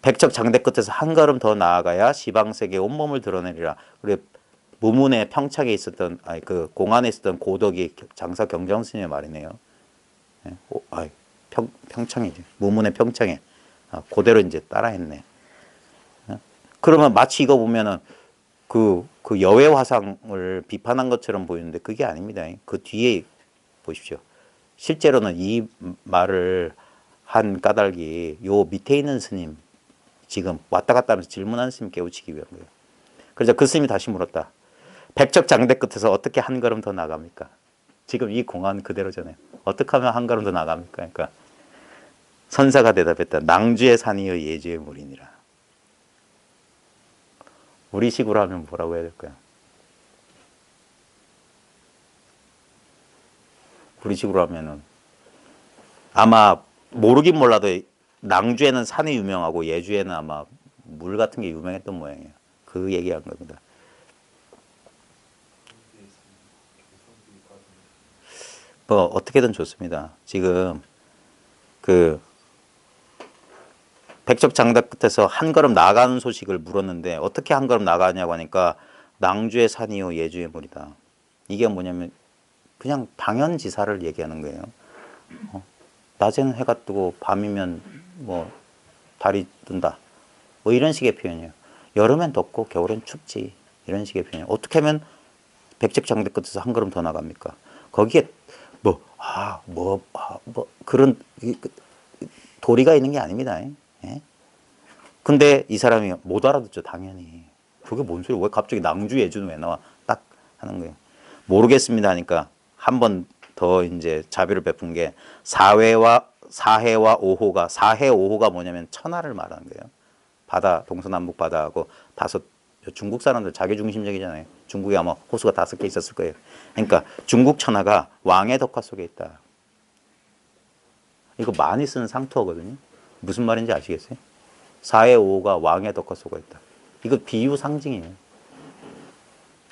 Speaker 1: 백척 장대 끝에서 한 걸음 더 나아가야 시방세계에 온몸을 드러내리라. 그리고 무문의 평창에 있었던 그 공안에 있었던 고덕이 장사 경정 스님의 말이네요. 평창이지. 무문의 평창에. 그대로 이제 따라했네. 그러면 마치 이거 보면은 그 여외 화상을 비판한 것처럼 보이는데 그게 아닙니다. 그 뒤에 보십시오. 실제로는 이 말을 한 까닭이 요 밑에 있는 스님 지금 왔다 갔다 하면서 질문하는 스님 깨우치기 위한 거예요. 그래서 그 스님이 다시 물었다. 백척 장대 끝에서 어떻게 한 걸음 더 나갑니까? 지금 이 공안 그대로잖아요. 어떻게 하면 한 걸음 더 나갑니까? 그러니까 선사가 대답했다. 낭주의 산이여 예주의 물이니라. 우리식으로 하면 뭐라고 해야 될까요? 우리식으로 하면은 아마 모르긴 몰라도 낭주에는 산이 유명하고 예주에는 아마 물 같은 게 유명했던 모양이에요. 그 얘기한 겁니다. 뭐 어떻게든 좋습니다. 지금 그 백척 장대 끝에서 한 걸음 나가는 소식을 물었는데 어떻게 한 걸음 나가냐고 하니까 낭주의 산이요 예주의 물이다. 이게 뭐냐면 그냥 당연지사를 얘기하는 거예요. 낮에는 해가 뜨고 밤이면 뭐 달이 뜬다. 뭐 이런 식의 표현이에요. 여름엔 덥고 겨울엔 춥지. 이런 식의 표현이에요. 어떻게 하면 백척 장대 끝에서 한 걸음 더 나갑니까? 거기에 그런 도리가 있는 게 아닙니다. 예? 근데 이 사람이 못 알아듣죠, 당연히. 그게 뭔 소리야? 왜 갑자기 낭주 예주는 왜 나와? 딱 하는 거예요. 모르겠습니다 하니까 한 번 더 이제 자비를 베푼 게 사해와 5호가 4해 5호가 뭐냐면 천하를 말하는 거예요. 바다, 동서남북 바다하고 중국 사람들 자기중심적이잖아요. 중국에 아마 호수가 5개 있었을 거예요. 그러니까 중국 천하가 왕의 덕화 속에 있다. 이거 많이 쓰는 상투어거든요. 무슨 말인지 아시겠어요? 4의 5가 왕의 덕화 쏘고 있다. 이거 비유 상징이에요.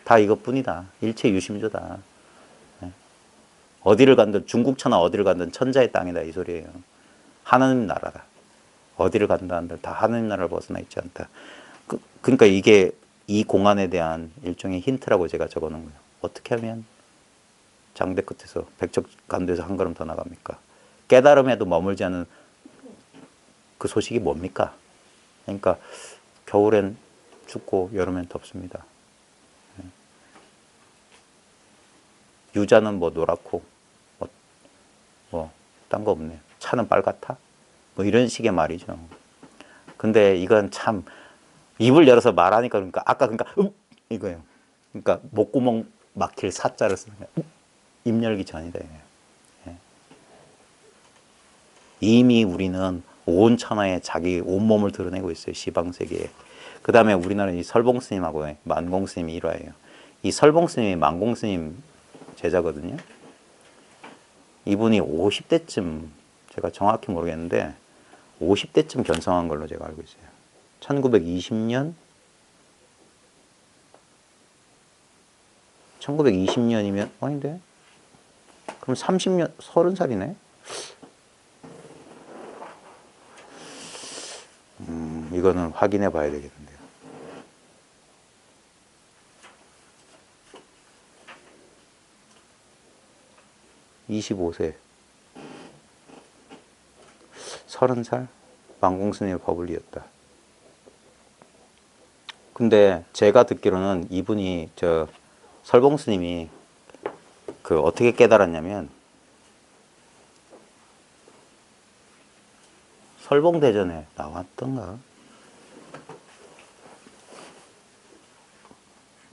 Speaker 1: 다 이것뿐이다. 일체 유심조다. 어디를 간든 중국 천하 어디를 간든 천자의 땅이다 이 소리예요. 하나님 나라다. 어디를 간다 한들 다 하나님 나라를 벗어나 있지 않다. 그러니까 이게 이 공안에 대한 일종의 힌트라고 제가 적어놓은 거예요. 어떻게 하면 장대 끝에서 백척간도에서 한 걸음 더 나갑니까? 깨달음에도 머물지 않은 그 소식이 뭡니까? 그러니까 겨울엔 춥고 여름엔 덥습니다. 유자는 뭐 노랗고 딴 거 없네. 차는 빨갛다? 뭐 이런 식의 말이죠. 근데 이건 참 입을 열어서 말하니까 그러니까 아까 그러니까 이거예요. 그러니까 목구멍 막힐 사자를 쓰는 거예요. 입 열기 전이다. 예. 이미 우리는 온 천하에 자기 온몸을 드러내고 있어요. 시방세계에. 그 다음에 우리나라는 이 설봉스님하고 만공스님이 일화예요. 이 설봉스님이 만공스님 제자거든요. 이분이 50대쯤 제가 정확히 모르겠는데 50대쯤 견성한 걸로 제가 알고 있어요. 1920년이면 아닌데? 그럼 30년, 30살이네? 이거는 확인해 봐야 되겠는데요. (25세) 30살? 만공스님의 버블리였다. 근데 제가 듣기로는 이분이 설봉스님이 어떻게 깨달았냐면 설봉대전에 나왔던가?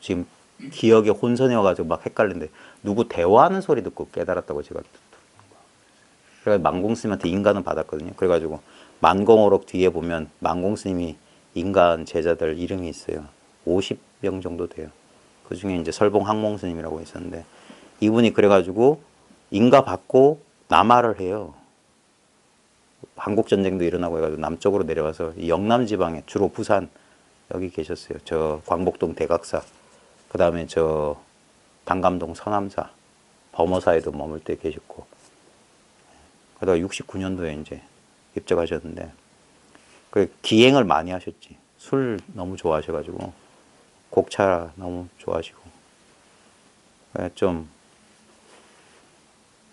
Speaker 1: 지금 기억에 혼선이 와가지고 막 헷갈린데 누구 대화하는 소리 듣고 깨달았다고 제가 그래서 만공스님한테 인간은 받았거든요. 그래가지고 만공어록 뒤에 보면 만공스님이 인간 제자들 이름이 있어요. 50명 정도 돼요. 그 중에 이제 설봉 항몽스님이라고 있었는데 이분이 그래가지고 인가 받고 남하를 해요. 한국전쟁도 일어나고 해가지고 남쪽으로 내려와서 영남 지방에 주로 부산 여기 계셨어요. 저 광복동 대각사, 그 다음에 저 당감동 서남사, 범어사에도 머물 때 계셨고, 그러다가 69년도에 이제 입적하셨는데, 그 기행을 많이 하셨지. 술 너무 좋아하셔가지고, 곡차 너무 좋아하시고, 좀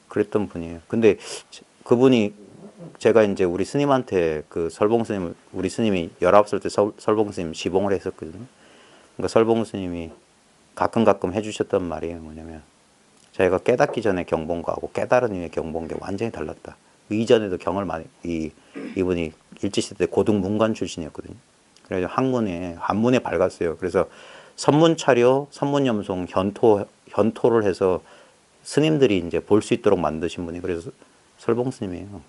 Speaker 1: 그랬던 분이에요. 근데 그분이 제가 이제 우리 스님한테 그 설봉 스님, 우리 스님이 19살 때 설봉 스님 시봉을 했었거든요. 그러니까 설봉 스님이 가끔 해주셨던 말이에요. 뭐냐면 자기가 깨닫기 전에 경본거하고 깨달은 이후에 경본게 완전히 달랐다. 이전에도 경을 많이 이분이 일제시대 때 고등 문관 출신이었거든요. 그래서 한문에 밝았어요. 그래서 선문차려, 선문염송, 현토를 해서 스님들이 이제 볼 수 있도록 만드신 분이 그래서 설봉 스님이에요.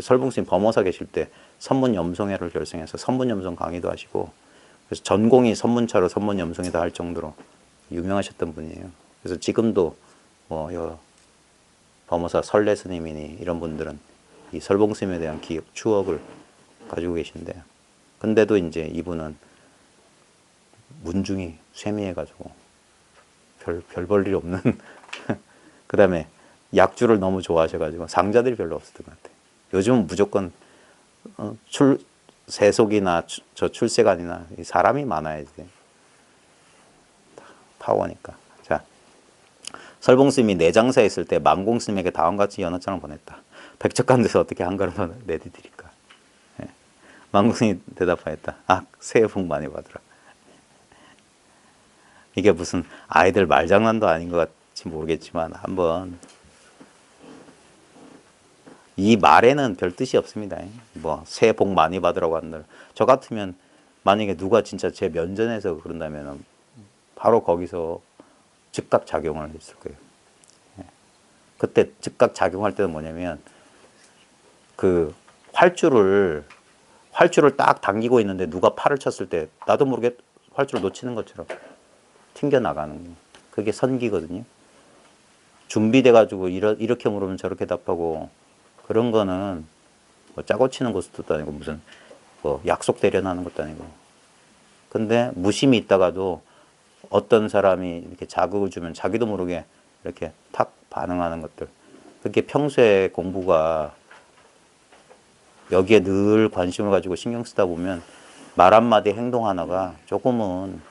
Speaker 1: 설봉 스님 범어사 계실 때 선문염송회를 결성해서 선문염송 강의도 하시고 그래서 전공이 선문차로 선문염송이다 할 정도로 유명하셨던 분이에요. 그래서 지금도 범어사 설례 스님이니 이런 분들은 이 설봉 스님에 대한 기억, 추억을 가지고 계신데 근데도 이제 이분은 문중이 쇠미해가지고 별 볼 일이 없는 그 다음에 약주를 너무 좋아하셔가지고 상자들이 별로 없었던 것 같아요. 요즘은 무조건 세속이나 출세관이나 사람이 많아야지 파워니까. 자, 설봉스님이 내장사에 있을 때 만공스님에게 다음과 같이 연하장을 보냈다. 백척간도에서 어떻게 한 걸음 더 내디디릴까? 예. 만공스님이 대답하였다. 아, 새해 복 많이 받으라. 이게 무슨 아이들 말장난도 아닌 것 같이 모르겠지만 한번 이 말에는 별 뜻이 없습니다. 뭐 새해 복 많이 받으라고 한들 저 같으면 만약에 누가 진짜 제 면전에서 그런다면 바로 거기서 즉각 작용을 했을 거예요. 그때 즉각 작용할 때는 뭐냐면 그 활주를 딱 당기고 있는데 누가 팔을 쳤을 때 나도 모르게 활주를 놓치는 것처럼 튕겨 나가는 그게 선기거든요. 준비돼 가지고 이렇게 물으면 저렇게 답하고 그런 거는 뭐 짜고 치는 것도 아니고 무슨 뭐 약속 대련하는 것도 아니고. 근데 무심히 있다가도 어떤 사람이 이렇게 자극을 주면 자기도 모르게 이렇게 탁 반응하는 것들. 그게 평소에 공부가 여기에 늘 관심을 가지고 신경 쓰다 보면 말 한마디 행동 하나가 조금은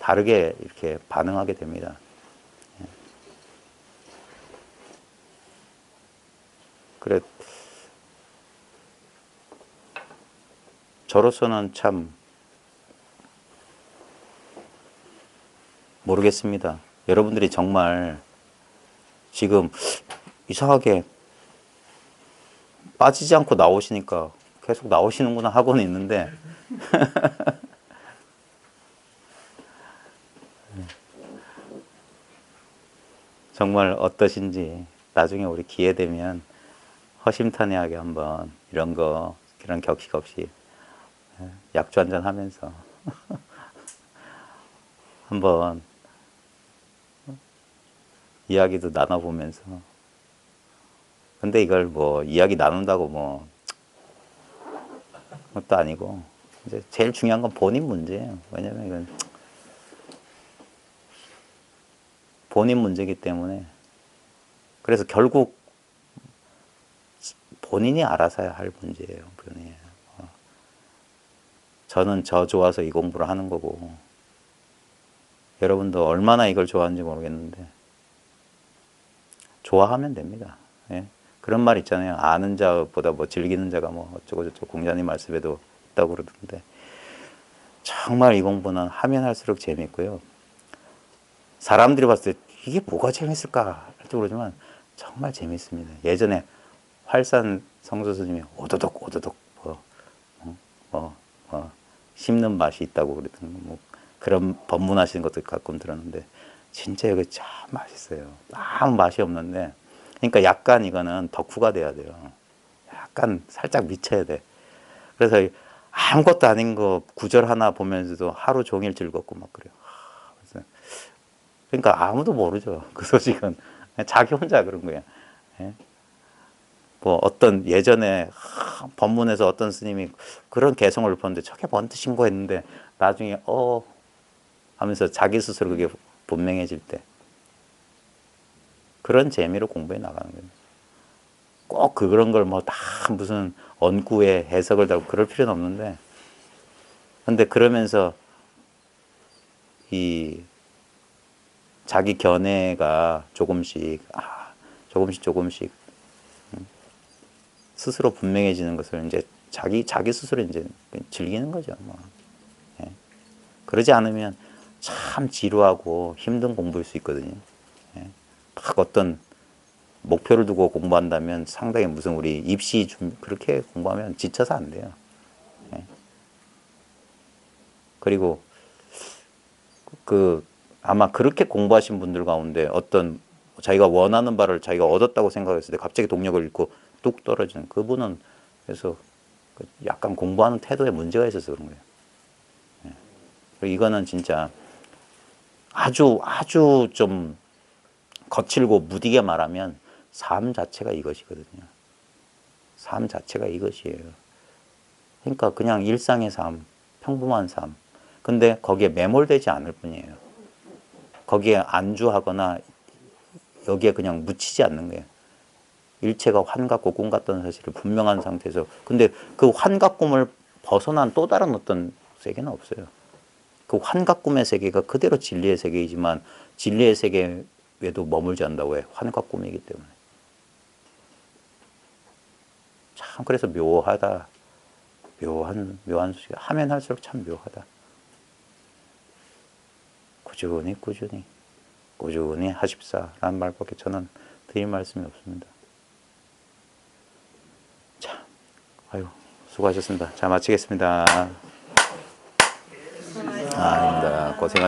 Speaker 1: 다르게 이렇게 반응하게 됩니다. 그래, 저로서는 참 모르겠습니다. 여러분들이 정말 지금 이상하게 빠지지 않고 나오시니까 계속 나오시는구나 하고는 있는데 정말 어떠신지 나중에 우리 기회 되면 허심탄회하게 한번 이런 거 그런 격식 없이 약주 한잔 하면서 한번 이야기도 나눠보면서. 근데 이걸 뭐 이야기 나눈다고 뭐 그것도 아니고 이제 제일 중요한 건 본인 문제예요. 왜냐면 이건 본인 문제이기 때문에. 그래서 결국 본인이 알아서야 할 문제예요. 본인이. 저는 저 좋아서 이 공부를 하는 거고 여러분도 얼마나 이걸 좋아하는지 모르겠는데 좋아하면 됩니다. 예? 그런 말 있잖아요. 아는 자보다 뭐 즐기는 자가 뭐 어쩌고 저쩌고 공자님 말씀에도 있다고 그러던데 정말 이 공부는 하면 할수록 재밌고요. 사람들이 봤을 때 이게 뭐가 재밌을까 할지 모르지만 정말 재밌습니다. 예전에 활산 성조 스님이 오도독 오도독 씹는 맛이 있다고 그랬던 뭐 그런 법문하시는 것도 가끔 들었는데 진짜 이거 참 맛있어요. 아무 맛이 없는데 그러니까 약간 이거는 덕후가 돼야 돼요. 약간 살짝 미쳐야 돼. 그래서 아무것도 아닌 거 구절 하나 보면서도 하루 종일 즐겁고 막 그래요. 그래서 그러니까 아무도 모르죠. 그 소식은 자기 혼자 그런 거야. 예? 뭐 어떤 예전에 법문에서 어떤 스님이 그런 개성을 읊었는데 저게 뭔 뜻인고 했는데 나중에 하면서 자기 스스로 그게 분명해질 때 그런 재미로 공부해 나가는 거예요. 꼭 그런 걸 뭐 다 무슨 언구에 해석을 달고 그럴 필요는 없는데 근데 그러면서 이 자기 견해가 조금씩 조금씩 스스로 분명해지는 것을 이제 자기 스스로 이제 즐기는 거죠. 뭐. 예. 그러지 않으면 참 지루하고 힘든 공부일 수 있거든요. 예. 막 어떤 목표를 두고 공부한다면 상당히 무슨 우리 입시 그렇게 공부하면 지쳐서 안 돼요. 예. 그리고 아마 그렇게 공부하신 분들 가운데 어떤 자기가 원하는 바를 자기가 얻었다고 생각했을 때 갑자기 동력을 잃고 뚝 떨어지는 그분은 그래서 약간 공부하는 태도에 문제가 있어서 그런 거예요. 예. 이거는 진짜 아주 좀 거칠고 무디게 말하면 삶 자체가 이것이거든요. 삶 자체가 이것이에요. 그러니까 그냥 일상의 삶, 평범한 삶. 근데 거기에 매몰되지 않을 뿐이에요. 거기에 안주하거나 여기에 그냥 묻히지 않는 거예요. 일체가 환 같고 꿈 같다는 사실을 분명한 상태에서 근데 그 환과 꿈을 벗어난 또 다른 어떤 세계는 없어요. 그 환과 꿈의 세계가 그대로 진리의 세계이지만 진리의 세계 외에도 머물지 않는다고 왜 환과 꿈이기 때문에. 참 그래서 묘하다. 묘한 수식. 하면 할수록 참 묘하다. 꾸준히 하십사라는 말밖에 저는 드릴 말씀이 없습니다. 자, 아유 수고하셨습니다. 자 마치겠습니다. 아닙니다. 고생하.